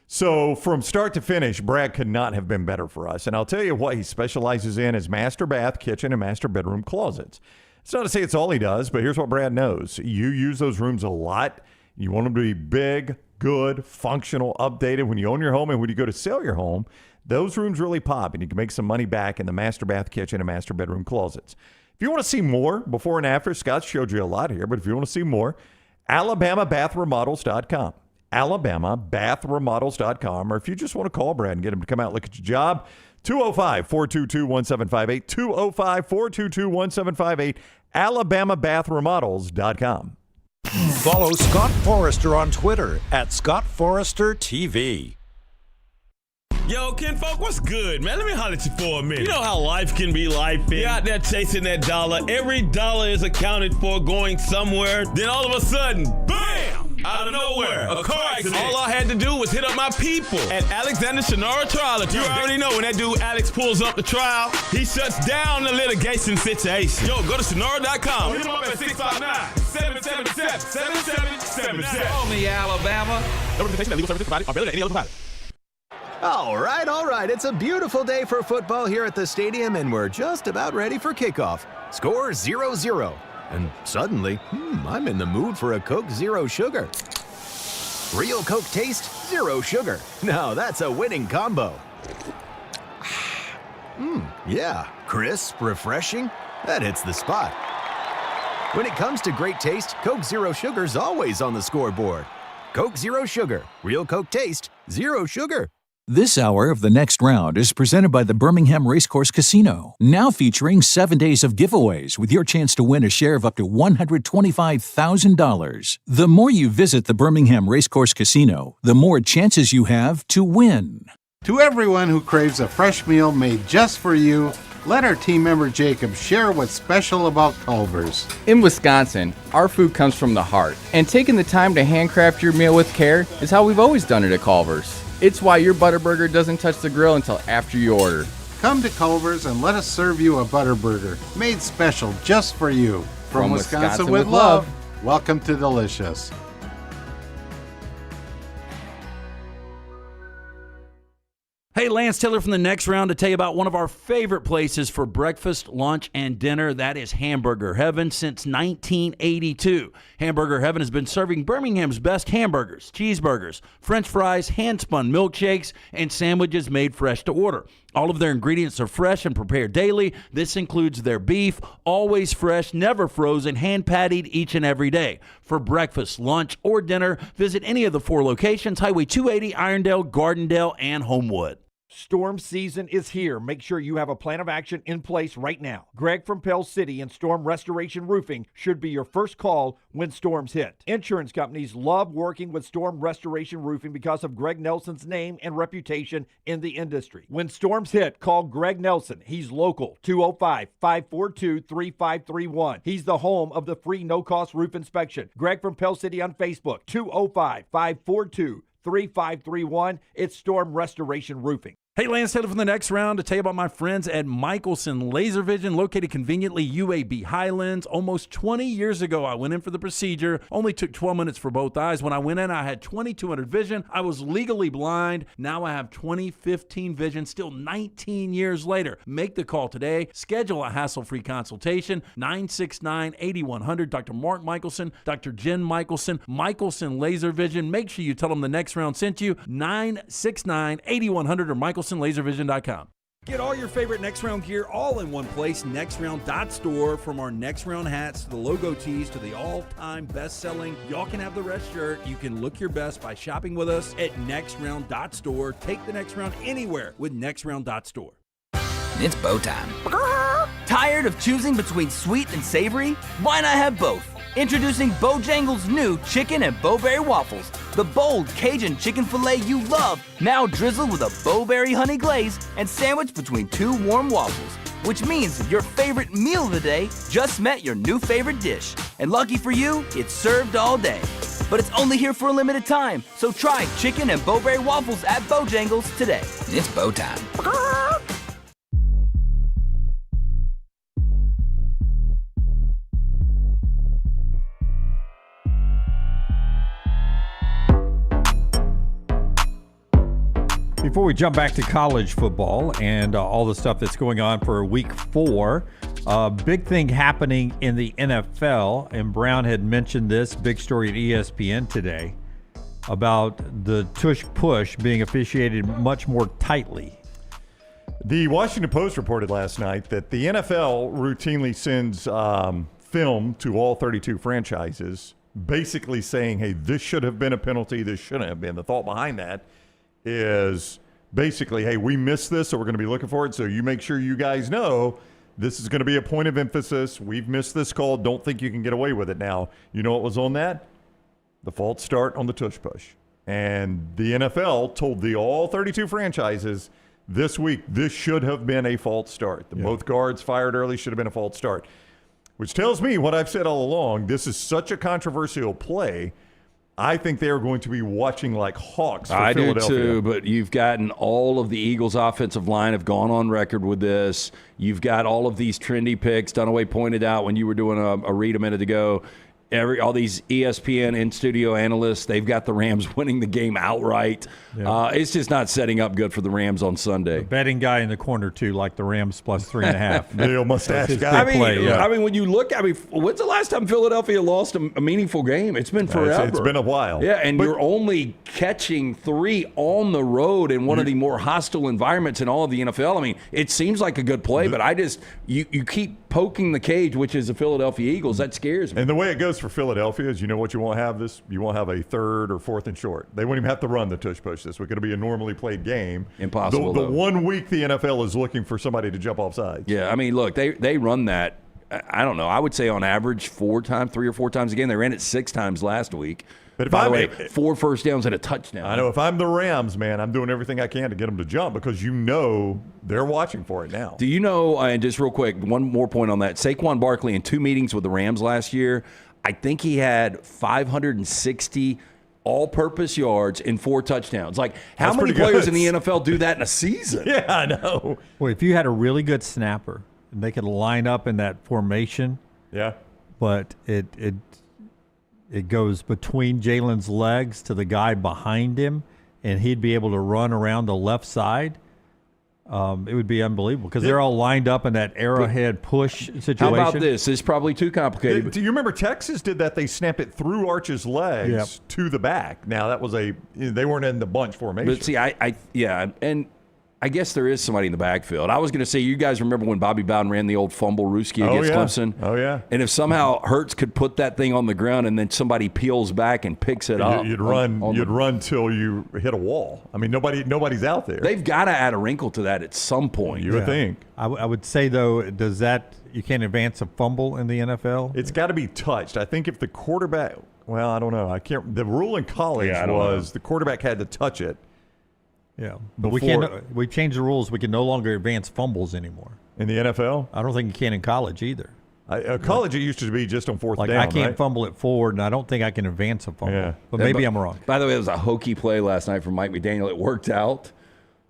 So from start to finish, Brad could not have been better for us. And I'll tell you what he specializes in is master bath, kitchen, and master bedroom closets. It's not to say it's all he does, but here's what Brad knows. You use those rooms a lot. You want them to be big, good, functional, updated. When you own your home and when you go to sell your home, those rooms really pop, and you can make some money back in the master bath, kitchen, and master bedroom closets. If you want to see more before and after, Scott showed you a lot here, but if you want to see more, AlabamaBathRemodels.com. AlabamaBathRemodels.com. Or if you just want to call Brad and get him to come out and look at your job, 205-422-1758, 205-422-1758, AlabamaBathRemodels.com. Follow Scott Forrester on Twitter at ScottForresterTV. Yo, kinfolk, what's good, man? Let me holler at you for a minute. You know how life can be life. You're out there chasing that dollar. Every dollar is accounted for going somewhere. Then all of a sudden, bam! Out of nowhere, a car accident. All I had to do was hit up my people at Alexander Shannara Trial Attorney. You already know when that dude Alex pulls up the trial, he shuts down the litigation situation. Yo, go to Shannara.com. Hit him up at 659-777-7777. Call me, Alabama. No representation that legal services provided are better than any other provider. All right. It's a beautiful day for football here at the stadium, and we're just about ready for kickoff. Score 0-0. And suddenly, I'm in the mood for a Coke Zero Sugar. Real Coke taste, zero sugar. Now that's a winning combo. Yeah, crisp, refreshing. That hits the spot. When it comes to great taste, Coke Zero Sugar's always on the scoreboard. Coke Zero Sugar. Real Coke taste, zero sugar. This hour of The Next Round is presented by the Birmingham Racecourse Casino, now featuring 7 days of giveaways with your chance to win a share of up to $125,000. The more you visit the Birmingham Racecourse Casino, the more chances you have to win. To everyone who craves a fresh meal made just for you, let our team member Jacob share what's special about Culver's. In Wisconsin, our food comes from the heart, and taking the time to handcraft your meal with care is how we've always done it at Culver's. It's why your Butterburger doesn't touch the grill until after you order. Come to Culver's and let us serve you a Butterburger, made special just for you. From Wisconsin with love, welcome to Delicious. Hey, Lance Taylor from The Next Round to tell you about one of our favorite places for breakfast, lunch, and dinner. That is Hamburger Heaven since 1982. Hamburger Heaven has been serving Birmingham's best hamburgers, cheeseburgers, French fries, hand-spun milkshakes, and sandwiches made fresh to order. All of their ingredients are fresh and prepared daily. This includes their beef, always fresh, never frozen, hand-pattied each and every day. For breakfast, lunch, or dinner, visit any of the 4 locations, Highway 280, Irondale, Gardendale, and Homewood. Storm season is here. Make sure you have a plan of action in place right now. Greg from Pell City and Storm Restoration Roofing should be your first call when storms hit. Insurance companies love working with Storm Restoration Roofing because of Greg Nelson's name and reputation in the industry. When storms hit, call Greg Nelson. He's local, 205-542-3531. He's the home of the free no-cost roof inspection. Greg from Pell City on Facebook, 205-542-3531. It's Storm Restoration Roofing. Hey, Lance Taylor from The Next Round to tell you about my friends at Michelson Laser Vision, located conveniently UAB Highlands. Almost 20 years ago, I went in for the procedure. Only took 12 minutes for both eyes. When I went in, I had 20/200 vision. I was legally blind. Now I have 20/15 vision, still 19 years later. Make the call today. Schedule a hassle-free consultation, 969-8100. Dr. Mark Michelson, Dr. Jen Michelson, Michelson Laser Vision. Make sure you tell them The Next Round sent you, 969-8100 or MichelsonLaserVision.com. Get all your favorite Next Round gear all in one place, nextround.store. From our Next Round hats to the logo tees to the all-time best-selling Y'all Can Have the Rest shirt. You can look your best by shopping with us at nextround.store. Take the Next Round anywhere with nextround.store. It's bow time. Tired of choosing between sweet and savory? Why not have both? Introducing Bojangles' new chicken and Bowberry waffles. The bold Cajun chicken filet you love, now drizzled with a Bowberry honey glaze and sandwiched between 2 warm waffles. Which means your favorite meal of the day just met your new favorite dish. And lucky for you, it's served all day. But it's only here for a limited time, so try chicken and Bowberry waffles at Bojangles today. It's bow time. Before we jump back to college football and all the stuff that's going on for week 4, big thing happening in the NFL, and Brown had mentioned this big story at ESPN today about the tush-push being officiated much more tightly. The Washington Post reported last night that the NFL routinely sends film to all 32 franchises, basically saying, hey, this should have been a penalty, this shouldn't have been. The thought behind that is basically, hey, we missed this, so we're going to be looking for it. So you make sure you guys know this is going to be a point of emphasis. We've missed this call. Don't think you can get away with it now. You know what was on that? The false start on the tush push. And the NFL told all 32 franchises this week, this should have been a false start. Both guards fired early, should have been a false start. Which tells me what I've said all along. This is such a controversial play. I think they are going to be watching like hawks for Philadelphia. I do too, but you've gotten all of the Eagles' offensive line have gone on record with this. You've got all of these trendy picks. Dunaway pointed out when you were doing a read a minute ago, all these ESPN in-studio analysts, they've got the Rams winning the game outright. Yeah. It's just not setting up good for the Rams on Sunday. The betting guy in the corner, too, like the Rams plus 3.5. The old mustache guy. I mean, when you look, when's the last time Philadelphia lost a meaningful game? It's been forever. It's been a while. Yeah, and you're only catching 3 on the road in one of the more hostile environments in all of the NFL. I mean, it seems like a good play, but you keep poking the cage, which is the Philadelphia Eagles. That scares me. And the way it goes for Philadelphia is, you know what you won't have you won't have a 3rd or 4th and short. They won't even have to run the tush push this week. It'll be a normally played game. Impossible. The 1 week the NFL is looking for somebody to jump off sides. Yeah, I mean, look, they run that, I don't know, I would say on average 3 or 4 times a game. They ran it 6 times last week. But by the way, 4 first downs and a touchdown. I know if I'm the Rams, man, I'm doing everything I can to get them to jump because they're watching for it now. Do you know, and just real quick, one more point on that, Saquon Barkley in 2 meetings with the Rams last year, I think he had 560 all-purpose yards and 4 touchdowns. Like, how many players in the NFL do that in a season? Yeah, I know. Well, if you had a really good snapper, and they could line up in that formation. Yeah. But it goes between Jalen's legs to the guy behind him, and he'd be able to run around the left side. It would be unbelievable because they're all lined up in that arrowhead push situation. How about this? It's probably too complicated. Do you remember Texas did that? They snap it through Arch's legs to the back. Now, that was they weren't in the bunch formation. But see, and I guess there is somebody in the backfield. I was going to say, you guys remember when Bobby Bowden ran the old fumble Ruski against Clemson? Oh, yeah. And if somehow Hurts could put that thing on the ground and then somebody peels back and picks it up. You'd run till you hit a wall. I mean, nobody's out there. They've got to add a wrinkle to that at some point. You would think. I would say, though, you can't advance a fumble in the NFL? It's got to be touched. I think if the quarterback – well, I don't know. The rule in college was the quarterback had to touch it. Yeah, but we changed the rules. We can no longer advance fumbles anymore. In the NFL? I don't think you can in college either. College, it used to be just on 4th down, I can't fumble it forward, and I don't think I can advance a fumble. Yeah. But maybe I'm wrong. By the way, it was a hokey play last night from Mike McDaniel. It worked out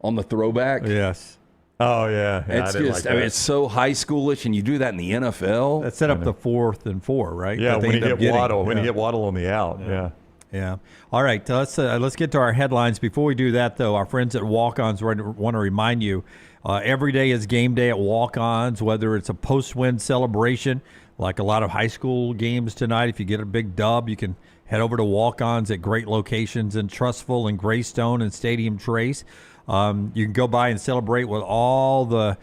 on the throwback. Yes. Oh, yeah. It's just, it's so high schoolish, and you do that in the NFL. That set up the 4th and 4, right? Yeah, when you get Waddle. When you get Waddle on the out, Yeah. All right. Let's get to our headlines. Before we do that, though, our friends at Walk-Ons want to remind you, every day is game day at Walk-Ons, whether it's a post-win celebration, like a lot of high school games tonight. If you get a big dub, you can head over to Walk-Ons at great locations in Trustful and Greystone and Stadium Trace. You can go by and celebrate with all the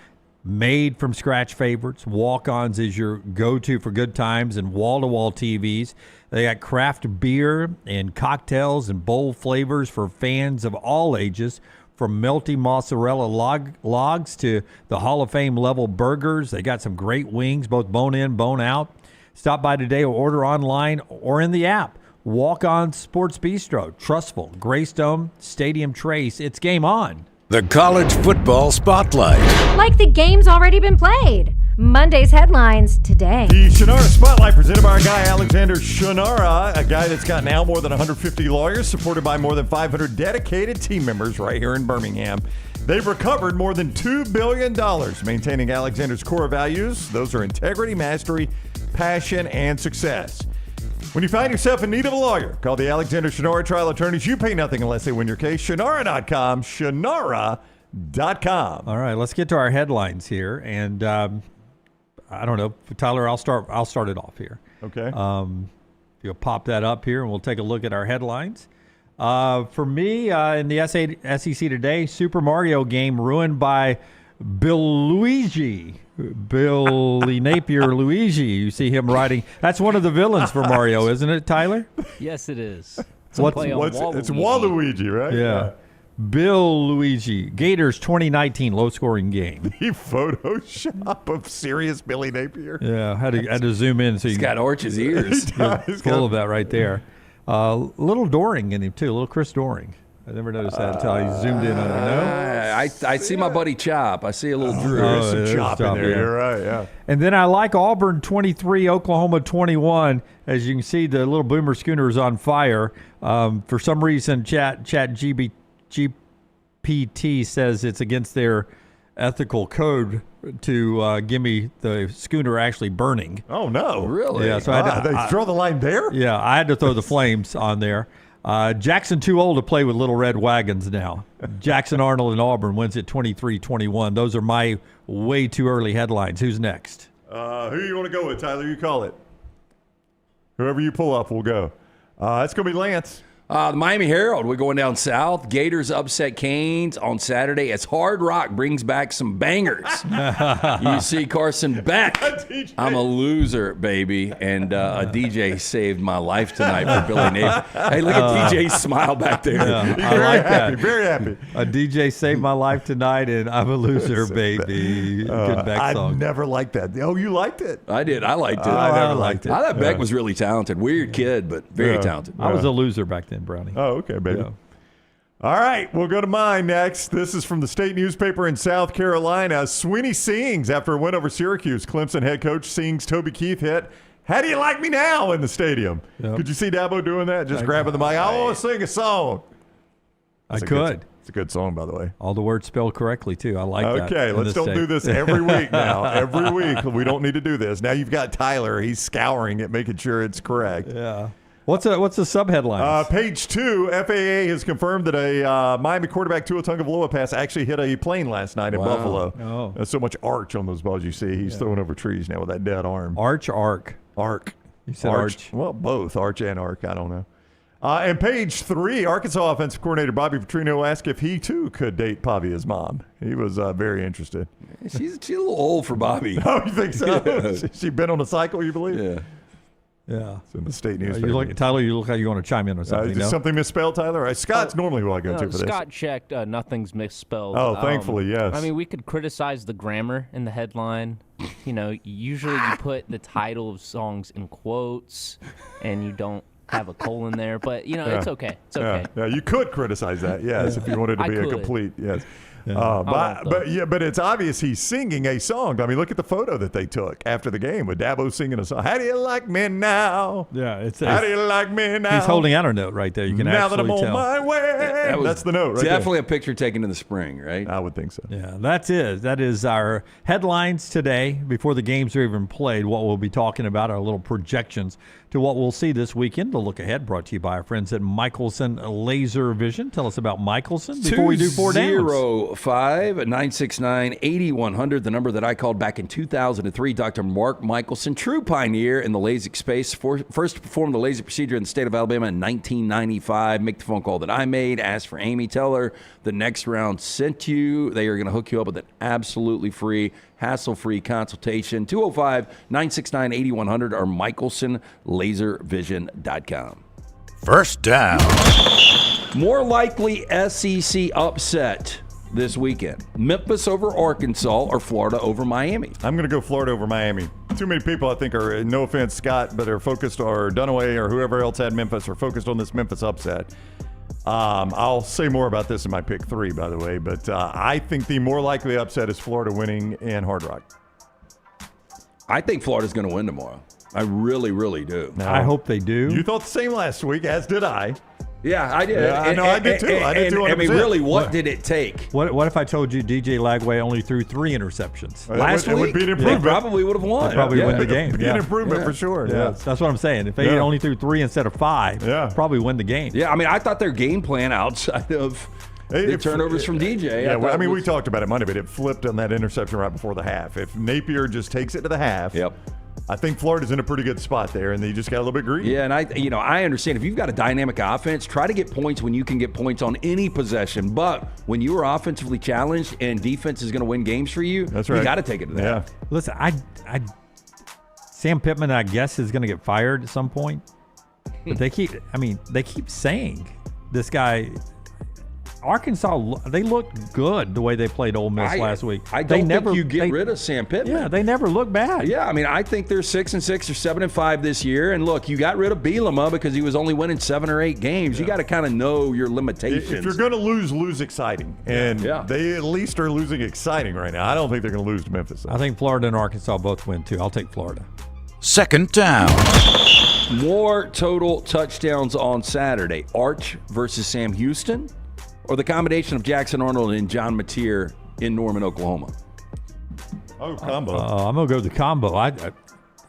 made-from-scratch favorites. Walk-Ons is your go-to for good times and wall-to-wall TVs. They got craft beer and cocktails and bold flavors for fans of all ages, from melty mozzarella logs to the Hall of Fame level burgers. They got some great wings, both bone in, bone out. Stop by today or order online or in the app. Walk On Sports Bistro, Trustful, Greystone, Stadium Trace. It's game on. The College Football Spotlight. Like the game's already been played. Monday's headlines today. The Shannara Spotlight presented by our guy Alexander Shannara, a guy that's got now more than 150 lawyers, supported by more than 500 dedicated team members right here in Birmingham. They've recovered more than $2 billion, maintaining Alexander's core values. Those are integrity, mastery, passion, and success. When you find yourself in need of a lawyer, call the Alexander Shannara Trial Attorneys. You pay nothing unless they win your case. Shannara.com, Shannara.com. All right, let's get to our headlines here. And I don't know, Tyler, I'll start it off here. Okay. You'll pop that up here, and we'll take a look at our headlines. For me, in the SEC today, Super Mario game ruined by Billy Napier Luigi. You see him riding. That's one of the villains for Mario, isn't it, Tyler? Yes, it is. It's Waluigi, right? Yeah. Bill Luigi. Gators 2019 low-scoring game. The Photoshop of serious Billy Napier. Yeah, had to zoom in. So he's got Orch's ears. He's full of that right there. Little Doring in him, too. Little Chris Doring. I never noticed that until I zoomed in on it. No? I see my buddy Chop. I see a little Drew. There's some Chop in there. You're right, yeah. And then I like Auburn 23, Oklahoma 21. As you can see, the little Boomer Schooner is on fire. For some reason, Chat GPT says it's against their ethical code to give me the schooner actually burning. Oh, no. Really? Yeah, so they throw the line there? Yeah, I had to throw the flames on there. Jackson too old to play with little red wagons now. Jackson Arnold and Auburn wins at 23-21. Those are my way too early headlines. Who's next? Who you want to go with, Tyler? You call it. Whoever you pull up, we'll go. It's going to be Lance. The Miami Herald, we're going down south. Gators upset Canes on Saturday as Hard Rock brings back some bangers. You see Carson Beck. I'm a loser, baby. And a DJ saved my life tonight for Billy Napier. Hey, look at DJ's smile back there. Yeah, I like that. Very happy. A DJ saved my life tonight, and I'm a loser, baby. Good Beck song. I never liked that. Oh, you liked it? I did. I liked it. I never liked it. I thought Beck was really talented. Weird kid, but very talented. I was a loser back then, Brownie. Oh, okay, baby. Yeah. All right, we'll go to mine next. This is from the state newspaper in South Carolina. Sweeney sings after a win over Syracuse. Clemson head coach sings Toby Keith hit "How Do You Like Me Now" in the stadium. Yep. Could you see Dabo doing that? Just grabbing the mic. I want to sing a song. It's a good song, by the way. All the words spelled correctly, too. I like that. Okay, let's don't do this every week now. Every week. We don't need to do this. Now you've got Tyler. He's scouring it, making sure it's correct. Yeah. What's the sub-headline? Page 2, FAA has confirmed that a Miami quarterback Tua Tagovailoa pass actually hit a plane last night in Buffalo. Oh. There's so much arch on those balls you see. He's throwing over trees now with that dead arm. Arch or arc? Arc. You said arch. Well, both, arch and arc. I don't know. And page 3, Arkansas offensive coordinator Bobby Petrino asked if he, too, could date Pavia's mom. He was very interested. She's a little old for Bobby. Oh, you think so? Yeah. She been on a cycle, you believe? Yeah. Yeah. It's in the state newspaper. Tyler, you look like you want to chime in on something. Is something misspelled, Tyler? Scott's normally who I go to for this. Scott checked. Nothing's misspelled. Oh, thankfully, yes. I mean, we could criticize the grammar in the headline. Usually you put the title of songs in quotes, and you don't have a colon there. But, it's okay. It's okay. Yeah, you could criticize that, yes, if you wanted to be a complete, yes. Yeah. But it's obvious he's singing a song. I mean, look at the photo that they took after the game with Dabo singing a song. How do you like me now? Yeah, how do you like me now? He's holding out a note right there. You can now that I'm tell. on my way. That's the note right definitely a picture taken in the spring, right? I would think so. Yeah, that's it. That is our headlines today before the games are even played. What we'll be talking about, our little projections to what we'll see this weekend. The look ahead brought to you by our friends at Michelson Laser Vision. Tell us about Michelson before we do 4 downs. 205-969-8100, the number that I called back in 2003. Dr. Mark Michelson, true pioneer in the LASIK space, first to perform the LASIK procedure in the state of Alabama in 1995. Make the phone call that I made. Ask for Amy. Tell her the next round sent you. They are going to hook you up with an absolutely free, hassle-free consultation. 205-969-8100 or MichelsonLaserVision.com. First down. More likely SEC upset this weekend. Memphis over Arkansas or Florida over Miami? I'm going to go Florida over Miami. too many people, I think, are, no offense, Scott, but are focused, or Dunaway or whoever else had Memphis, are focused on this Memphis upset. I'll say more about this in my pick 3, by the way, but I think the more likely upset is Florida winning in Hard Rock. I think Florida's going to win tomorrow. I really, really do. Now, I hope they do. You thought the same last week, as did I. Yeah, I did. Yeah, I know, I did too. I did too. I mean, really, what did it take? What if I told you DJ Lagway only threw 3 interceptions last week? It would be an improvement. They probably would have won. They'd probably win the game. It'd be an improvement for sure. Yeah. That's what I'm saying. If they only threw 3 instead of 5, probably win the game. Yeah, I mean, I thought their game plan outside of the turnovers from DJ. Yeah, I mean, we talked about it Monday, but it flipped on that interception right before the half. If Napier just takes it to the half, I think Florida's in a pretty good spot there, and they just got a little bit greedy. Yeah, and I understand if you've got a dynamic offense, try to get points when you can get points on any possession. But when you are offensively challenged and defense is going to win games for you, that's right. You got to take it to that. Yeah. Listen, Sam Pittman, I guess, is going to get fired at some point. But they keep saying this guy. Arkansas, they looked good the way they played Ole Miss last week. I don't think you get rid of Sam Pittman. Yeah, they never look bad. Yeah, I mean, I think they're 6-6 or 7-5 this year. And look, you got rid of Bielema because he was only winning 7 or 8 games. You got to kind of know your limitations. If you're going to lose exciting. And they at least are losing exciting right now. I don't think they're going to lose to Memphis. I think Florida and Arkansas both win, too. I'll take Florida. Second down. More total touchdowns on Saturday. Arch versus Sam Houston, or the combination of Jackson Arnold and John Mateer in Norman, Oklahoma? Oh, combo. I'm going to go with the combo. I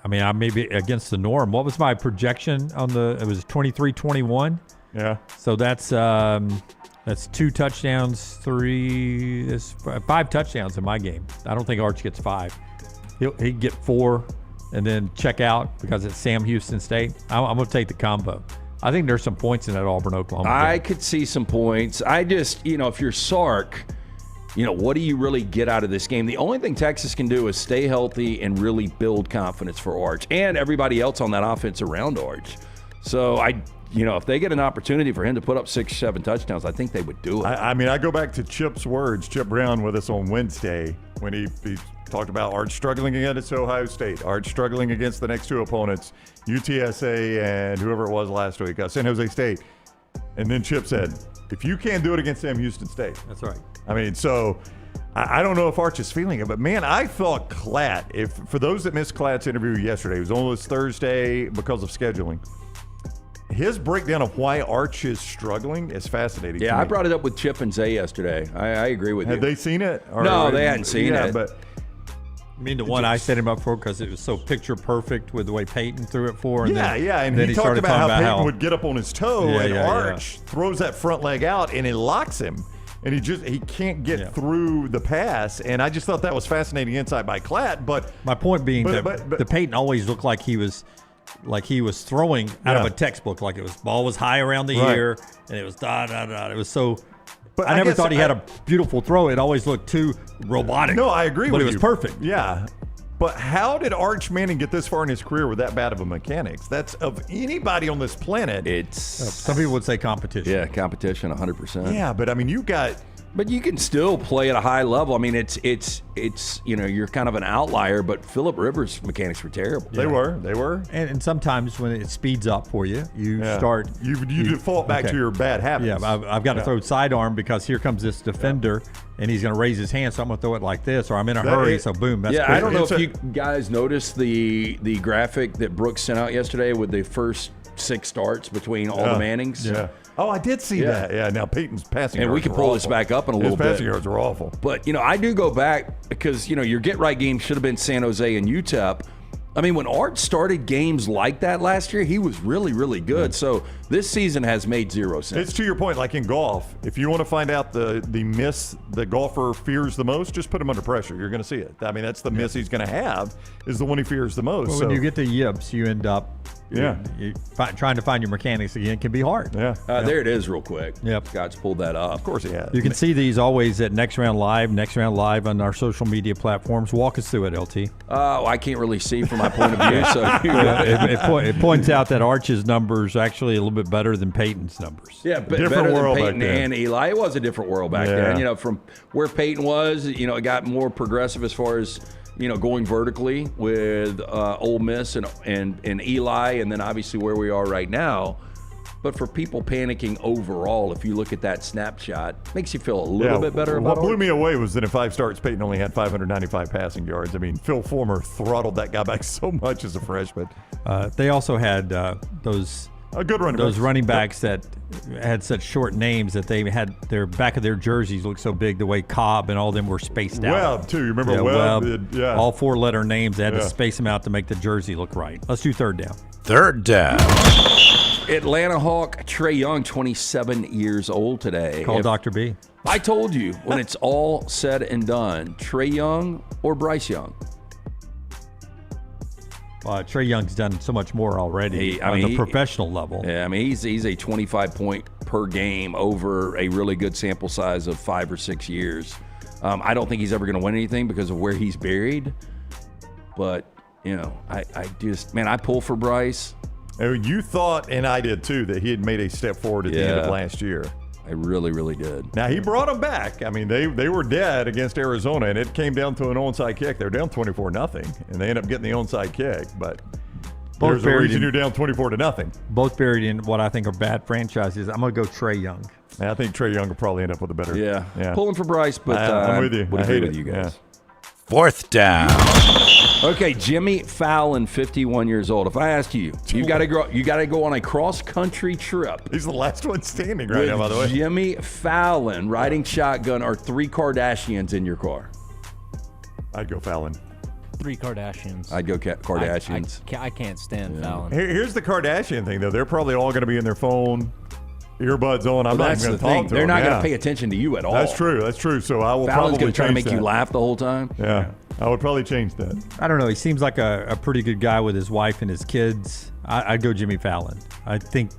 mean, I may be against the norm. What was my projection on it was 23-21. Yeah. So that's 2 touchdowns, 5 touchdowns in my game. I don't think Arch gets 5. He'd get 4 and then check out because it's Sam Houston State. I'm going to take the combo. I think there's some points in that Auburn, Oklahoma game. I could see some points. I just, if you're Sark, what do you really get out of this game? The only thing Texas can do is stay healthy and really build confidence for Arch and everybody else on that offense around Arch. So if they get an opportunity for him to put up 6 or 7 touchdowns, I think they would do it. I mean, I go back to Chip's words, Chip Brown with us on Wednesday when he talked about Arch struggling against Ohio State, Arch struggling against the next 2 opponents, UTSA and whoever it was last week, San Jose State. And then Chip said, if you can't do it against Sam Houston State. That's right. I mean, so I don't know if Arch is feeling it, but man, I thought Klatt, for those that missed Klatt's interview yesterday, it was almost Thursday because of scheduling. His breakdown of why Arch is struggling is fascinating. Yeah, I brought it up with Chip and Zay yesterday. I agree with you. Have they seen it? No, they hadn't seen it. But you mean the one I set him up for because it was so picture perfect with the way Peyton threw it for? And and he talked about how Peyton would get up on his toe and Arch throws that front leg out and it locks him. And he can't get through the pass. And I just thought that was fascinating insight by Klatt. But my point being that the Peyton always looked like he was throwing out of a textbook, like ball was high around the ear and it was da-da-da. It was so But I never thought he had a beautiful throw. It always looked too robotic. No, I agree with you. But it was perfect. Yeah. But how did Arch Manning get this far in his career with that bad of a mechanics? That's of anybody on this planet. It's some people would say competition. Yeah, competition, 100%. Yeah, but I mean, but you can still play at a high level. I mean, it's you're kind of an outlier, but Phillip Rivers' mechanics were terrible. They were. And sometimes when it speeds up for you, you start. You default back to your bad habits. Yeah, I've got to throw sidearm because here comes this defender, and he's going to raise his hand, so I'm going to throw it like this, or I'm in a hurry, so boom, that's quick. I don't know if you guys noticed the graphic that Brooks sent out yesterday with the first 6 starts between all the Mannings. Yeah. Oh, I did see that. Yeah, now Peyton's passing yards we can pull this back up in a little bit. His passing yards are awful. But, I do go back because, your get-right game should have been San Jose and UTEP. I mean, when Art started games like that last year, he was really, really good. So this season has made 0 sense. It's to your point, like in golf, if you want to find out the miss the golfer fears the most, just put him under pressure. You're going to see it. I mean, that's the miss he's going to have is the one he fears the most. Well, when you get to yips, you end up trying to find your mechanics again can be hard. Yeah. There it is real quick. Yep. God's pulled that up. Of course he has. You can see these always at Next Round Live on our social media platforms. Walk us through it, LT. I can't really see from my point of view. So it points out that Arch's numbers are actually a little bit better than Peyton's numbers. Yeah, better than Peyton and Eli. It was a different world back then. From where Peyton was, it got more progressive as far as going vertically with Ole Miss and Eli, and then obviously where we are right now. But for people panicking overall, if you look at that snapshot, makes you feel a little bit better about it. What blew me away was that in 5 starts, Peyton only had 595 passing yards. I mean, Phil Fulmer throttled that guy back so much as a freshman. They also had those running backs that had such short names that they had their back of their jerseys look so big the way Cobb and all of them were spaced out. Webb, too. You remember Webb? All 4-letter names. They had to space them out to make the jersey look right. Let's do third down. Third down. Atlanta Hawk Trey Young, 27 years old today. Call Dr. B. I told you, when it's all said and done, Trey Young or Bryce Young? Trey Young's done so much more already on the professional level. Yeah, I mean, he's a 25-point per game over a really good sample size of 5 or 6 years. I don't think he's ever going to win anything because of where he's buried. But, I pull for Bryce. You thought, and I did too, that he had made a step forward at the end of last year. I really, really did. Now, he brought them back. I mean, they were dead against Arizona, and it came down to an onside kick. They're down 24-0, and they end up getting the onside kick. But there's a reason you're down 24-0. Both buried in what I think are bad franchises. I'm going to go Trey Young. I think Trey Young will probably end up with a better. Yeah. Pulling for Bryce, but I'm with you. I hate with you guys. Fourth down. Okay, Jimmy Fallon, 51 years old. If I ask you, you got to go on a cross-country trip. He's the last one standing right now, by the way. Jimmy Fallon riding shotgun or 3 Kardashians in your car. I'd go Fallon. 3 Kardashians. I'd go Kardashians. I can't stand Fallon. Here's the Kardashian thing, though. They're probably all going to be in their phone, earbuds on. I'm not even going to talk to them. They're not going to pay attention to you at all. That's true. So I will Fallon's probably going to try to make that. you laugh the whole time. Yeah. I would probably change that. I don't know. He seems like a pretty good guy with his wife and his kids. I'd go Jimmy Fallon. I think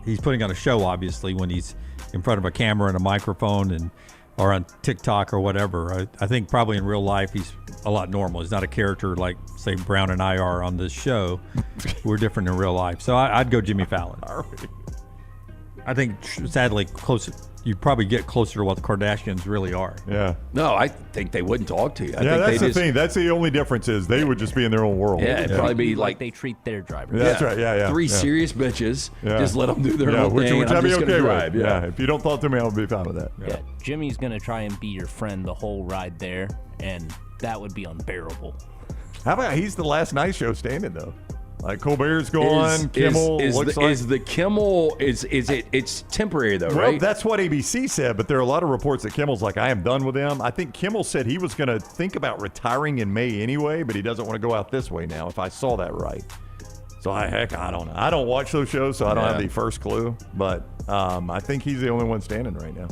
he's putting on a show, obviously, when he's in front of a camera and a microphone or on TikTok or whatever. I think probably in real life he's a lot normal. He's not a character like, say, Brown and I are on this show. We're different in real life. So I'd go Jimmy Fallon. I think, sadly, you probably get closer to what the Kardashians really are. Yeah. No, I think they wouldn't talk to you. That's the thing. That's the only difference is they would just be in their own world. Yeah, it'd probably be like they treat their drivers. Yeah, that's right. Yeah. 3 serious bitches. Just let them do their own thing. Which I'd be okay with. Yeah. If you don't talk to me, I'll be fine with that. Yeah. Jimmy's going to try and be your friend the whole ride there, and that would be unbearable. How about he's the last night show standing, though? Like Colbert's gone, Kimmel looks like. Is the Kimmel, it's temporary though, right? Well, that's what ABC said, but there are a lot of reports that Kimmel's like, I am done with them. I think Kimmel said he was going to think about retiring in May anyway, but he doesn't want to go out this way now, if I saw that right. So, I don't know. I don't watch those shows, so I don't have the first clue, but I think he's the only one standing right now.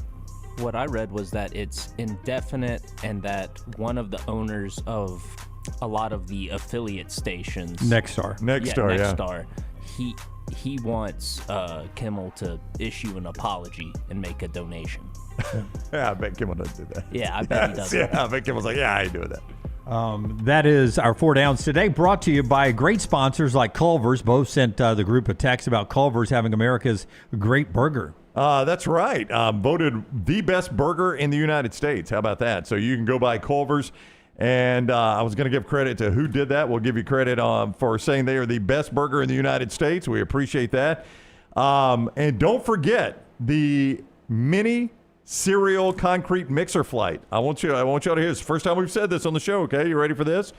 What I read was that it's indefinite and that one of the owners of a lot of the affiliate stations. Nexstar, he wants Kimmel to issue an apology and make a donation. Yeah, I bet Kimmel doesn't do that. Yeah, I bet he doesn't. Yeah, I bet Kimmel's like, I ain't doing that. That is our 4 downs today, brought to you by great sponsors like Culver's. Both sent the group a text about Culver's having America's great burger. That's right. Voted the best burger in the United States. How about that? So you can go by Culver's. And I was going to give credit to who did that. We'll give you credit for saying they are the best burger in the United States. We appreciate that. And don't forget the mini cereal concrete mixer flight. I want you all to hear this. First time we've said this on the show, okay? You ready for this?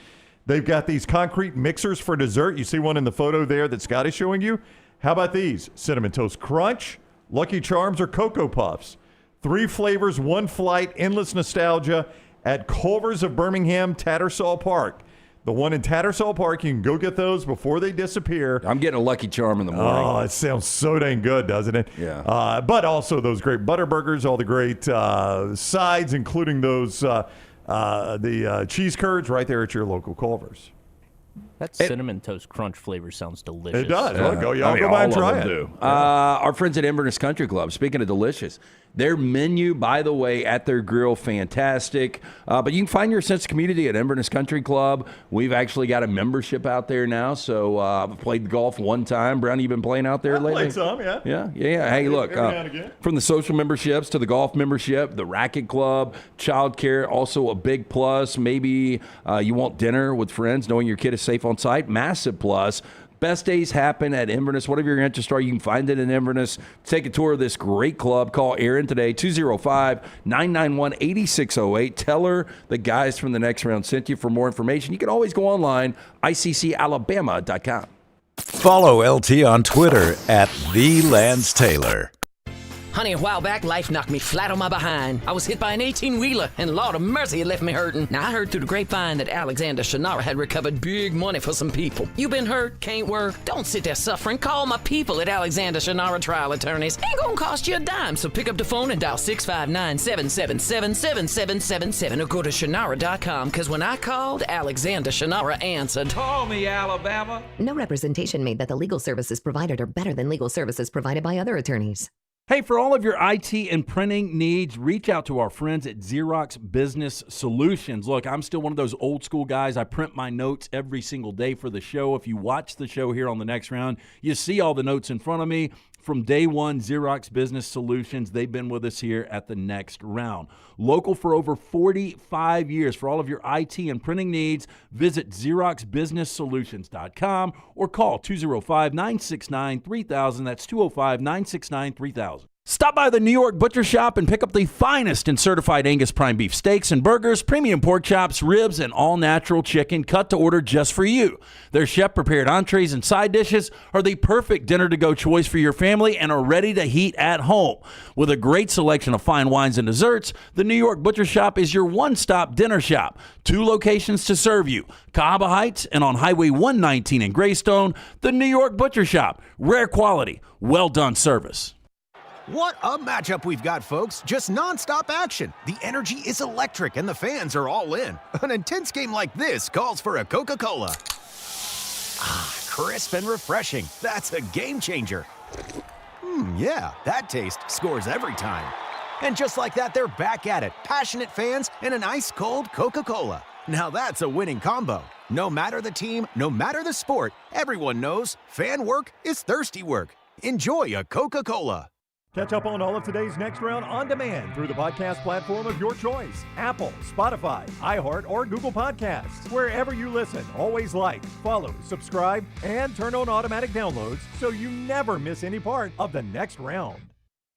They've got these concrete mixers for dessert. You see one in the photo there that Scott is showing you. How about these? Cinnamon Toast Crunch, Lucky Charms, or Cocoa Puffs. 3 flavors, 1 flight, endless nostalgia. At Culver's of Birmingham, Tattersall Park. The one in Tattersall Park, you can go get those before they disappear. I'm getting a Lucky Charm in the morning. Oh, it sounds so dang good, doesn't it? Yeah. But also those great butter burgers, all the great sides, including those the cheese curds right there at your local Culver's. That Cinnamon Toast Crunch flavor sounds delicious. It does. Y'all go by and try it. Our friends at Inverness Country Club, speaking of delicious, Their menu, by the way, at their grill, fantastic. But you can find your sense of community at Inverness Country Club. We've actually got a membership out there now. So I've played golf one time. Brown, you been playing out there lately? Played some, yeah. Yeah. Hey, look, Every now and again. from the social memberships to the golf membership, the racket club, childcare, also a big plus. Maybe you want dinner with friends, knowing your kid is safe on site, massive plus. Best days happen at Inverness. Whatever your interests are, you can find it in Inverness. Take a tour of this great club. Call Erin today, 205-991-8608. Tell her the guys from the next round sent you. For more information, you can always go online, iccalabama.com. Follow LT on Twitter at @TheLanceTaylor. Honey, a while back, life knocked me flat on my behind. I was hit by an 18-wheeler, and Lord of mercy, it left me hurting. Now, I heard through the grapevine that Alexander Shannara had recovered big money for some people. You been hurt? Can't work? Don't sit there suffering. Call my people at Alexander Shannara Trial Attorneys. Ain't gonna cost you a dime, so pick up the phone and dial 659-777-7777 or go to Shannara.com, because when I called, Alexander Shannara answered. Call me, Alabama. No representation made that the legal services provided are better than legal services provided by other attorneys. Hey, for all of your IT and printing needs, reach out to our friends at Xerox Business Solutions. Look, I'm still one of those old school guys. I print my notes every single day for the show. If you watch the show here on the next round, you see all the notes in front of me. From day one, Xerox Business Solutions, they've been with us here at the next round. Local for over 45 years. For all of your IT and printing needs, visit XeroxBusinessSolutions.com or call 205-969-3000. That's 205-969-3000. Stop by the New York Butcher Shop and pick up the finest in certified Angus prime beef steaks and burgers, premium pork chops, ribs, and all-natural chicken cut to order just for you. Their chef-prepared entrees and side dishes are the perfect dinner-to-go choice for your family and are ready to heat at home. With a great selection of fine wines and desserts, the New York Butcher Shop is your one-stop dinner shop. 2 locations to serve you, Cahaba Heights and on Highway 119 in Greystone. The New York Butcher Shop. Rare quality, well-done service. What a matchup we've got, folks. Just nonstop action. The energy is electric and the fans are all in. An intense game like this calls for a Coca-Cola. Ah, crisp and refreshing. That's a game changer. Yeah, that taste scores every time. And just like that, they're back at it. Passionate fans and an ice-cold Coca-Cola. Now that's a winning combo. No matter the team, no matter the sport, everyone knows fan work is thirsty work. Enjoy a Coca-Cola. Catch up on all of today's Next Round on demand through the podcast platform of your choice. Apple, Spotify, iHeart, or Google Podcasts. Wherever you listen, always like, follow, subscribe, and turn on automatic downloads so you never miss any part of the Next Round.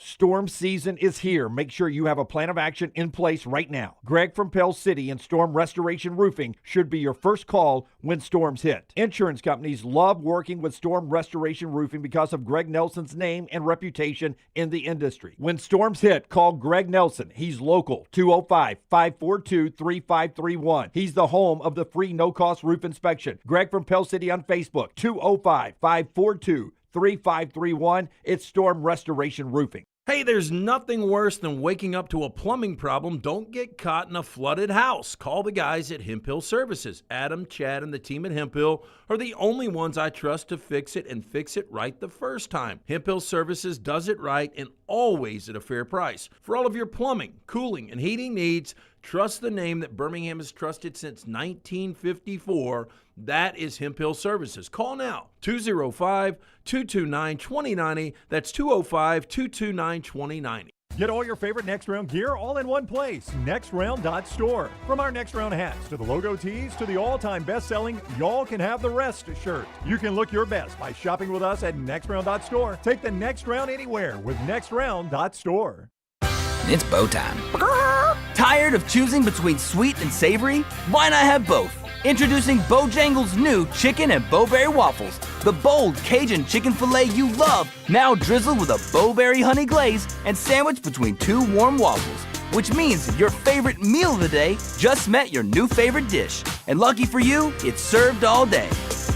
Storm season is here. Make sure you have a plan of action in place right now. Greg from Pell City and Storm Restoration Roofing should be your first call when storms hit. Insurance companies love working with Storm Restoration Roofing because of Greg Nelson's name and reputation in the industry. When storms hit, call Greg Nelson. He's local, 205-542-3531. He's the home of the free no-cost roof inspection. Greg from Pell City on Facebook, 205-542-3531. It's Storm Restoration Roofing. Hey, there's nothing worse than waking up to a plumbing problem. Don't get caught in a flooded house. Call the guys at Hemp Hill Services. Adam, Chad, and the team at Hemp Hill are the only ones I trust to fix it and fix it right the first time. Hemp Hill Services does it right and always at a fair price. For all of your plumbing, cooling, and heating needs, trust the name that Birmingham has trusted since 1954. That is Hemp Hill Services. Call now, 205-229-2090. That's 205-229-2090. Get all your favorite Next Round gear all in one place. NextRound.store. From our Next Round hats to the logo tees to the all-time best-selling Y'all Can Have the Rest shirt. You can look your best by shopping with us at NextRound.store. Take the Next Round anywhere with NextRound.store. It's bow time. Tired of choosing between sweet and savory? Why not have both? Introducing Bojangles' new chicken and bowberry waffles. The bold Cajun chicken filet you love, now drizzled with a bowberry honey glaze and sandwiched between 2 warm waffles. Which means your favorite meal of the day just met your new favorite dish. And lucky for you, it's served all day.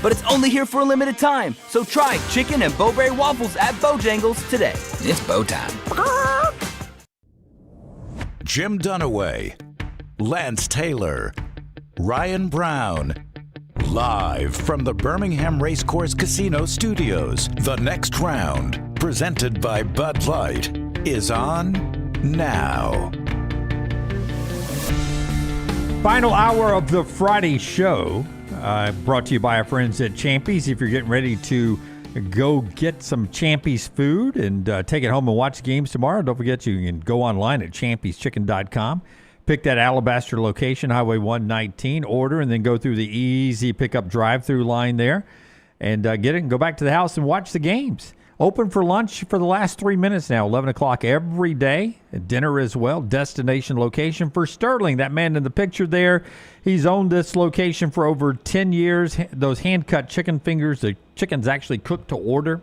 But it's only here for a limited time, so try chicken and bowberry waffles at Bojangles today. It's bow time. Jim Dunaway, Lance Taylor, Ryan Brown. Live from the Birmingham Racecourse Casino Studios, the Next Round, presented by Bud Light, is on now. Final hour of the Friday show, brought to you by our friends at Champy's. If you're getting ready to go get some Champy's food and take it home and watch the games tomorrow, don't forget you can go online at champyschicken.com. Pick that Alabaster location, Highway 119, order, and then go through the easy pickup drive-through line there and get it and go back to the house and watch the games. Open for lunch for the last 3 minutes now, 11 o'clock every day. Dinner as well. Destination location for Sterling, that man in the picture there. He's owned this location for over 10 years. Those hand-cut chicken fingers, the chicken's actually cooked to order.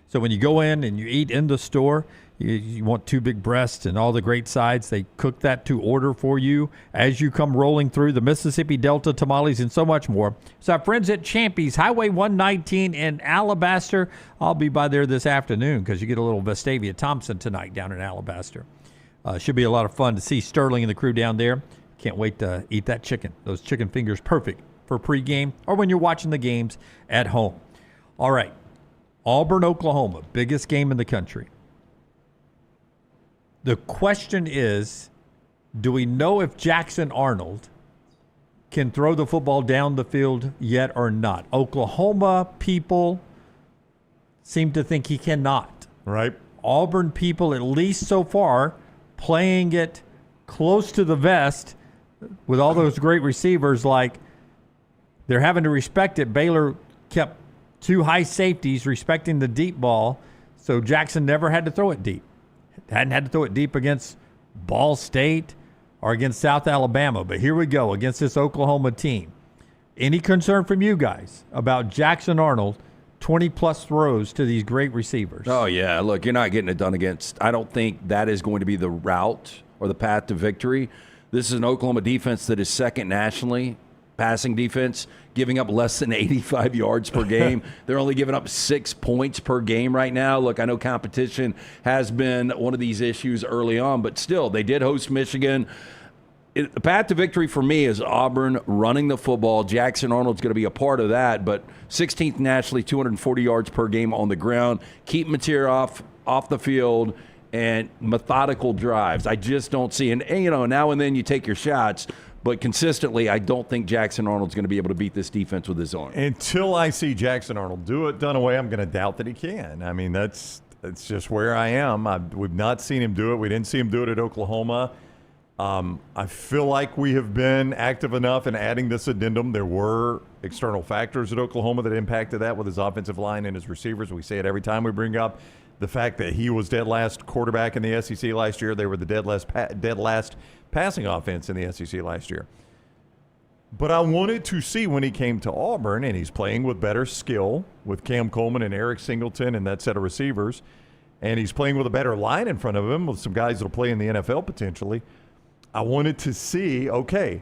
So when you go in and you eat in the store, you want 2 big breasts and all the great sides. They cook that to order for you as you come rolling through the Mississippi Delta tamales and so much more. So our friends at Champy's, Highway 119 in Alabaster. I'll be by there this afternoon because you get a little Vestavia Thompson tonight down in Alabaster. Should be a lot of fun to see Sterling and the crew down there. Can't wait to eat that chicken. Those chicken fingers, perfect for pregame or when you're watching the games at home. All right, Auburn, Oklahoma, biggest game in the country. The question is, do we know if Jackson Arnold can throw the football down the field yet or not? Oklahoma people seem to think he cannot. Right. Auburn people, at least so far, playing it close to the vest with all those great receivers, like they're having to respect it. Baylor kept 2 high safeties respecting the deep ball, so Jackson never had to throw it deep. Hadn't had to throw it deep against Ball State or against South Alabama. But here we go against this Oklahoma team. Any concern from you guys about Jackson Arnold, 20-plus throws to these great receivers? Oh, yeah. Look, you're not getting it done against. I don't think that is going to be the route or the path to victory. This is an Oklahoma defense that is second nationally, passing defense, giving up less than 85 yards per game. They're only giving up 6 points per game right now. Look, I know competition has been one of these issues early on, but still, they did host Michigan. The path to victory for me is Auburn running the football. Jackson Arnold's going to be a part of that, but 16th nationally, 240 yards per game on the ground. Keep Mateer off the field and methodical drives. I just don't see, and you know, now and then you take your shots, but consistently, I don't think Jackson Arnold's going to be able to beat this defense with his arm. Until I see Jackson Arnold do it Dunaway, I'm going to doubt that he can. I mean, that's just where I am. We've not seen him do it. We didn't see him do it at Oklahoma. I feel like we have been active enough in adding this addendum. There were external factors at Oklahoma that impacted that with his offensive line and his receivers. We say it every time we bring up the fact that he was dead last quarterback in the SEC last year. They were the dead last passing offense in the SEC last year. But I wanted to see when he came to Auburn, and he's playing with better skill with Cam Coleman and Eric Singleton and that set of receivers, and he's playing with a better line in front of him with some guys that will play in the NFL potentially. I wanted to see, okay,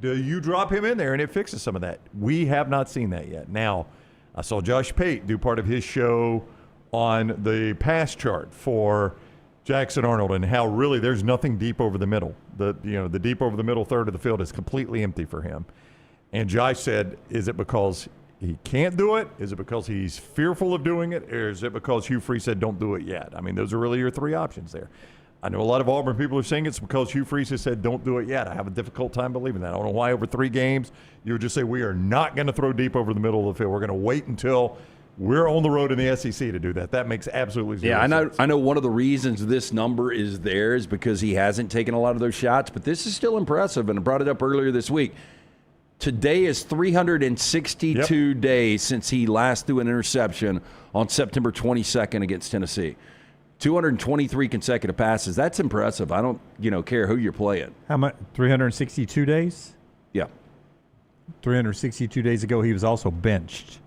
do you drop him in there and it fixes some of that? We have not seen that yet. Now, I saw Josh Pate do part of his show on the pass chart for Jackson Arnold and how really there's nothing deep over the middle. The deep over the middle third of the field is completely empty for him. And Josh said, is it because he can't do it? Is it because he's fearful of doing it? Or is it because Hugh Freeze said don't do it yet? I mean, those are really your 3 options there. I know a lot of Auburn people are saying it's because Hugh Freeze has said don't do it yet. I have a difficult time believing that. I don't know why over 3 games you would just say we are not going to throw deep over the middle of the field. We're going to wait until we're on the road in the SEC to do that. That makes absolutely zero sense. I know one of the reasons this number is there is because he hasn't taken a lot of those shots, but this is still impressive, and I brought it up earlier this week. Today is 362 days since he last threw an interception on September 22nd against Tennessee. 223 consecutive passes. That's impressive. I don't, care who you're playing. How much? 362 days? Yeah. 362 days ago, he was also benched.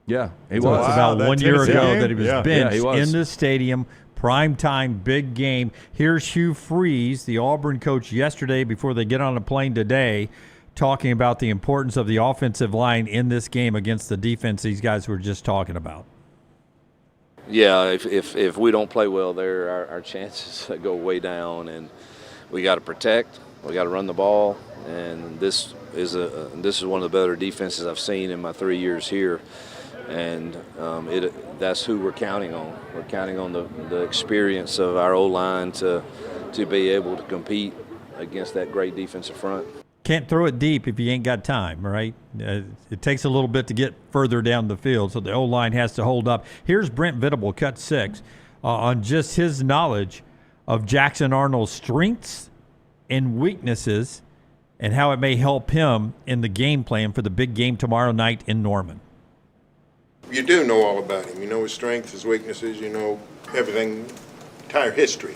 Yeah, he so was. It's about 1 year ago that he was benched he was. in the stadium, primetime, big game. Here's Hugh Freeze, the Auburn coach, yesterday before they get on a plane today, talking about the importance of the offensive line in this game against the defense these guys were just talking about. Yeah, if we don't play well there, our chances go way down, and we got to protect. We got to run the ball, and this is one of the better defenses I've seen in my 3 years here. And that's who we're counting on. We're counting on the experience of our O-line to to be able to compete against that great defensive front. Can't throw it deep if you ain't got time, right? It takes a little bit to get further down the field, so the O-line has to hold up. Here's Brent Venables, cut 6, on just his knowledge of Jackson Arnold's strengths and weaknesses and how it may help him in the game plan for the big game tomorrow night in Norman. You do know all about him. You know his strengths, his weaknesses, you know everything, entire history.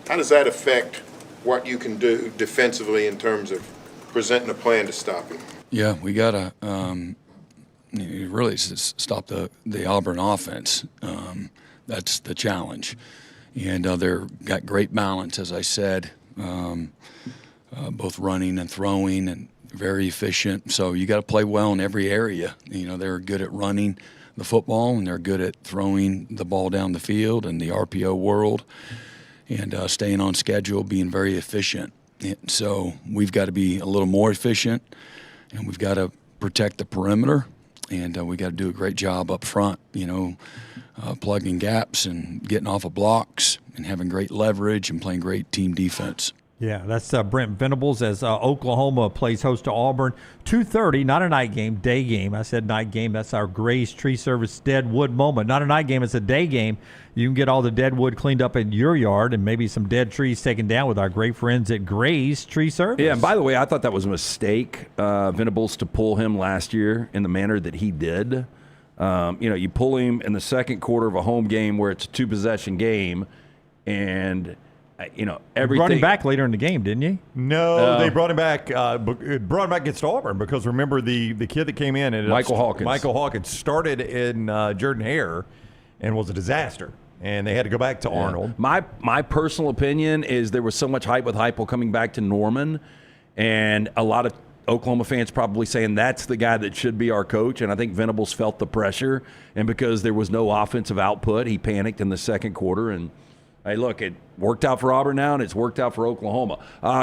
How does that affect what you can do defensively in terms of presenting a plan to stop him? Yeah, we got to really stop the Auburn offense. That's the challenge. And they're got great balance, as I said, both running and throwing, and very efficient. So you got to play well in every area. You know, they're good at running the football, and they're good at throwing the ball down the field in the RPO world, and staying on schedule, being very efficient. So we've got to be a little more efficient, and we've got to protect the perimeter, and we got to do a great job up front, plugging gaps and getting off of blocks and having great leverage and playing great team defense. Yeah, that's Brent Venables as Oklahoma plays host to Auburn. 2:30, not a night game, day game. I said night game. That's our Gray's Tree Service dead wood moment. Not a night game, it's a day game. You can get all the dead wood cleaned up in your yard and maybe some dead trees taken down with our great friends at Gray's Tree Service. Yeah, and by the way, I thought that was a mistake, Venables, to pull him last year in the manner that he did. You pull him in the second quarter of a home game where it's a 2-possession game, and everything. You brought him back later in the game, didn't you? No, they brought him back. Brought him back against Auburn because remember the kid that came in and Michael Hawkins started in Jordan Hare and was a disaster, and they had to go back to Arnold. My personal opinion is there was so much hype with Heupel coming back to Norman, and a lot of Oklahoma fans probably saying that's the guy that should be our coach, and I think Venables felt the pressure, and because there was no offensive output, he panicked in the second quarter, and hey, look, it worked out for Auburn now, and it's worked out for Oklahoma.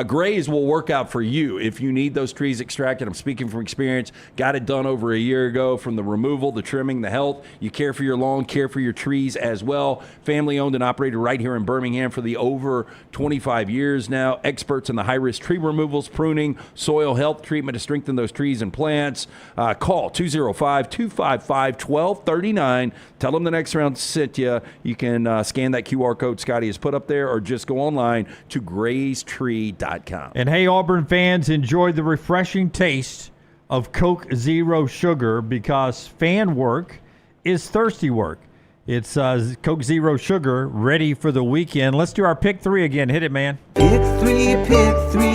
Grays will work out for you if you need those trees extracted. I'm speaking from experience. Got it done over a year ago, from the removal, the trimming, the health. You care for your lawn, care for your trees as well. Family owned and operated right here in Birmingham for the over 25 years now. Experts in the high-risk tree removals, pruning, soil health treatment to strengthen those trees and plants. Call 205-255-1239. Tell them the next round sent you. You can scan that QR code Scotty has put up there, or just go online to graystree.com. And hey, Auburn fans, enjoy the refreshing taste of Coke Zero Sugar, because fan work is thirsty work. It's Coke Zero Sugar, ready for the weekend. Let's do our pick 3 again. Hit it, man. Pick 3,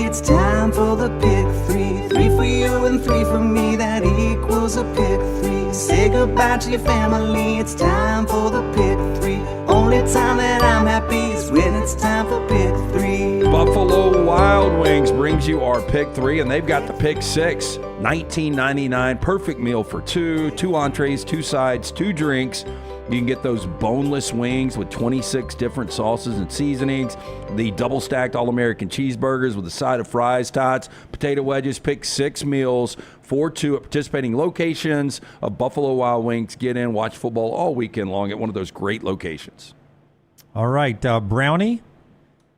it's time for the pick 3. 3 for you and 3 for me, that equals a pick 3. Say goodbye to your family, it's time for the pick 3. Only time that I'm happy is when it's time for pick 3. Buffalo Wild Wings brings you our pick 3, and they've got the pick 6, $19.99, perfect meal for 2 entrees, 2 sides, 2 drinks. You can get those boneless wings with 26 different sauces and seasonings, the double-stacked All-American cheeseburgers with a side of fries, tots, potato wedges. Pick 6 meals for 2 at participating locations of Buffalo Wild Wings. Get in, watch football all weekend long at one of those great locations. All right, Brownie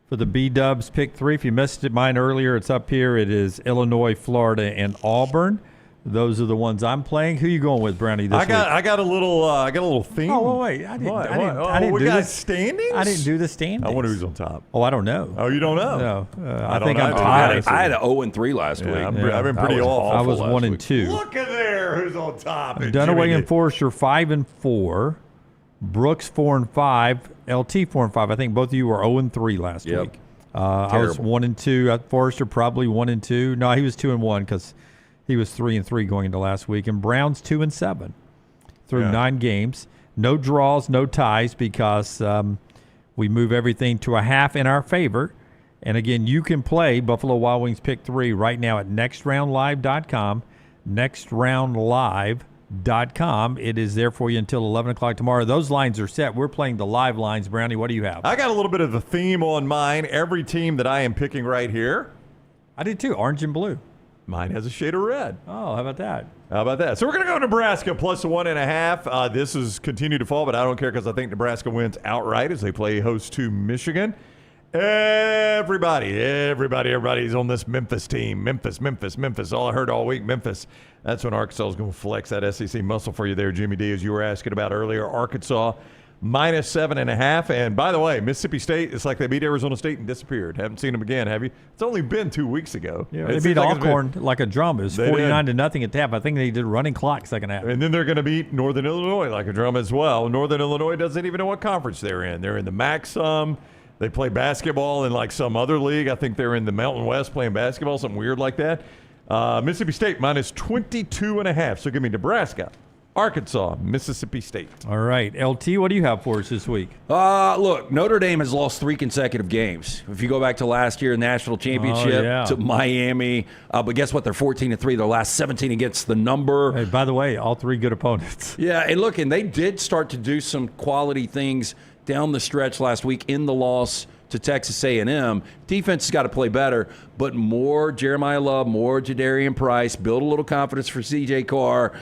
for the B-Dubs pick 3. If you missed it, mine earlier, it's up here. It is Illinois, Florida, and Auburn. Those are the ones I'm playing. Who you going with, Brownie? This week? I got a little theme. Oh, wait, I didn't we do got this. standings. I didn't do the standings. I wonder who's on top. Oh, I don't know. Oh, you don't know? No, I think don't I'm know. tied. I had an 0-3 last week. I've been pretty awful. I was 1 and week. 2. Look at there, who's on top? Dunaway and Forrester 5 and 4. Brooks 4 and 5. LT 4 and 5. I think both of you were 0 and 3 last week. I was 1 and 2. Forrester probably 1 and 2. No, he was 2 and 1 because he was 3 and 3 going into last week. And Brown's 2 and 7 through 9 games. No draws, no ties, because we move everything to a half in our favor. And again, you can play Buffalo Wild Wings pick 3 right now at nextroundlive.com. Nextroundlive.com. It is there for you until 11 o'clock tomorrow. Those lines are set. We're playing the live lines. Brownie, what do you have? I got a little bit of a theme on mine. Every team that I am picking right here. I did too. Orange and blue. Mine has a shade of red. Oh, how about that? How about that? So we're going to go Nebraska plus 1.5. This has continued to fall, but I don't care because I think Nebraska wins outright as they play host to Michigan. Everybody's on this Memphis team. Memphis. All I heard all week, Memphis. That's when Arkansas is going to flex that SEC muscle for you there, Jimmy D, as you were asking about earlier. Arkansas -7.5. And by the way, Mississippi State, it's like they beat Arizona State and disappeared. Haven't seen them again, have you? It's only been 2 weeks ago. Yeah, they beat Alcorn like a drum. It was 49-0 at half. I think they did running clock second half. And then they're going to beat Northern Illinois like a drum as well. Northern Illinois doesn't even know what conference they're in. They're in the MAC some. They play basketball in like some other league. I think they're in the Mountain West playing basketball, something weird like that. Mississippi State -22.5. So give me Nebraska, Arkansas, Mississippi State. All right. LT, what do you have for us this week? Look, Notre Dame has lost 3 consecutive games. If you go back to last year, national championship to Miami. But guess what? They're 14-3. Their last 17 against the number. Hey, by the way, all 3 good opponents. Yeah, and look, and they did start to do some quality things down the stretch last week in the loss to Texas A&M. Defense has got to play better, but more Jeremiah Love, more Jadarian Price, build a little confidence for C.J. Carr.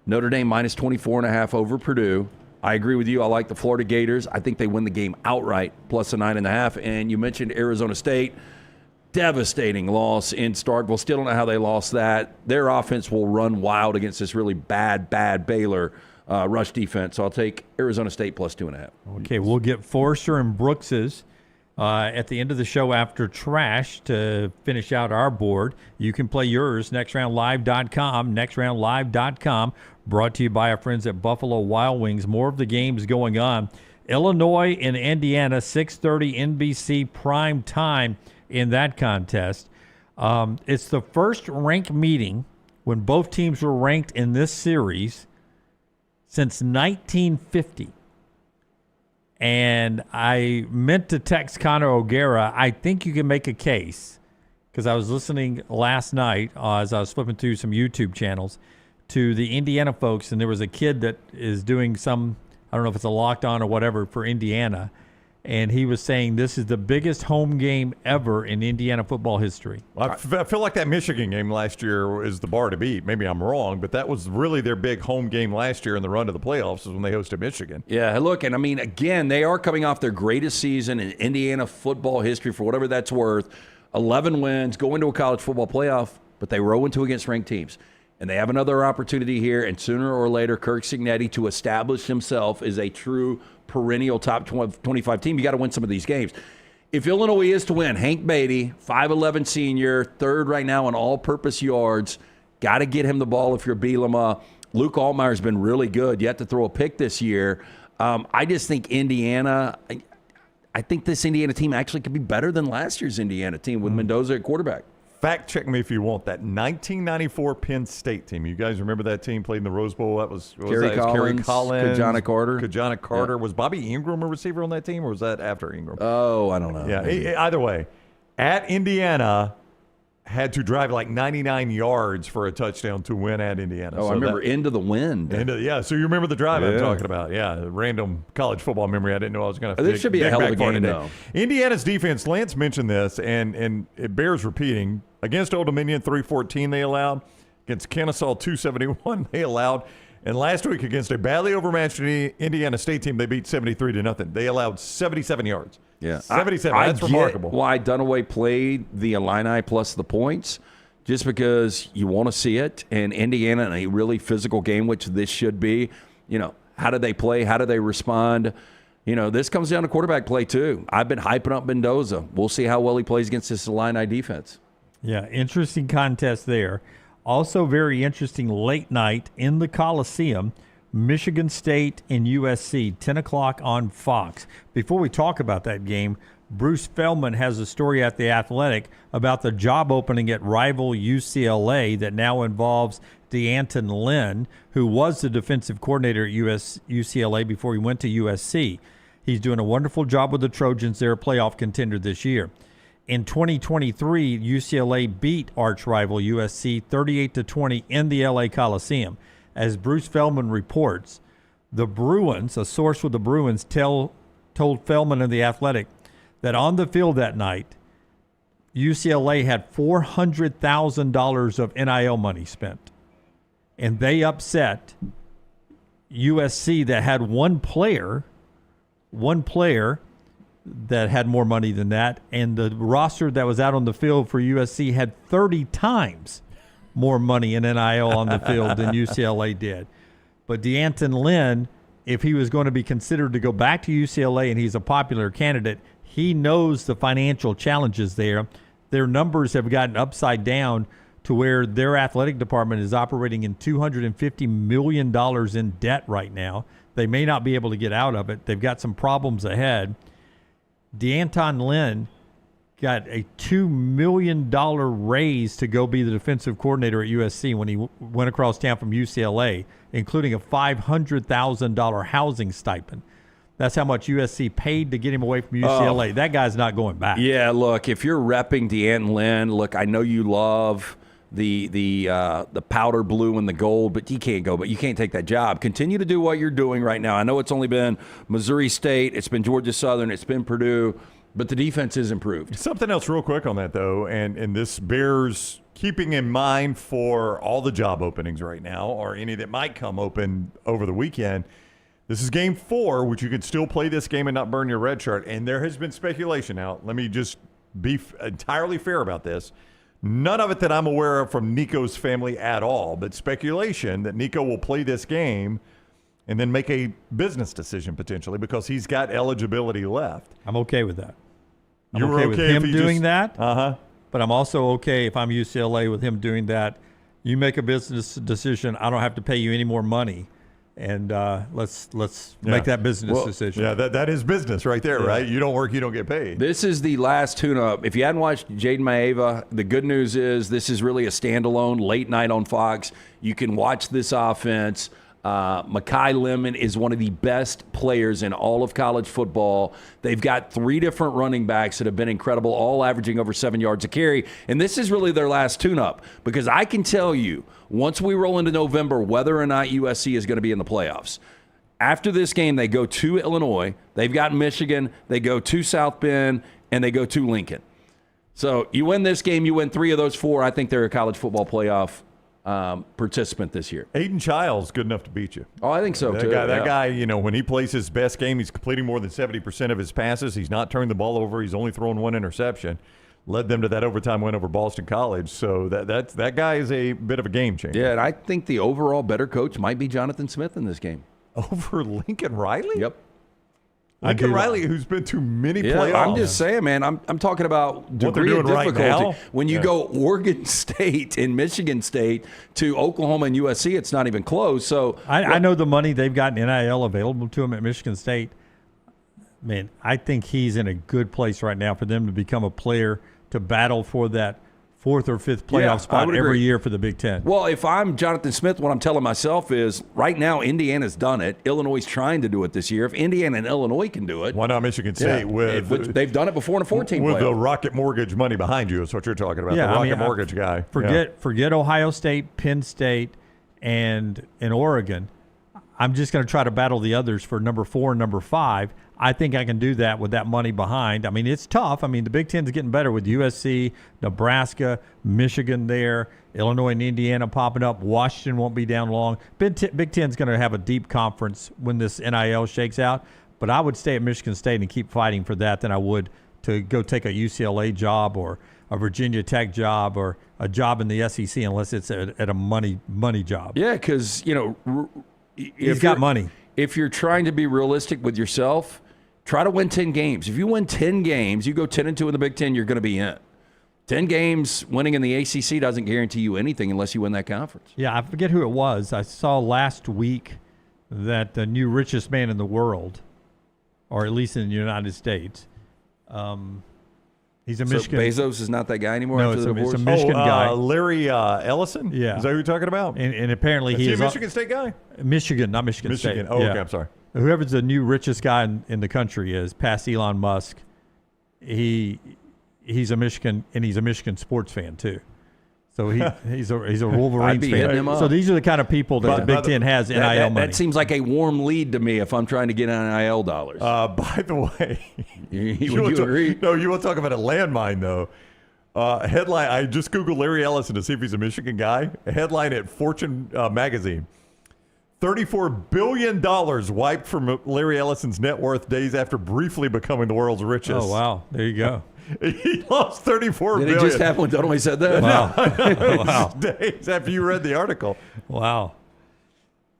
Notre Dame -24.5 over Purdue. I agree with you. I like the Florida Gators. I think they win the game outright, plus a 9.5. And you mentioned Arizona State. Devastating loss in Starkville. Still don't know how they lost that. Their offense will run wild against this really bad Baylor rush defense. So I'll take Arizona State plus 2.5. Okay, we'll get Forster and Brooks's at the end of the show after trash to finish out our board. You can play yours, nextroundlive.com, nextroundlive.com, brought to you by our friends at Buffalo Wild Wings. More of the games going on. Illinois and Indiana, 6:30 NBC prime time in that contest. It's the first ranked meeting when both teams were ranked in this series since 1950. And I meant to text Connor O'Gara. I think you can make a case, because I was listening last night as I was flipping through some YouTube channels to the Indiana folks, and there was a kid that is doing some, I don't know if it's a locked on or whatever, for Indiana. And he was saying this is the biggest home game ever in Indiana football history. Well, I feel like that Michigan game last year is the bar to beat. Maybe I'm wrong, but that was really their big home game last year in the run to the playoffs is when they hosted Michigan. Yeah, look, and I mean, again, they are coming off their greatest season in Indiana football history for whatever that's worth. 11 wins, go into a college football playoff, but they row into against ranked teams. And they have another opportunity here, and sooner or later, Kirk Cignetti to establish himself as a true perennial top 25 team. You got to win some of these games. If Illinois is to win, Hank Beatty, 5'11 senior, third right now in all-purpose yards. Got to get him the ball if you're Bielema. Luke Altmaier's been really good. You have to throw a pick this year. I just think Indiana, I think this Indiana team actually could be better than last year's Indiana team with Mendoza at quarterback. Fact check me if you want. That 1994 Penn State team. You guys remember that team played in the Rose Bowl? That was Kerry Collins, Kajana Carter. Kajana Carter. Yeah. Was Bobby Ingram a receiver on that team, or was that after Ingram? Oh, I don't know. Yeah. Either way, at Indiana, had to drive like 99 yards for a touchdown to win at Indiana. Oh, so I remember into the wind. So you remember the drive I'm talking about. Yeah, random college football memory. I didn't know I was going to. This should be a hell of a game, though. Indiana's defense, Lance mentioned this, and it bears repeating. Against Old Dominion, 314 they allowed. Against Kennesaw, 271 they allowed. And last week against a badly overmatched Indiana State team, they beat 73-0. They allowed 77 yards. Yeah, 77. That's remarkable. Why Dunaway played the Illini plus the points, just because you want to see it. And Indiana in a really physical game, which this should be. You know, how do they play? How do they respond? You know, this comes down to quarterback play too. I've been hyping up Mendoza. We'll see how well he plays against this Illini defense. Yeah, interesting contest there. Also very interesting late night in the Coliseum, Michigan State and USC, 10 o'clock on Fox. Before we talk about that game, Bruce Feldman has a story at The Athletic about the job opening at rival UCLA that now involves DeAnton Lynn, who was the defensive coordinator at UCLA before he went to USC. He's doing a wonderful job with the Trojans. They're a playoff contender this year. In 2023, UCLA beat arch rival USC 38-20 in the LA Coliseum. As Bruce Feldman reports, the Bruins, a source with the Bruins, told Feldman and The Athletic that on the field that night, UCLA had $400,000 of NIL money spent. And they upset USC that had one player that had more money than that, and the roster that was out on the field for USC had 30 times more money in NIL on the field than UCLA did. But D'Anton Lynn, if he was going to be considered to go back to UCLA and he's a popular candidate, he knows the financial challenges there. Their numbers have gotten upside down to where their athletic department is operating in $250 million in debt right now. They may not be able to get out of it. They've got some problems ahead. D'Anton Lynn got a $2 million raise to go be the defensive coordinator at USC when he went across town from UCLA, including a $500,000 housing stipend. That's how much USC paid to get him away from UCLA. That guy's not going back. Yeah, look, if you're repping D'Anton Lynn, look, I know you love the powder blue and the gold, but you can't go. But you can't take that job. Continue to do what you're doing right now. I know it's only been Missouri State, it's been Georgia Southern, it's been Purdue, but the defense is improved. Something else real quick on that, though, and this bears keeping in mind for all the job openings right now or any that might come open over the weekend. This is game 4, which you can still play this game and not burn your red shirt. And there has been speculation. Now, let me just be entirely fair about this. None of it that I'm aware of from Nico's family at all, but speculation that Nico will play this game and then make a business decision potentially because he's got eligibility left. I'm okay with that. I'm You're okay with him doing that. Uh-huh. But I'm also okay if I'm UCLA with him doing that. You make a business decision. I don't have to pay you any more money. And let's make that business decision. Yeah, that is business right there, right? You don't work, you don't get paid. This is the last tune-up. If you hadn't watched Jaden Maeva, the good news is this is really a standalone late night on Fox. You can watch this offense. Mekhi Lemon is one of the best players in all of college football. They've got 3 different running backs that have been incredible, all averaging over 7 yards a carry. And this is really their last tune-up because I can tell you, once we roll into November, whether or not USC is going to be in the playoffs. After this game, they go to Illinois. They've got Michigan. They go to South Bend, and they go to Lincoln. So you win this game, you win 3 of those 4. I think they're a college football playoff participant this year. Aiden Childs good enough to beat you. Oh, I think so, too. That guy, you know, when he plays his best game, he's completing more than 70% of his passes. He's not turning the ball over. He's only thrown 1 interception. Led them to that overtime win over Boston College. So that guy is a bit of a game changer. Yeah, and I think the overall better coach might be Jonathan Smith in this game. Over Lincoln Riley? Yep. Lincoln Riley, who's been to many playoffs. I'm just saying, man. I'm talking about degree of difficulty. Right when you go Oregon State and Michigan State to Oklahoma and USC, it's not even close. So I know the money they've got in NIL available to him at Michigan State. Man, I think he's in a good place right now for them to become a player to battle for that 4th or 5th playoff spot every year for the Big Ten. Well, if I'm Jonathan Smith, what I'm telling myself is right now Indiana's done it. Illinois is trying to do it this year. If Indiana and Illinois can do it, why not Michigan State? They've done it before in a 14 with playoff. the Rocket Mortgage money behind you is what you're talking about. Yeah, the Rocket Mortgage guy. Forget Ohio State, Penn State, and Oregon. I'm just going to try to battle the others for number 4 and number 5. I think I can do that with that money behind. I mean, it's tough. I mean, the Big Ten's getting better with USC, Nebraska, Michigan there, Illinois and Indiana popping up. Washington won't be down long. Big Ten's going to have a deep conference when this NIL shakes out. But I would stay at Michigan State and keep fighting for that than I would to go take a UCLA job or a Virginia Tech job or a job in the SEC unless it's at a money job. Yeah, because, he's got money. If you're trying to be realistic with yourself, try to win 10 games. If you win 10 games, you go 10-2 in the Big Ten, you're going to be in. 10 games winning in the ACC doesn't guarantee you anything unless you win that conference. Yeah, I forget who it was. I saw last week that the new richest man in the world, or at least in the United States, he's a Michigan. Bezos is not that guy anymore no, after the divorce? It's a Michigan guy. Larry Ellison? Yeah. Is that who you're talking about? And apparently is he a Michigan State guy? Michigan, not Michigan State. Oh, okay, I'm sorry. Whoever's the new richest guy in the country is, past Elon Musk, he's a Michigan, and he's a Michigan sports fan too. So he's a Wolverines fan. So these are the kind of people that the Big Ten has NIL money. That seems like a warm lead to me if I'm trying to get NIL dollars. By the way, would you agree? No, you want to talk about a landmine though. Headline: I just Googled Larry Ellison to see if he's a Michigan guy. A headline at Fortune magazine: $34 billion wiped from Larry Ellison's net worth days after briefly becoming the world's richest. Oh, wow. There you go. He lost $34 billion. Did it just happen when Dunaway said that? Wow. Wow. Days after you read the article. Wow.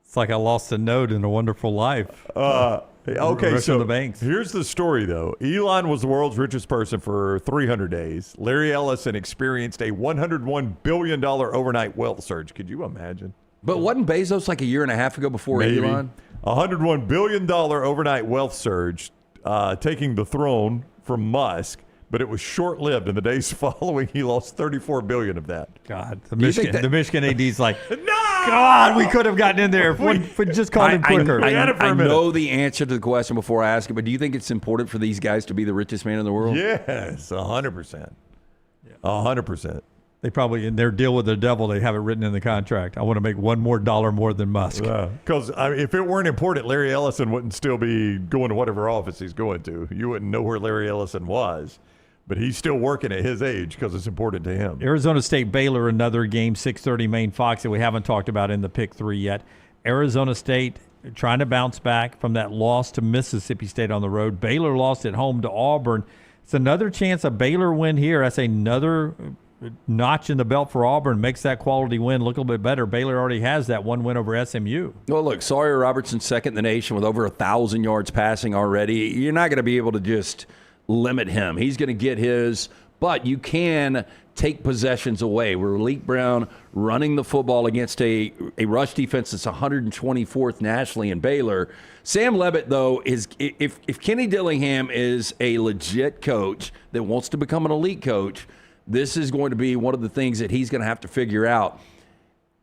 It's like I lost a note in A Wonderful Life. Okay, so the banks. Here's the story, though. Elon was the world's richest person for 300 days. Larry Ellison experienced a $101 billion overnight wealth surge. Could you imagine? But wasn't Bezos like a year and a half ago before Elon? $101 billion overnight wealth surge, taking the throne from Musk. But it was short-lived. In the days following, he lost $34 billion of that. God, the Michigan AD's like, no! God, we could have gotten in there if we just called him quicker. I know the answer to the question before I ask it, but do you think it's important for these guys to be the richest man in the world? Yes, 100%. 100%. They probably, in their deal with the devil, they have it written in the contract. I want to make $1 more than Musk. Because if it weren't important, Larry Ellison wouldn't still be going to whatever office he's going to. You wouldn't know where Larry Ellison was. But he's still working at his age because it's important to him. Arizona State Baylor, another game, 6:30 main Fox that we haven't talked about in the pick 3 yet. Arizona State trying to bounce back from that loss to Mississippi State on the road. Baylor lost at home to Auburn. It's another chance a Baylor win here. That's another notch in the belt for Auburn. Makes that quality win look a little bit better. Baylor already has that one win over SMU. Well, look, Sawyer Robertson's second in the nation with over 1,000 yards passing already. You're not going to be able to just limit him. He's going to get his, but you can take possessions away. Malik Brown running the football against a rush defense that's 124th nationally in Baylor. Sam Levitt, though, is if Kenny Dillingham is a legit coach that wants to become an elite coach, this is going to be one of the things that he's going to have to figure out.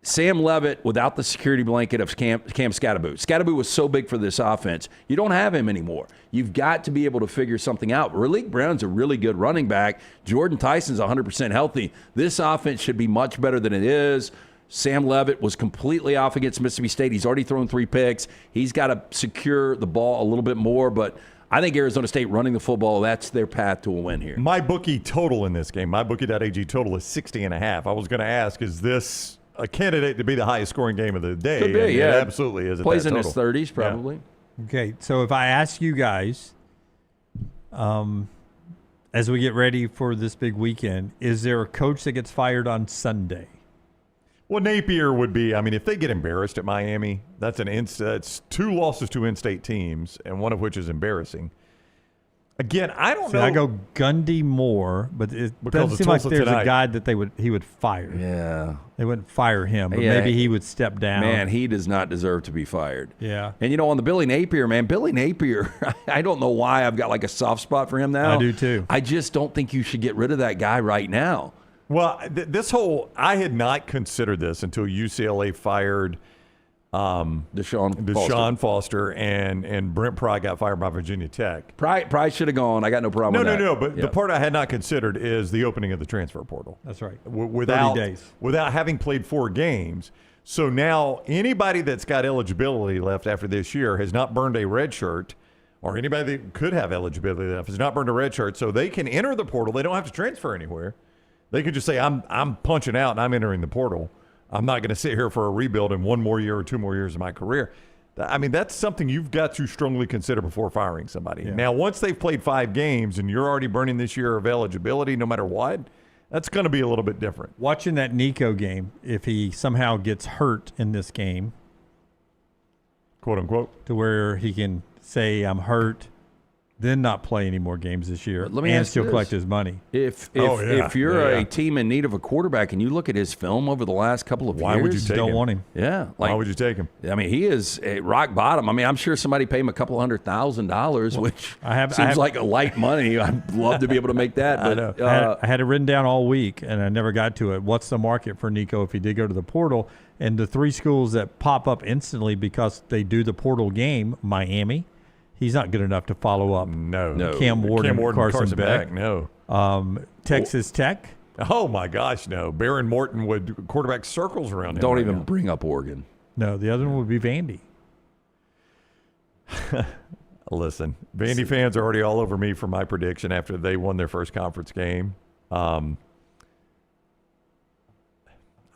Sam Levitt without the security blanket of Cam Scatterboot. Scatterboot was so big for this offense. You don't have him anymore. You've got to be able to figure something out. Malik Brown's a really good running back. Jordan Tyson's 100% healthy. This offense should be much better than it is. Sam Levitt was completely off against Mississippi State. He's already thrown 3 picks. He's got to secure the ball a little bit more, but I think Arizona State running the football, that's their path to a win here. My bookie total in this game, mybookie.ag total is 60.5. I was going to ask, is this a candidate to be the highest scoring game of the day? Could be, yeah. It absolutely is. Plays in his 30s, probably. Yeah. Okay, so if I ask you guys, as we get ready for this big weekend, is there a coach that gets fired on Sunday? Well, Napier would be. I mean, if they get embarrassed at Miami, that's that's 2 losses to in-state teams, and one of which is embarrassing. Again, I don't know. I go Gundy more, but it doesn't seem like there's a guy that he would fire. Yeah. They wouldn't fire him, but maybe he would step down. Man, he does not deserve to be fired. Yeah. And, on the Billy Napier, Billy Napier, I don't know why I've got like a soft spot for him now. I do too. I just don't think you should get rid of that guy right now. Well, I had not considered this until UCLA fired Deshaun Foster and Brent Pry got fired by Virginia Tech. Pry should have gone. I got no problem with that. No. But the part I had not considered is the opening of the transfer portal. That's right. 30 days. Without having played 4 games. So now anybody that's got eligibility left after this year has not burned a red shirt, or anybody that could have eligibility left has not burned a red shirt, so they can enter the portal. They don't have to transfer anywhere. They could just say, I'm punching out and I'm entering the portal. I'm not going to sit here for a rebuild in 1 more year or 2 more years of my career. I mean, that's something you've got to strongly consider before firing somebody. Yeah. Now, once they've played 5 games and you're already burning this year of eligibility, no matter what, that's going to be a little bit different. Watching that Nico game, if he somehow gets hurt in this game, quote unquote, to where he can say, I'm hurt, then not play any more games this year, and still collect his money. If you're a team in need of a quarterback and you look at his film over the last couple of years, why would you take him? Want him? Yeah, why would you take him? I mean, he is at rock bottom. I mean, I'm sure somebody paid him a couple $100,000, which seems like a light money. I'd love to be able to make that. But, I know. I had it written down all week, and I never got to it. What's the market for Nico if he did go to the portal? And the 3 schools that pop up instantly because they do the portal game, Miami. He's not good enough to follow up. No. Cam Ward, Carson Beck. No. Texas Tech. Oh, my gosh, no. Baron Morton would quarterback circles around him. Don't even bring up Oregon. No, the other one would be Vandy. Listen, Vandy fans are already all over me for my prediction after they won their first conference game.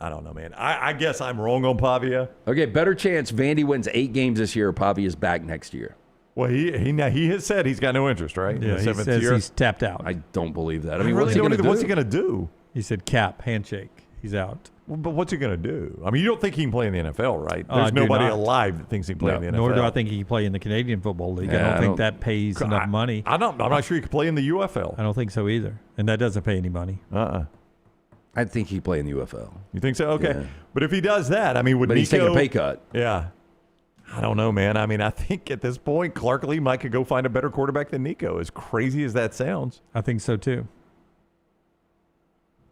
I don't know, man. I guess I'm wrong on Pavia. Okay, better chance Vandy wins 8 games this year or Pavia is back next year. Well, he has said he's got no interest, right? Yeah, he says he's tapped out. I don't believe that. I I mean, really what's he don't going to either. do? What's he going to do? He said cap, handshake. He's out. Well, but what's he going to do? I mean, you don't think he can play in the NFL, right? I There's do nobody not. alive that thinks he can play in the NFL. Nor do I think he can play in the Canadian Football League. Yeah, I don't think that pays enough money. I'm not sure he could play in the UFL. I don't think so either. And that doesn't pay any money. I think he play in the UFL. You think so? Okay. Yeah. But if he does that, I mean, would But Nico... he's taking a pay cut. Yeah. I don't know, man. I mean, I think at this point, Clark Lee might could go find a better quarterback than Nico, as crazy as that sounds. I think so, too.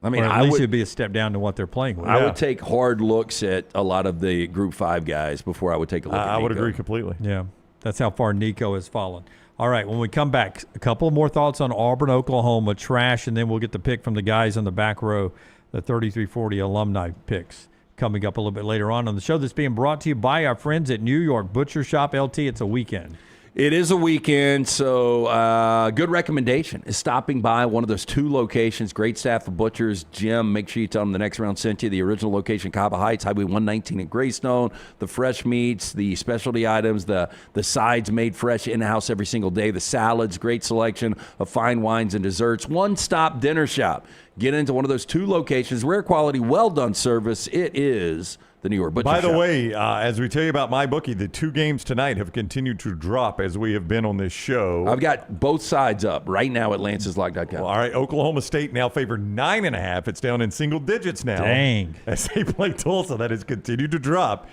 I mean, Or at least it'd be a step down to what they're playing with. I would take hard looks at a lot of the Group 5 guys before I would take a look at I would Nico. agree completely. Yeah, that's how far Nico has fallen. All right, when we come back, a couple more thoughts on Auburn, Oklahoma, trash, and then we'll get the pick from the guys on the back row, the 3340 alumni picks, coming up a little bit later on the show that's being brought to you by our friends at New York Butcher Shop LT. It's a weekend. It is a weekend, so good recommendation is stopping by one of those 2 locations. Great staff of butchers. Jim, make sure you tell them the next round sent you. The original location, Cava Heights, Highway 119 in Greystone. The fresh meats, the specialty items, the sides made fresh in-house every single day. The salads, great selection of fine wines and desserts. One-stop dinner shop. Get into one of those 2 locations. Rare quality, well-done service. It is the New York Butcher By the Shop. way, as we tell you about MyBookie, the 2 games tonight have continued to drop as we have been on this show. I've got both sides up right now at lanceslock.com. Well, all right, Oklahoma State now favored 9.5. It's down in single digits now. Dang. As they play Tulsa, that has continued to drop.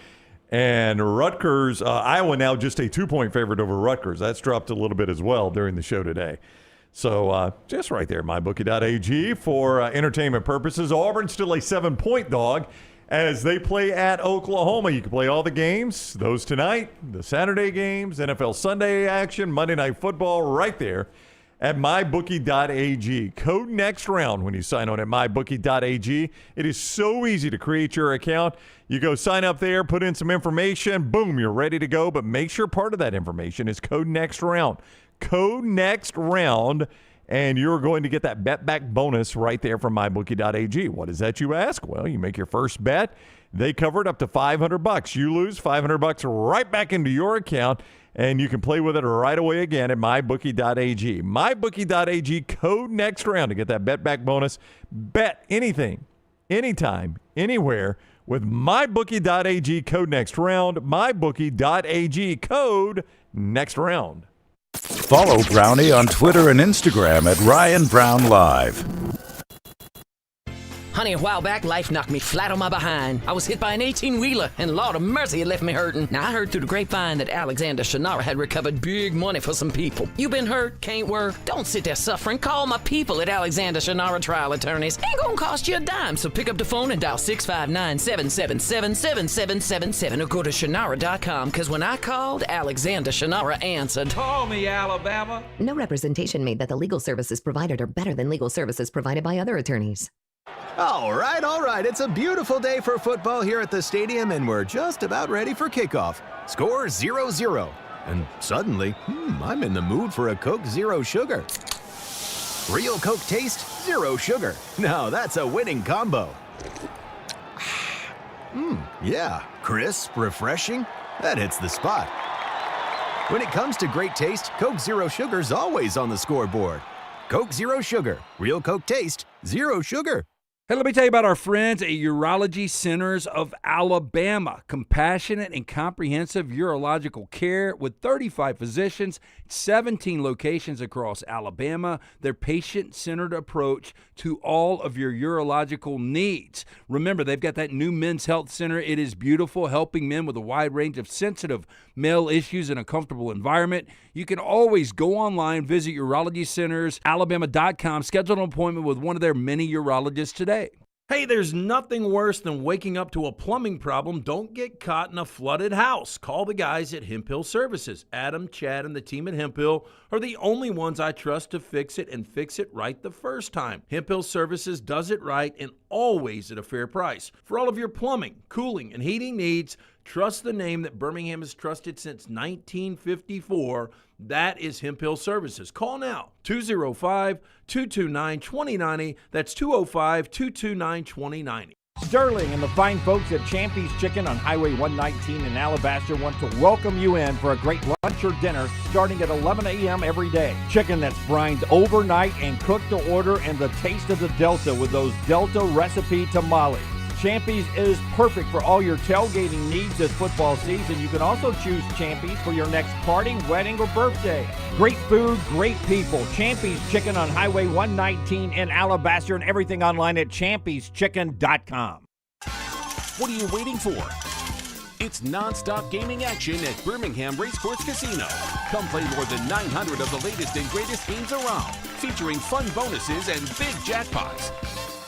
And Rutgers, Iowa now just a 2-point favorite over Rutgers. That's dropped a little bit as well during the show today. So just right there, mybookie.ag for entertainment purposes. Auburn still a 7-point dog as they play at Oklahoma. You can play all the games, those tonight, the Saturday games, NFL Sunday action, Monday Night Football, right there at mybookie.ag. Code next round when you sign on at mybookie.ag. It is so easy to create your account. You go sign up there, put in some information, boom, you're ready to go. But make sure part of that information is code next round. Code next round, and you're going to get that bet back bonus right there from mybookie.ag. What is that, you ask? Well, you make your first bet. They cover it up to $500. You lose $500 right back into your account, and you can play with it right away again at mybookie.ag. Mybookie.ag, code next round to get that bet back bonus. Bet anything, anytime, anywhere with mybookie.ag, code next round. Mybookie.ag, code next round. Follow Brownie on Twitter and Instagram at Ryan Brown Live. Honey, a while back, life knocked me flat on my behind. I was hit by an 18-wheeler, and Lord of mercy, it left me hurting. Now, I heard through the grapevine that Alexander Shannara had recovered big money for some people. You been hurt? Can't work? Don't sit there suffering. Call my people at Alexander Shannara Trial Attorneys. Ain't gonna cost you a dime, so pick up the phone and dial 659-777-7777 or go to Shannara.com, because when I called, Alexander Shannara answered. Call me, Alabama. No representation made that the legal services provided are better than legal services provided by other attorneys. All right. It's a beautiful day for football here at the stadium, and we're just about ready for kickoff. Score 0-0. And suddenly, I'm in the mood for a Coke Zero Sugar. Real Coke taste, zero sugar. Now that's a winning combo. Yeah, crisp, refreshing. That hits the spot. When it comes to great taste, Coke Zero Sugar's always on the scoreboard. Coke Zero Sugar. Real Coke taste, zero sugar. Hey, let me tell you about our friends at Urology Centers of Alabama. Compassionate and comprehensive urological care with 35 physicians, 17 locations across Alabama. Their patient-centered approach to all of your urological needs. Remember, they've got that new men's health center. It is beautiful, helping men with a wide range of sensitive male issues in a comfortable environment. You can always go online, visit urologycentersalabama.com, schedule an appointment with one of their many urologists today. Hey, there's nothing worse than waking up to a plumbing problem. Don't get caught in a flooded house. Call the guys at Hemp Hill Services. Adam, Chad, and the team at Hemp Hill are the only ones I trust to fix it and fix it right the first time. Hemp Hill Services does it right and always at a fair price. For all of your plumbing, cooling, and heating needs, trust the name that Birmingham has trusted since 1954. That is Hemp Hill Services. Call now, 205-229-2090. That's 205-229-2090. Sterling and the fine folks at Champy's Chicken on Highway 119 in Alabaster want to welcome you in for a great lunch or dinner starting at 11 a.m. every day. Chicken that's brined overnight and cooked to order, and the taste of the Delta with those Delta recipe tamales. Champy's is perfect for all your tailgating needs this football season. You can also choose Champy's for your next party, wedding, or birthday. Great food, great people. Champy's Chicken on Highway 119 in Alabaster, and everything online at champyschicken.com. What are you waiting for? It's non-stop gaming action at Birmingham Racecourse Casino. Come play more than 900 of the latest and greatest games around, featuring fun bonuses and big jackpots.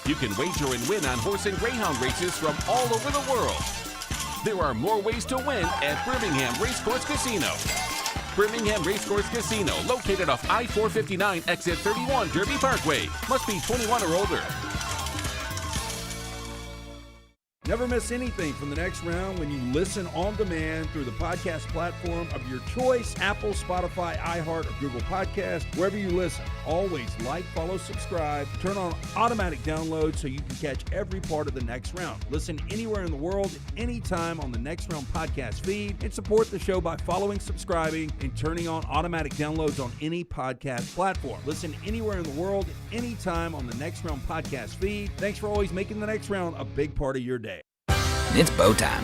You can wager and win on horse and greyhound races from all over the world. There are more ways to win at Birmingham Racecourse Casino. Birmingham Racecourse Casino, located off I-459, exit 31, Derby Parkway. Must be 21 or older. Never miss anything from the next round when you listen on demand through the podcast platform of your choice, Apple, Spotify, iHeart, or Google Podcast, wherever you listen. Always like, follow, subscribe, turn on automatic download so you can catch every part of the next round. Listen anywhere in the world, anytime on the Next Round podcast feed, and support the show by following, subscribing, and turning on automatic downloads on any podcast platform. Listen anywhere in the world, anytime on the Next Round podcast feed. Thanks for always making the next round a big part of your day. It's bow time.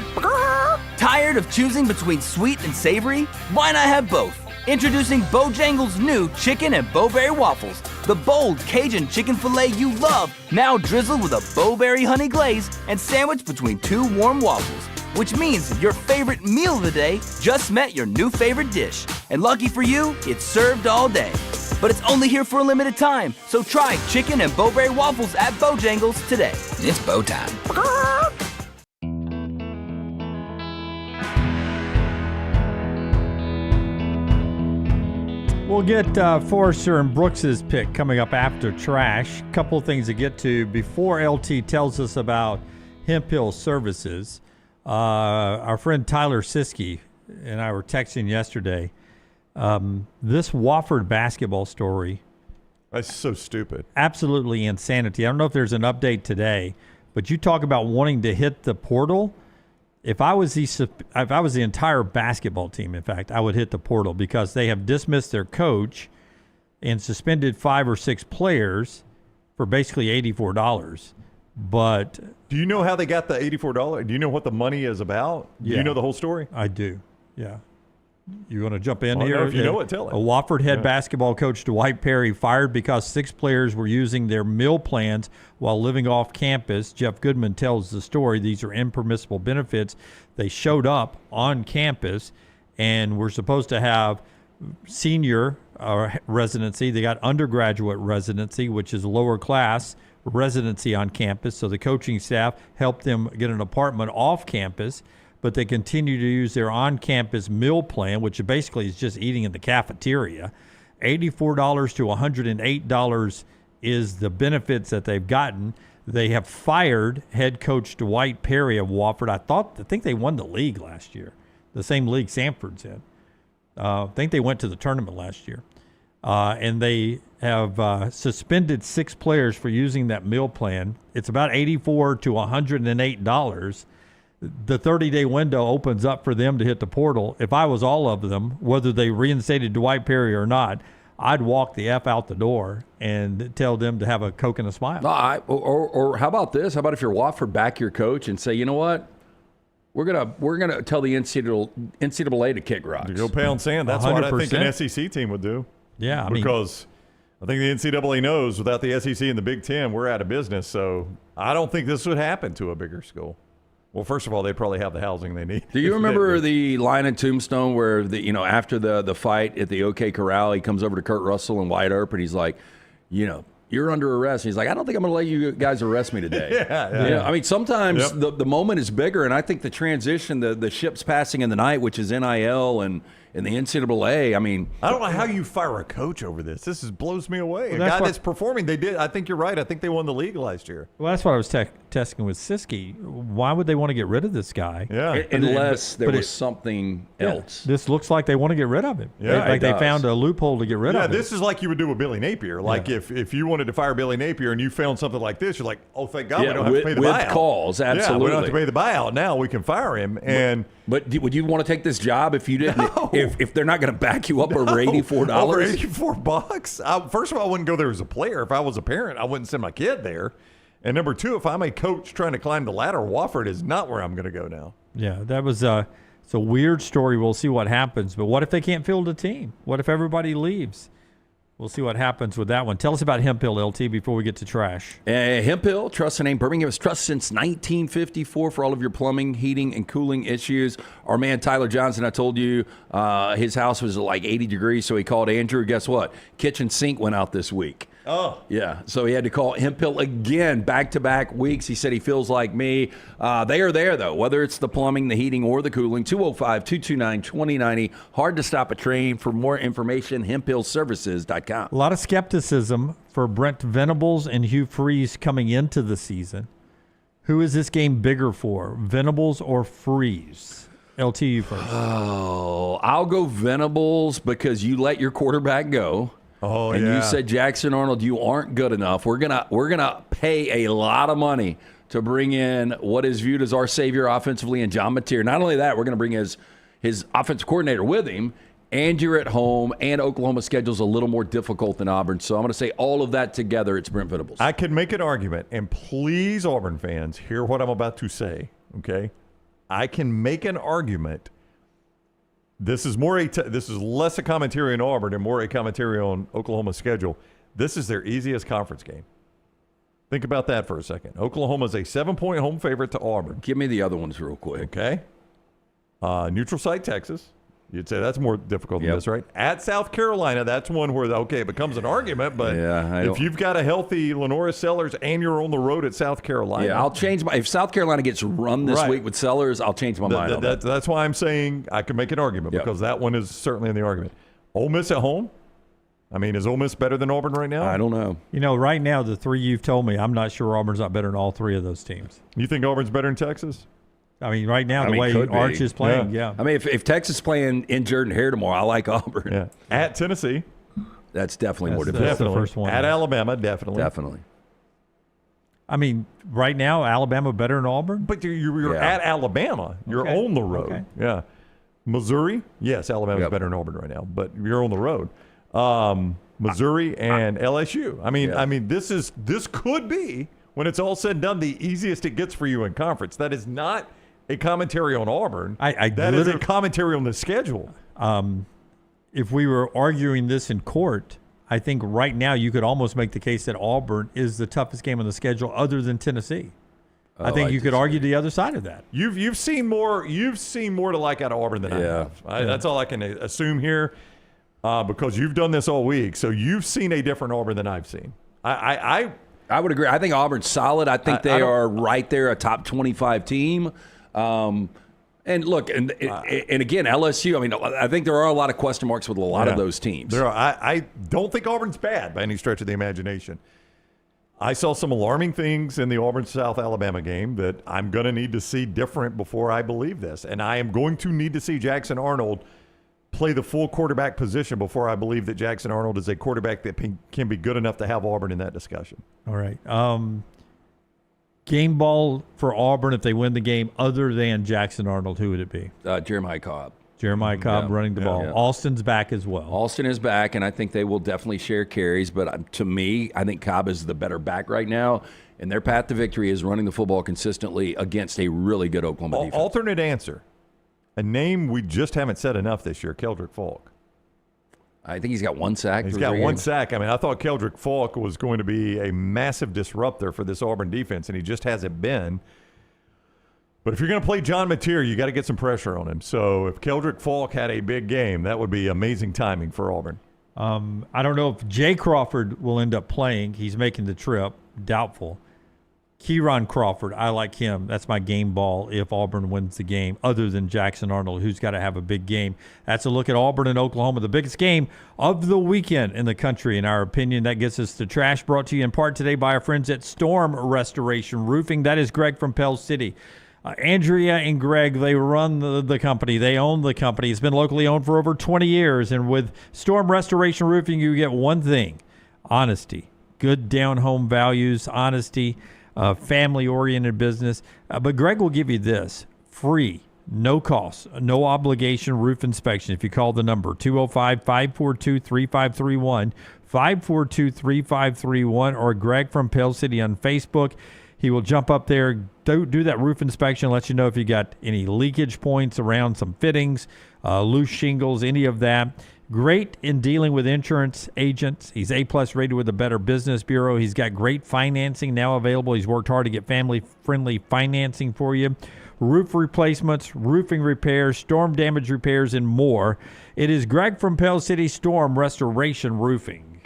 Tired of choosing between sweet and savory? Why not have both? Introducing Bojangles' new chicken and bowberry waffles. The bold Cajun chicken filet you love, now drizzled with a bowberry honey glaze and sandwiched between two warm waffles. Which means your favorite meal of the day just met your new favorite dish. And lucky for you, it's served all day. But it's only here for a limited time, so try chicken and bowberry waffles at Bojangles today. It's bow time. We'll get Forrester and Brooks's pick coming up after trash. Couple of things to get to before LT tells us about Hemp Hill Services. Our friend Tyler Siskey and I were texting yesterday. This Wofford basketball story. That's so stupid. Absolutely insanity. I don't know if there's an update today, but you talk about wanting to hit the portal. If I was the entire basketball team, in fact, I would hit the portal because they have dismissed their coach and suspended 5 or 6 players for basically $84. But do you know how they got the $84? Do you know what the money is about? Do you know the whole story? I do. Yeah. You want to jump in Well, here? no, if you know it, tell it. A Wofford head Yeah. basketball coach Dwight Perry fired because 6 players were using their meal plans while living off campus. Jeff Goodman tells the story. These are impermissible benefits. They showed up on campus and were supposed to have senior residency. They got undergraduate residency, which is lower class residency on campus. So the coaching staff helped them get an apartment off campus, but they continue to use their on-campus meal plan, which basically is just eating in the cafeteria. $84 to $108 is the benefits that they've gotten. They have fired head coach Dwight Perry of Wofford. I think they won the league last year, the same league Sanford's in. I think they went to the tournament last year. And they have suspended 6 players for using that meal plan. It's about $84 to $108. The 30-day window opens up for them to hit the portal. If I was all of them, whether they reinstated Dwight Perry or not, I'd walk the F out the door and tell them to have a Coke and a smile. Or how about this? How about if you're Wofford, back your coach and say, you know what? We're gonna tell the NCAA to kick rocks. To go pound sand. That's 100%. what I think an SEC team would do. Yeah, because I think the NCAA knows without the SEC and the Big Ten, we're out of business. So I don't think this would happen to a bigger school. Well, first of all, they probably have the housing they need. Do you remember the line in Tombstone where after the fight at the OK Corral, he comes over to Kurt Russell and Wyatt Earp and he's like, you're under arrest. And he's like, I don't think I'm going to let you guys arrest me today. Yeah. I mean, sometimes the moment is bigger, and I think the transition, the ships passing in the night, which is NIL and in the NCAA. I mean, I don't know how you fire a coach over this. This blows me away. Well, a guy that's performing, they did. I think you're right. I think they won the league last year. Well, that's what I was testing with Siski. Why would they want to get rid of this guy? Yeah, unless there was something else. This looks like they want to get rid of him. Yeah, like they found a loophole to get rid of him. Yeah, this is like you would do with Billy Napier. Like if you wanted to fire Billy Napier and you found something like this, you're like, oh, thank God we don't have to pay the buyout. With calls, absolutely. Yeah, we don't have to pay the buyout. Now we can fire him. But would you want to take this job if you didn't? No. If they're not going to back you up over $84? Over $84? First of all, I wouldn't go there as a player. If I was a parent, I wouldn't send my kid there. And number two, if I'm a coach trying to climb the ladder, Wofford is not where I'm going to go now. Yeah, that was it's a weird story. We'll see what happens. But what if they can't field a team? What if everybody leaves? We'll see what happens with that one. Tell us about Hemphill, LT, before we get to trash. Hemphill, trust the name. Birmingham has trust since 1954 for all of your plumbing, heating, and cooling issues. Our man Tyler Johnson, I told you, his house was like 80 degrees, so he called Andrew. Guess what? Kitchen sink went out this week. Oh. Yeah, so he had to call Hemphill again, back-to-back weeks. He said he feels like me. They are there, though, whether it's the plumbing, the heating, or the cooling. 205-229-2090. Hard to stop a train. For more information, hemphillservices.com. A lot of skepticism for Brent Venables and Hugh Freeze coming into the season. Who is this game bigger for, Venables or Freeze? LT, you first. Oh, I'll go Venables because you let your quarterback go. Oh, and you said, Jackson Arnold, you aren't good enough. We're gonna pay a lot of money to bring in what is viewed as our savior offensively in John Mateer. Not only that, we're going to bring his offensive coordinator with him, and you're at home, and Oklahoma's schedule's a little more difficult than Auburn. So I'm going to say all of that together, it's Brent Venables. I could make an argument, and please, Auburn fans, hear what I'm about to say, okay? I can make an argument. This is less a commentary on Auburn and more a commentary on Oklahoma's schedule. This is their easiest conference game. Think about that for a second. Oklahoma's a 7-point home favorite to Auburn. Give me the other ones real quick. Okay. Neutral site, Texas. You'd say that's more difficult than this, right? At South Carolina, that's one where, it becomes an argument. But if you've got a healthy Lenora Sellers and you're on the road at South Carolina. Yeah, I'll change if South Carolina gets run this week with Sellers, I'll change my mind on that. That's why I'm saying I can make an argument because that one is certainly in the argument. Ole Miss at home? I mean, is Ole Miss better than Auburn right now? I don't know. Right now, the three you've told me, I'm not sure Auburn's not better than all three of those teams. You think Auburn's better than Texas? I mean, right now, the way Arch is playing, yeah. I mean, if Texas is playing in Jordan Hare tomorrow, I like Auburn. Yeah. At Tennessee. That's definitely more difficult. That's the first one. At Alabama, definitely. Definitely. I mean, right now, Alabama better than Auburn? But you're at Alabama. You're on the road. Okay. Yeah. Missouri, yes, Alabama's better than Auburn right now, but you're on the road. Missouri and LSU. I mean, this could be, when it's all said and done, the easiest it gets for you in conference. That is not a commentary on Auburn. That is a commentary on the schedule. If we were arguing this in court, I think right now you could almost make the case that Auburn is the toughest game on the schedule other than Tennessee. I think you could argue the other side of that. You've seen more to like out of Auburn than I have. That's all I can assume here, because you've done this all week. So you've seen a different Auburn than I've seen. I would agree. I think Auburn's solid. I think they are right there, a top 25 team. And look, and again, LSU. I mean, I think there are a lot of question marks with a lot of those teams. There are. I don't think Auburn's bad by any stretch of the imagination. I saw some alarming things in the Auburn-South Alabama game that I'm going to need to see different before I believe this. And I am going to need to see Jackson Arnold play the full quarterback position before I believe that Jackson Arnold is a quarterback that can be good enough to have Auburn in that discussion. All right. Game ball for Auburn if they win the game other than Jackson Arnold, who would it be? Jeremiah Cobb. Jeremiah Cobb running the ball. Yeah. Alston's back as well. Alston is back, and I think they will definitely share carries. But to me, I think Cobb is the better back right now, and their path to victory is running the football consistently against a really good Oklahoma defense. Alternate answer. A name we just haven't said enough this year, Keldrick Falk. I think he's got one sack. He's got one sack. I mean, I thought Keldrick Falk was going to be a massive disruptor for this Auburn defense, and he just hasn't been. But if you're going to play John Mateer, you got to get some pressure on him. So if Keldrick Falk had a big game, that would be amazing timing for Auburn. I don't know if Jay Crawford will end up playing. He's making the trip. Doubtful. Kieron Crawford, I like him. That's my game ball if Auburn wins the game, other than Jackson Arnold, who's got to have a big game. That's a look at Auburn and Oklahoma, the biggest game of the weekend in the country, in our opinion. That gets us to trash, brought to you in part today by our friends at Storm Restoration Roofing. That is Greg from Pell City. Andrea and Greg, they run the company. They own the company. It's been locally owned for over 20 years. And with Storm Restoration Roofing, you get one thing: honesty, good down-home values, honesty, family-oriented business. But Greg will give you this: free, no cost, no obligation roof inspection. If you call the number 205-542-3531, 542-3531, or Greg from Pell City on Facebook. He will jump up there, do that roof inspection, let you know if you got any leakage points around some fittings, loose shingles, any of that. Great in dealing with insurance agents. He's A-plus rated with the Better Business Bureau. He's got great financing now available. He's worked hard to get family-friendly financing for you. Roof replacements, roofing repairs, storm damage repairs, and more. It is Greg from Pell City Storm Restoration Roofing.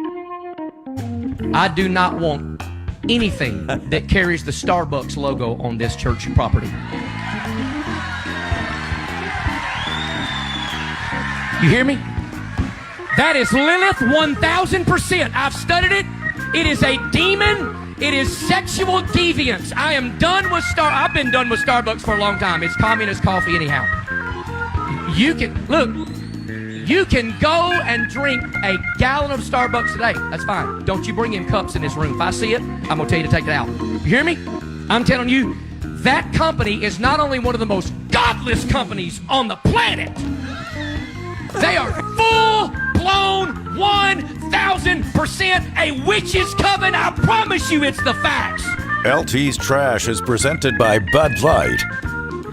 I do not want anything that carries the Starbucks logo on this church property. You hear me? That is Lilith 1000%. I've studied it. It is a demon. It is sexual deviance. I am done with I've been done with Starbucks for a long time. It's communist coffee anyhow. You can go and drink a gallon of Starbucks today. That's fine. Don't you bring in cups in this room. If I see it, I'm going to tell you to take it out. You hear me? I'm telling you, that company is not only one of the most godless companies on the planet, they are full-blown 1,000% a witch's coven. I promise you it's the facts. LT's Trash is presented by Bud Light.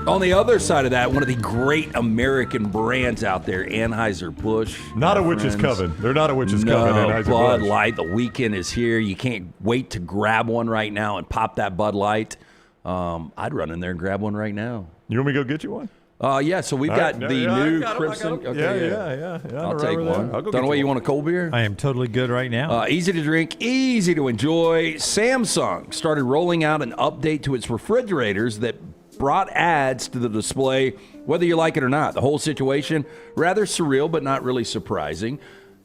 On the other side of that, one of the great American brands out there, Anheuser-Busch. Not a witch's coven. They're not a witch's coven, Anheuser-Busch. Bud Light. The weekend is here. You can't wait to grab one right now and pop that Bud Light. I'd run in there and grab one right now. You want me to go get you one? Yeah, so we've got the new Crimson. Okay, yeah. I'll take one. Don't know why you want a cold beer? I am totally good right now. Easy to drink, easy to enjoy. Samsung started rolling out an update to its refrigerators that brought ads to the display, whether you like it or not. The whole situation, rather surreal, but not really surprising.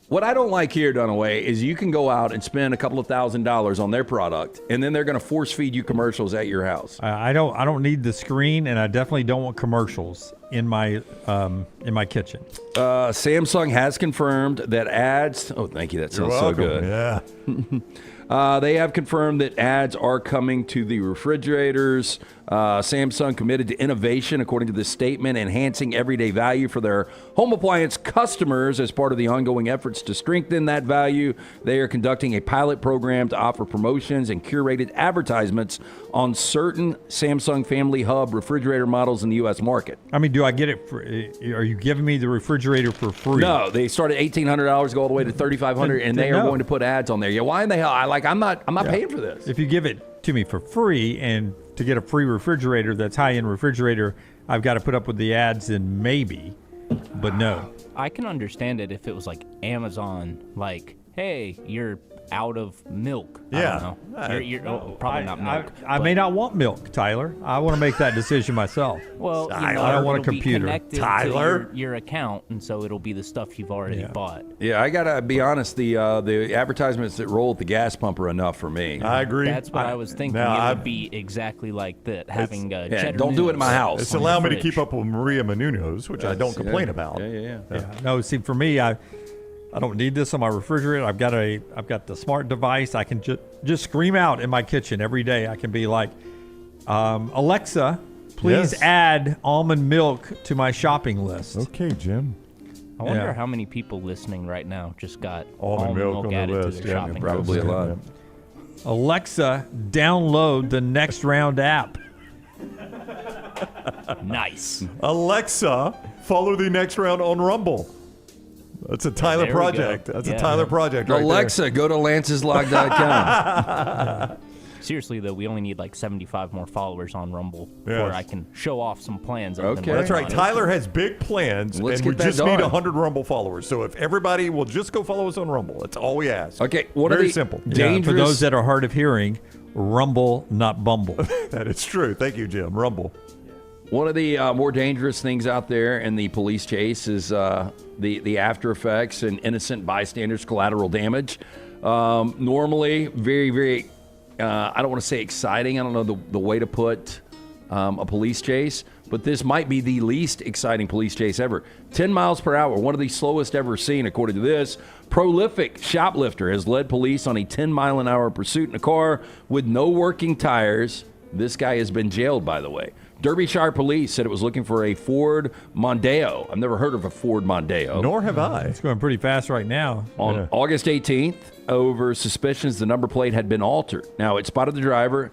What I don't like here, Dunaway, is you can go out and spend a couple of $1,000s on their product, and then they're going to force feed you commercials at your house. I don't need the screen, and I definitely don't want commercials in my kitchen. Samsung has confirmed that ads. Oh, thank you. That sounds so good. Yeah. They have confirmed that ads are coming to the refrigerators. Samsung committed to innovation, according to this statement, enhancing everyday value for their home appliance customers as part of the ongoing efforts to strengthen that value. They are conducting a pilot program to offer promotions and curated advertisements on certain Samsung Family Hub refrigerator models in the U.S. market. I mean, do I get it? Are you giving me the refrigerator for free? No, they start at $1,800, go all the way to $3,500, and they are going to put ads on there. Yeah, why in the hell? I'm not paying for this. If you give it to me for free, and to get a free refrigerator that's high-end refrigerator, I've got to put up with the ads, and maybe, but no. I can understand it if it was like Amazon, like, hey, you're out of milk. Yeah. I don't know. You're probably not milk. I may not want milk, Tyler. I want to make that decision myself. Well, I don't want a computer. Tyler, your account, and so it'll be the stuff you've already bought. Yeah, I gotta be honest. The advertisements that roll at the gas pump are enough for me. I agree. That's what I was thinking. It would be exactly like that. Having cheddar. Don't do it in my house. It's allowed me to keep up with Maria Menounos, which I don't complain about. Yeah. No, see, for me, I don't need this on my refrigerator. I've got the smart device. I can just scream out in my kitchen every day. I can be like, Alexa, please add almond milk to my shopping list. Okay, Jim. I wonder how many people listening right now just got almond milk on added the list. to their shopping probably list. a lot. Alexa, download the Next Round app. Nice. Alexa, follow the Next Round on Rumble. That's a Tyler project. That's a Tyler project right Alexa, there. go to lanceslog.com. Seriously, though, we only need like 75 more followers on Rumble before I can show off some plans. Okay. That's right. Tyler has big plans, Let's and we get that just need done. 100 Rumble followers. So if everybody will just go follow us on Rumble, that's all we ask. Okay, Very simple. Yeah, for those that are hard of hearing, rumble, not bumble. That is true. Thank you, Jim. Rumble. One of the more dangerous things out there in the police chase is the after effects and innocent bystanders' collateral damage. Normally, very, very, I don't want to say exciting. I don't know the way to put a police chase, but this might be the least exciting police chase ever. 10 miles per hour, one of the slowest ever seen, according to this. Prolific shoplifter has led police on a 10-mile-an-hour pursuit in a car with no working tires. This guy has been jailed, by the way. Derbyshire police said it was looking for a Ford Mondeo. I've never heard of a Ford Mondeo. Nor have I. It's going pretty fast right now. On August 18th, over suspicions the number plate had been altered. Now, it spotted the driver,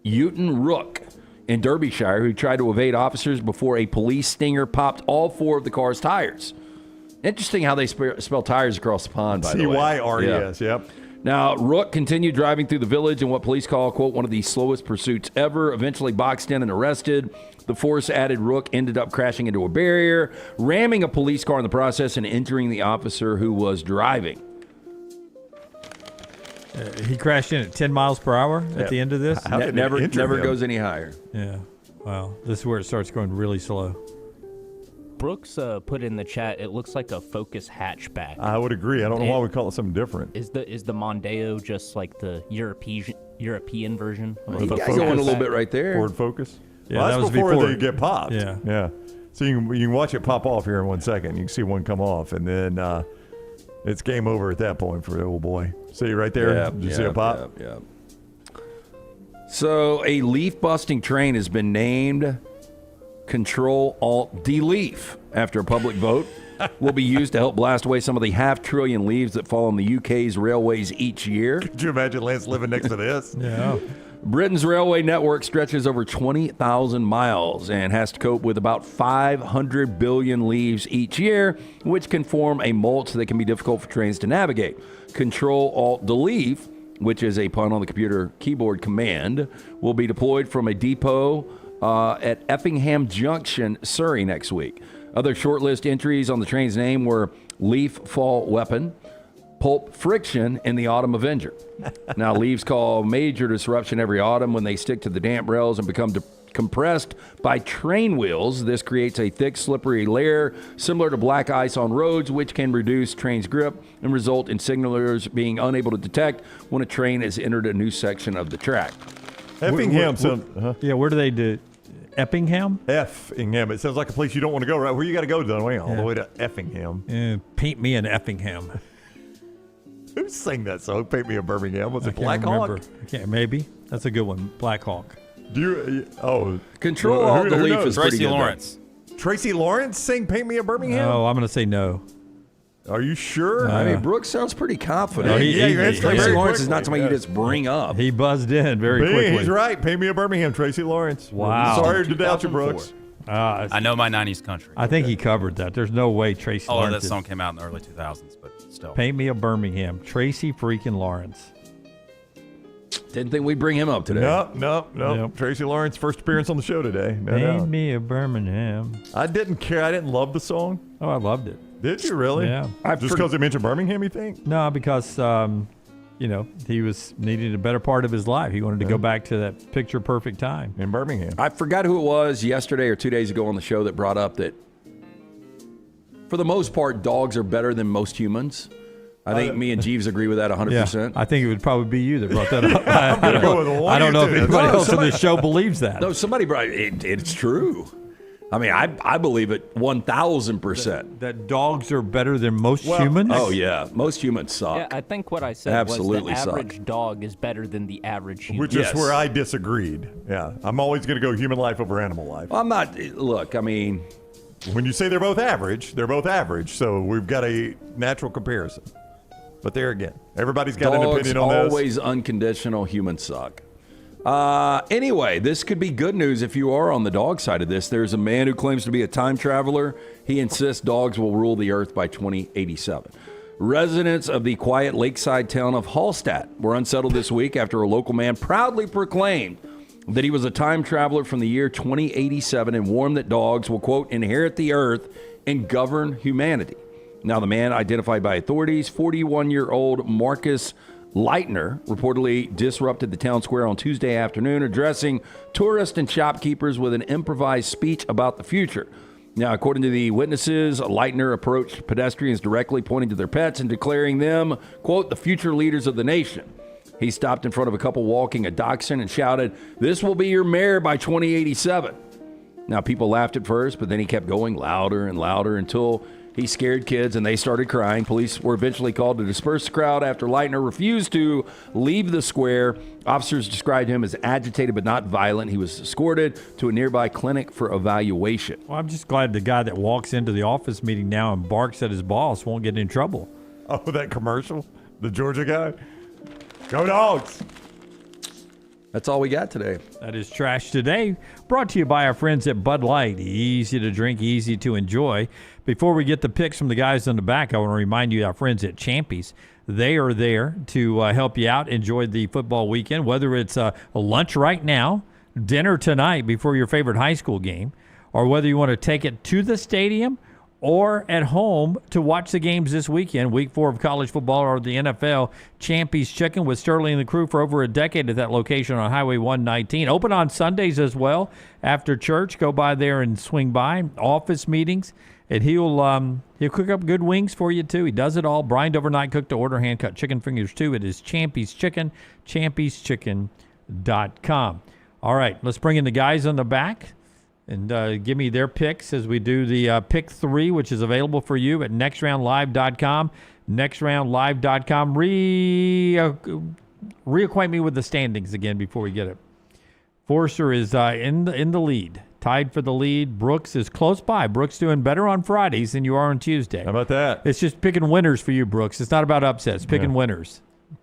Houghton Rook, in Derbyshire, who tried to evade officers before a police stinger popped all 4 of the car's tires. Interesting how they spell tires across the pond, by the way. T-Y-R-E-S, yep. Now, Rook continued driving through the village in what police call, quote, one of the slowest pursuits ever, eventually boxed in and arrested. The force added Rook ended up crashing into a barrier, ramming a police car in the process, and injuring the officer who was driving. He crashed in at 10 miles per hour at the end of this? Never goes any higher. Yeah. Wow. This is where it starts going really slow. Brooks put in the chat, it looks like a Focus hatchback. I would agree. I don't know why we call it something different. Is the Mondeo just like the European version? You guys going a little bit right there. Ford Focus. Yeah, well, that that's was before they get popped. Yeah. So you can watch it pop off here in 1 second. You can see one come off, and then it's game over at that point for the old boy. See right there? Did you see it pop? Yeah. So a leaf-busting train has been named Control-Alt-Deleaf after a public vote will be used to help blast away some of the half-trillion leaves that fall on the UK's railways each year. Could you imagine Lance living next to this? Yeah. Britain's railway network stretches over 20,000 miles and has to cope with about 500 billion leaves each year, which can form a mulch that can be difficult for trains to navigate. Control-Alt-Deleaf, which is a pun on the computer keyboard command, will be deployed from a depot at Effingham Junction, Surrey next week. Other shortlist entries on the train's name were Leaf Fall Weapon, Pulp Friction, and the Autumn Avenger. Now, leaves cause major disruption every autumn when they stick to the damp rails and become compressed by train wheels. This creates a thick, slippery layer similar to black ice on roads, which can reduce trains' grip and result in signalers being unable to detect when a train has entered a new section of the track. Effingham. Yeah, where do they do? Effingham? Effingham. It sounds like a place you don't want to go, right? Where you got to go, Dunaway? All the way to Effingham. Paint me an Effingham. Who sang that song? Paint me a Birmingham. Was it Black remember. Hawk? Okay, maybe. That's a good one. Black Hawk. Control-Alt-Deleaf is Tracy Lawrence. Tracy Lawrence sang Paint Me a Birmingham? Oh, I'm going to say no. Are you sure? I mean, Brooks sounds pretty confident. Tracy Lawrence is not somebody you just bring up. He buzzed in very quickly. He's right. Paint Me a Birmingham, Tracy Lawrence. Wow. Sorry to doubt you, Brooks. I know my 90s country. I think he covered that. There's no way Tracy Lawrence. Although that song came out in the early 2000s, but still. Paint Me a Birmingham. Tracy freaking Lawrence. Didn't think we'd bring him up today. No. Yep. Tracy Lawrence, first appearance on the show today. Paint Me a Birmingham. I didn't care. I didn't love the song. Oh, I loved it. Did you really? Yeah. Just because they mentioned Birmingham, you think? No, because, he was needing a better part of his life. He wanted to go back to that picture-perfect time. In Birmingham. I forgot who it was yesterday or 2 days ago on the show that brought up that, for the most part, dogs are better than most humans. I think me and Jeeves agree with that 100%. Yeah, I think it would probably be you that brought that up. I don't know if anybody else on this show believes that. No, somebody brought it. It's true. I mean, I believe it 1,000%. That dogs are better than most humans? Oh, yeah. Most humans suck. Yeah, I think what I said Absolutely was the suck. average dog is better than the average human. Which is where I disagreed. Yeah. I'm always going to go human life over animal life. I'm not. Look, I mean. When you say they're both average, they're both average. So we've got a natural comparison. But there again, everybody's got an opinion on this. Dogs always unconditional, humans suck. Anyway, this could be good news if you are on the dog side of this. There's a man who claims to be a time traveler. He insists dogs will rule the earth by 2087. Residents of the quiet lakeside town of Hallstatt were unsettled this week after a local man proudly proclaimed that he was a time traveler from the year 2087 and warned that dogs will, quote, inherit the earth and govern humanity. Now, the man, identified by authorities, 41-year-old Marcus Leitner reportedly disrupted the town square on Tuesday afternoon, addressing tourists and shopkeepers with an improvised speech about the future. Now, according to the witnesses, Leitner approached pedestrians directly, pointing to their pets and declaring them, quote, the future leaders of the nation. He stopped in front of a couple walking a dachshund and shouted, "This will be your mayor by 2087. Now, people laughed at first, but then he kept going louder and louder until he scared kids and they started crying. Police were eventually called to disperse the crowd after Leitner refused to leave the square. Officers described him as agitated but not violent. He was escorted to a nearby clinic for evaluation. Well, I'm just glad the guy that walks into the office meeting now and barks at his boss won't get in trouble. Oh, that commercial? The Georgia guy? Go Dogs! That's all we got today. That is Trash Today, brought to you by our friends at Bud Light. Easy to drink, easy to enjoy. Before we get the picks from the guys in the back, I want to remind you our friends at Champy's. They are there to help you out, enjoy the football weekend, whether it's a lunch right now, dinner tonight before your favorite high school game, or whether you want to take it to the stadium or at home to watch the games this weekend, week 4 of college football or the NFL. Champy's Chicken with Sterling and the crew for over a decade at that location on Highway 119. Open on Sundays as well. After church, go by there and swing by. Office meetings, and he'll cook up good wings for you too. He does it all. Brined overnight, cooked to order, hand-cut chicken fingers too. It is Champy's Chicken, champyschicken.com. All right, let's bring in the guys on the back. And give me their picks as we do the Pick 3, which is available for you at nextroundlive.com. Nextroundlive.com. Reacquaint me with the standings again before we get it. Forster is in the lead, tied for the lead. Brooks is close by. Brooks doing better on Fridays than you are on Tuesday. How about that? It's just picking winners for you, Brooks. It's not about upsets. Picking winners.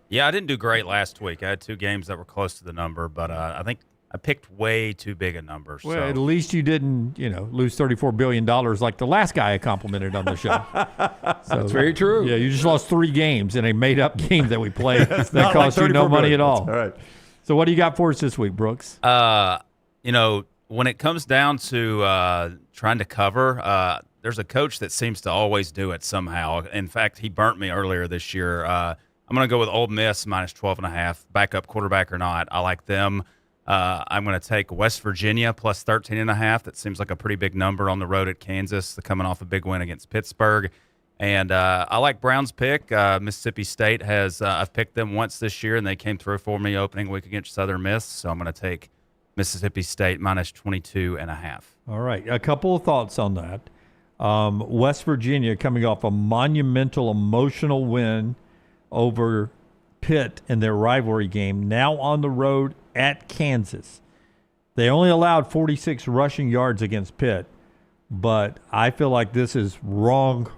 Yeah, I didn't do great last week. I had 2 games that were close to the number, but I think I picked way too big a number. Well, so. at least you didn't, lose $34 billion like the last guy I complimented on the show. That's very true. Yeah, you just lost 3 games in a made-up game that we played that cost you no money at all. All right. So what do you got for us this week, Brooks? When it comes down to trying to cover, there's a coach that seems to always do it somehow. In fact, he burnt me earlier this year. I'm going to go with Ole Miss minus 12.5, backup quarterback or not. I like them. I'm going to take West Virginia plus 13.5. That seems like a pretty big number on the road at Kansas. They're coming off a big win against Pittsburgh. And I like Brown's pick. Mississippi State has I've picked them once this year, and they came through for me opening week against Southern Miss. So I'm going to take Mississippi State minus 22.5. All right. A couple of thoughts on that. West Virginia coming off a monumental, emotional win over Pitt in their rivalry game, now on the road at Kansas. They only allowed 46 rushing yards against Pitt, but I feel like this is wrong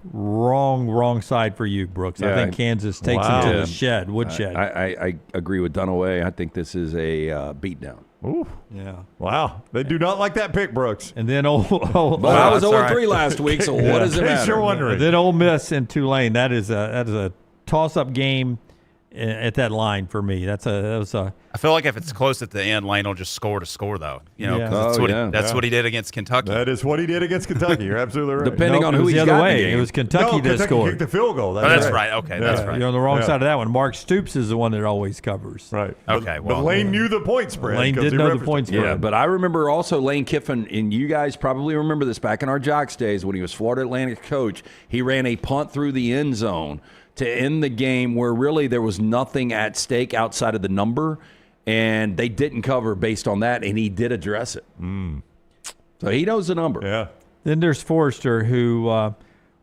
side for you, Brooks. I think Kansas takes them to the woodshed. I agree with Dunaway. I think this is a beatdown. Ooh. Yeah. Wow. They do not like that pick, Brooks. And then but I was 0-3 last week, so what does it matter? You're wondering. Then Ole Miss and Tulane. That is a toss-up game at that line for me. That was a. I feel like if it's close at the end, Lane will just score to score, though. That's what he did against Kentucky. That is what he did against Kentucky. You're absolutely right. Depending on who he's the got other way. in the game. It was Kentucky that scored. Kicked the field goal. That's right. Okay, that's right. You're on the wrong side of that one. Mark Stoops is the one that always covers. Right. Okay. But Lane knew the point spread. Lane did know the point spread. Yeah, but I remember also Lane Kiffin, and you guys probably remember this back in our Jocks days when he was Florida Atlantic coach. He ran a punt through the end zone to end the game where really there was nothing at stake outside of the number, and they didn't cover based on that, and he did address it. So he knows the number. Yeah. Then there's Forrester, who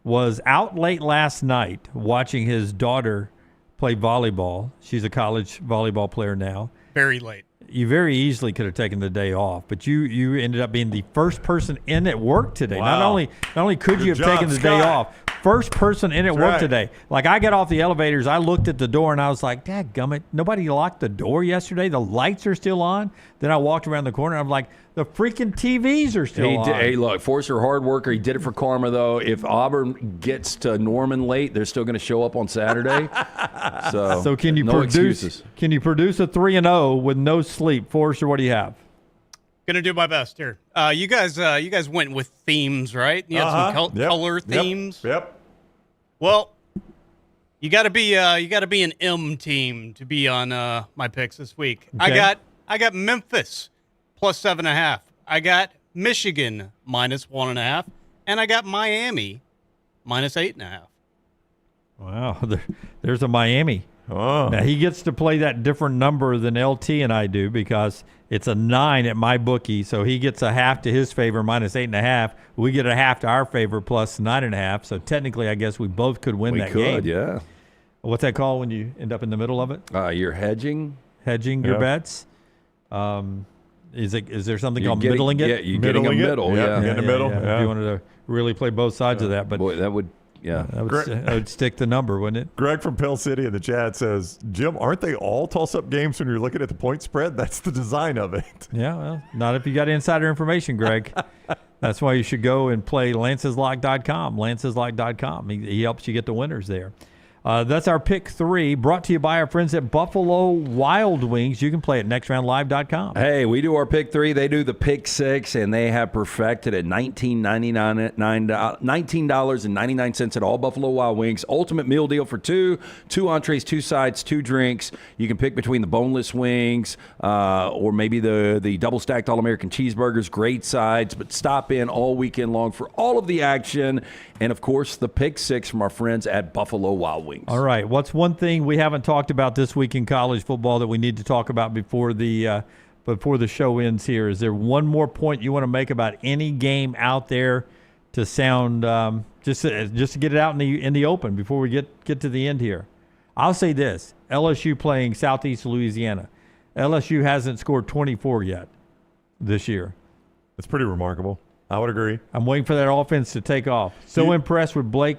was out late last night watching his daughter play volleyball. She's a college volleyball player now. Very late. You very easily could have taken the day off, but you ended up being the first person in at work today. Wow. Not only could you have taken the day off, first person in at work today. Like, I got off the elevators, I looked at the door, and I was like, dadgummit, nobody locked the door yesterday? The lights are still on? Then I walked around the corner, and I'm like, the freaking TVs are still on. Hey, look, Forster, hard worker. He did it for karma, though. If Auburn gets to Norman late, they're still going to show up on Saturday. So can you no produce? excuses. Can you produce a 3-0 with no sleep, Forster? What do you have? Gonna do my best here. You guys went with themes, right? You had some color themes. Yep. Well, You got to be an M team to be on my picks this week. Okay. I got Memphis plus 7.5. I got Michigan minus 1.5, and I got Miami minus 8.5. Wow, there's a Miami. Oh. Now he gets to play that different number than LT and I do because it's a 9 at my bookie, so he gets a half to his favor minus 8.5. We get a half to our favor plus 9.5. So technically, I guess we both could win that game. Yeah. What's that called when you end up in the middle of it? You're hedging. Hedging your bets. Is there something called getting, middling it? Yeah, you're getting a middle. Yeah, in the middle. Yeah. Yeah. If you wanted to really play both sides of that, but boy, that would. Yeah, that would stick the number, wouldn't it? Greg from Pell City in the chat says, Jim, aren't they all toss-up games when you're looking at the point spread? That's the design of it. Yeah, well, not if you got insider information, Greg. That's why you should go and play lanceslock.com. Lanceslock.com. He helps you get the winners there. That's our pick 3, brought to you by our friends at Buffalo Wild Wings. You can play at nextroundlive.com. Hey, we do our pick 3. They do the pick 6, and they have perfected at $19.99 at all Buffalo Wild Wings. Ultimate meal deal for 2 entrees, 2 sides, 2 drinks. You can pick between the boneless wings or maybe the double-stacked All-American cheeseburgers. Great sides, but stop in all weekend long for all of the action. And, of course, the pick 6 from our friends at Buffalo Wild Wings. All right. What's one thing we haven't talked about this week in college football that we need to talk about before the show ends here? Is there one more point you want to make about any game out there to sound just to get it out in the open before we get to the end here? I'll say this. LSU playing Southeast Louisiana. LSU hasn't scored 24 yet this year. It's pretty remarkable. I would agree. I'm waiting for that offense to take off. So impressed with Blake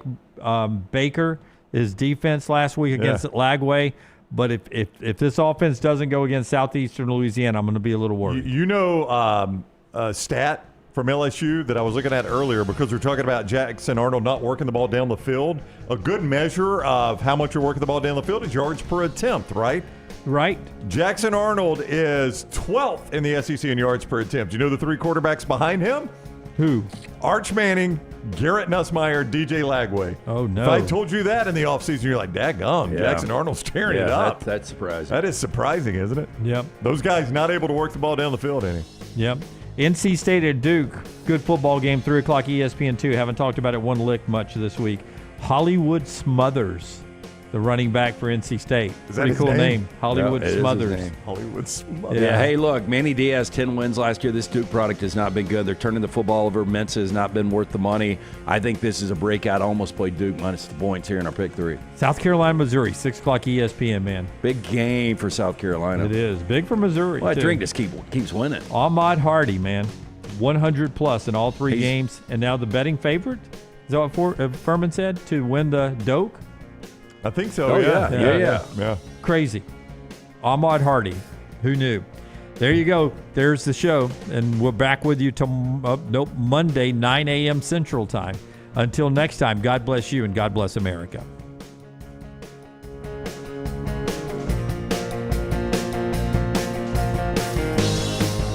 Baker, his defense last week against Lagway. But if this offense doesn't go against Southeastern Louisiana, I'm going to be a little worried. You know a stat from LSU that I was looking at earlier because we're talking about Jackson Arnold not working the ball down the field. A good measure of how much you're working the ball down the field is yards per attempt, right? Right. Jackson Arnold is 12th in the SEC in yards per attempt. You know the 3 quarterbacks behind him? Who? Arch Manning, Garrett Nussmeier, DJ Lagway. Oh, no. If I told you that in the offseason, you're like, daggum, Jackson Arnold's tearing it up. That's surprising. That is surprising, isn't it? Yep. Those guys not able to work the ball down the field any. Yep. NC State at Duke. Good football game, 3 o'clock ESPN2. Haven't talked about it one lick much this week. Hollywood Smothers, the running back for NC State. Is that Pretty his cool name? Hollywood Smothers. Hollywood Smothers. Yeah. Hey, look, Manny Diaz, 10 wins last year. This Duke product has not been good. They're turning the football over. Mensa has not been worth the money. I think this is a breakout. I almost played Duke minus the points here in our pick 3. South Carolina, Missouri, 6 o'clock ESPN, man. Big game for South Carolina. It is. Big for Missouri, Well, I too. drink just keeps winning. Ahmad Hardy, man. 100 plus in all 3 games. And now the betting favorite, is that what Fuhrman said, to win the Doak? I think so, Oh, yeah. Crazy. Ahmad Hardy. Who knew? There you go. There's the show. And we're back with you Monday, 9 a.m. Central Time. Until next time, God bless you and God bless America.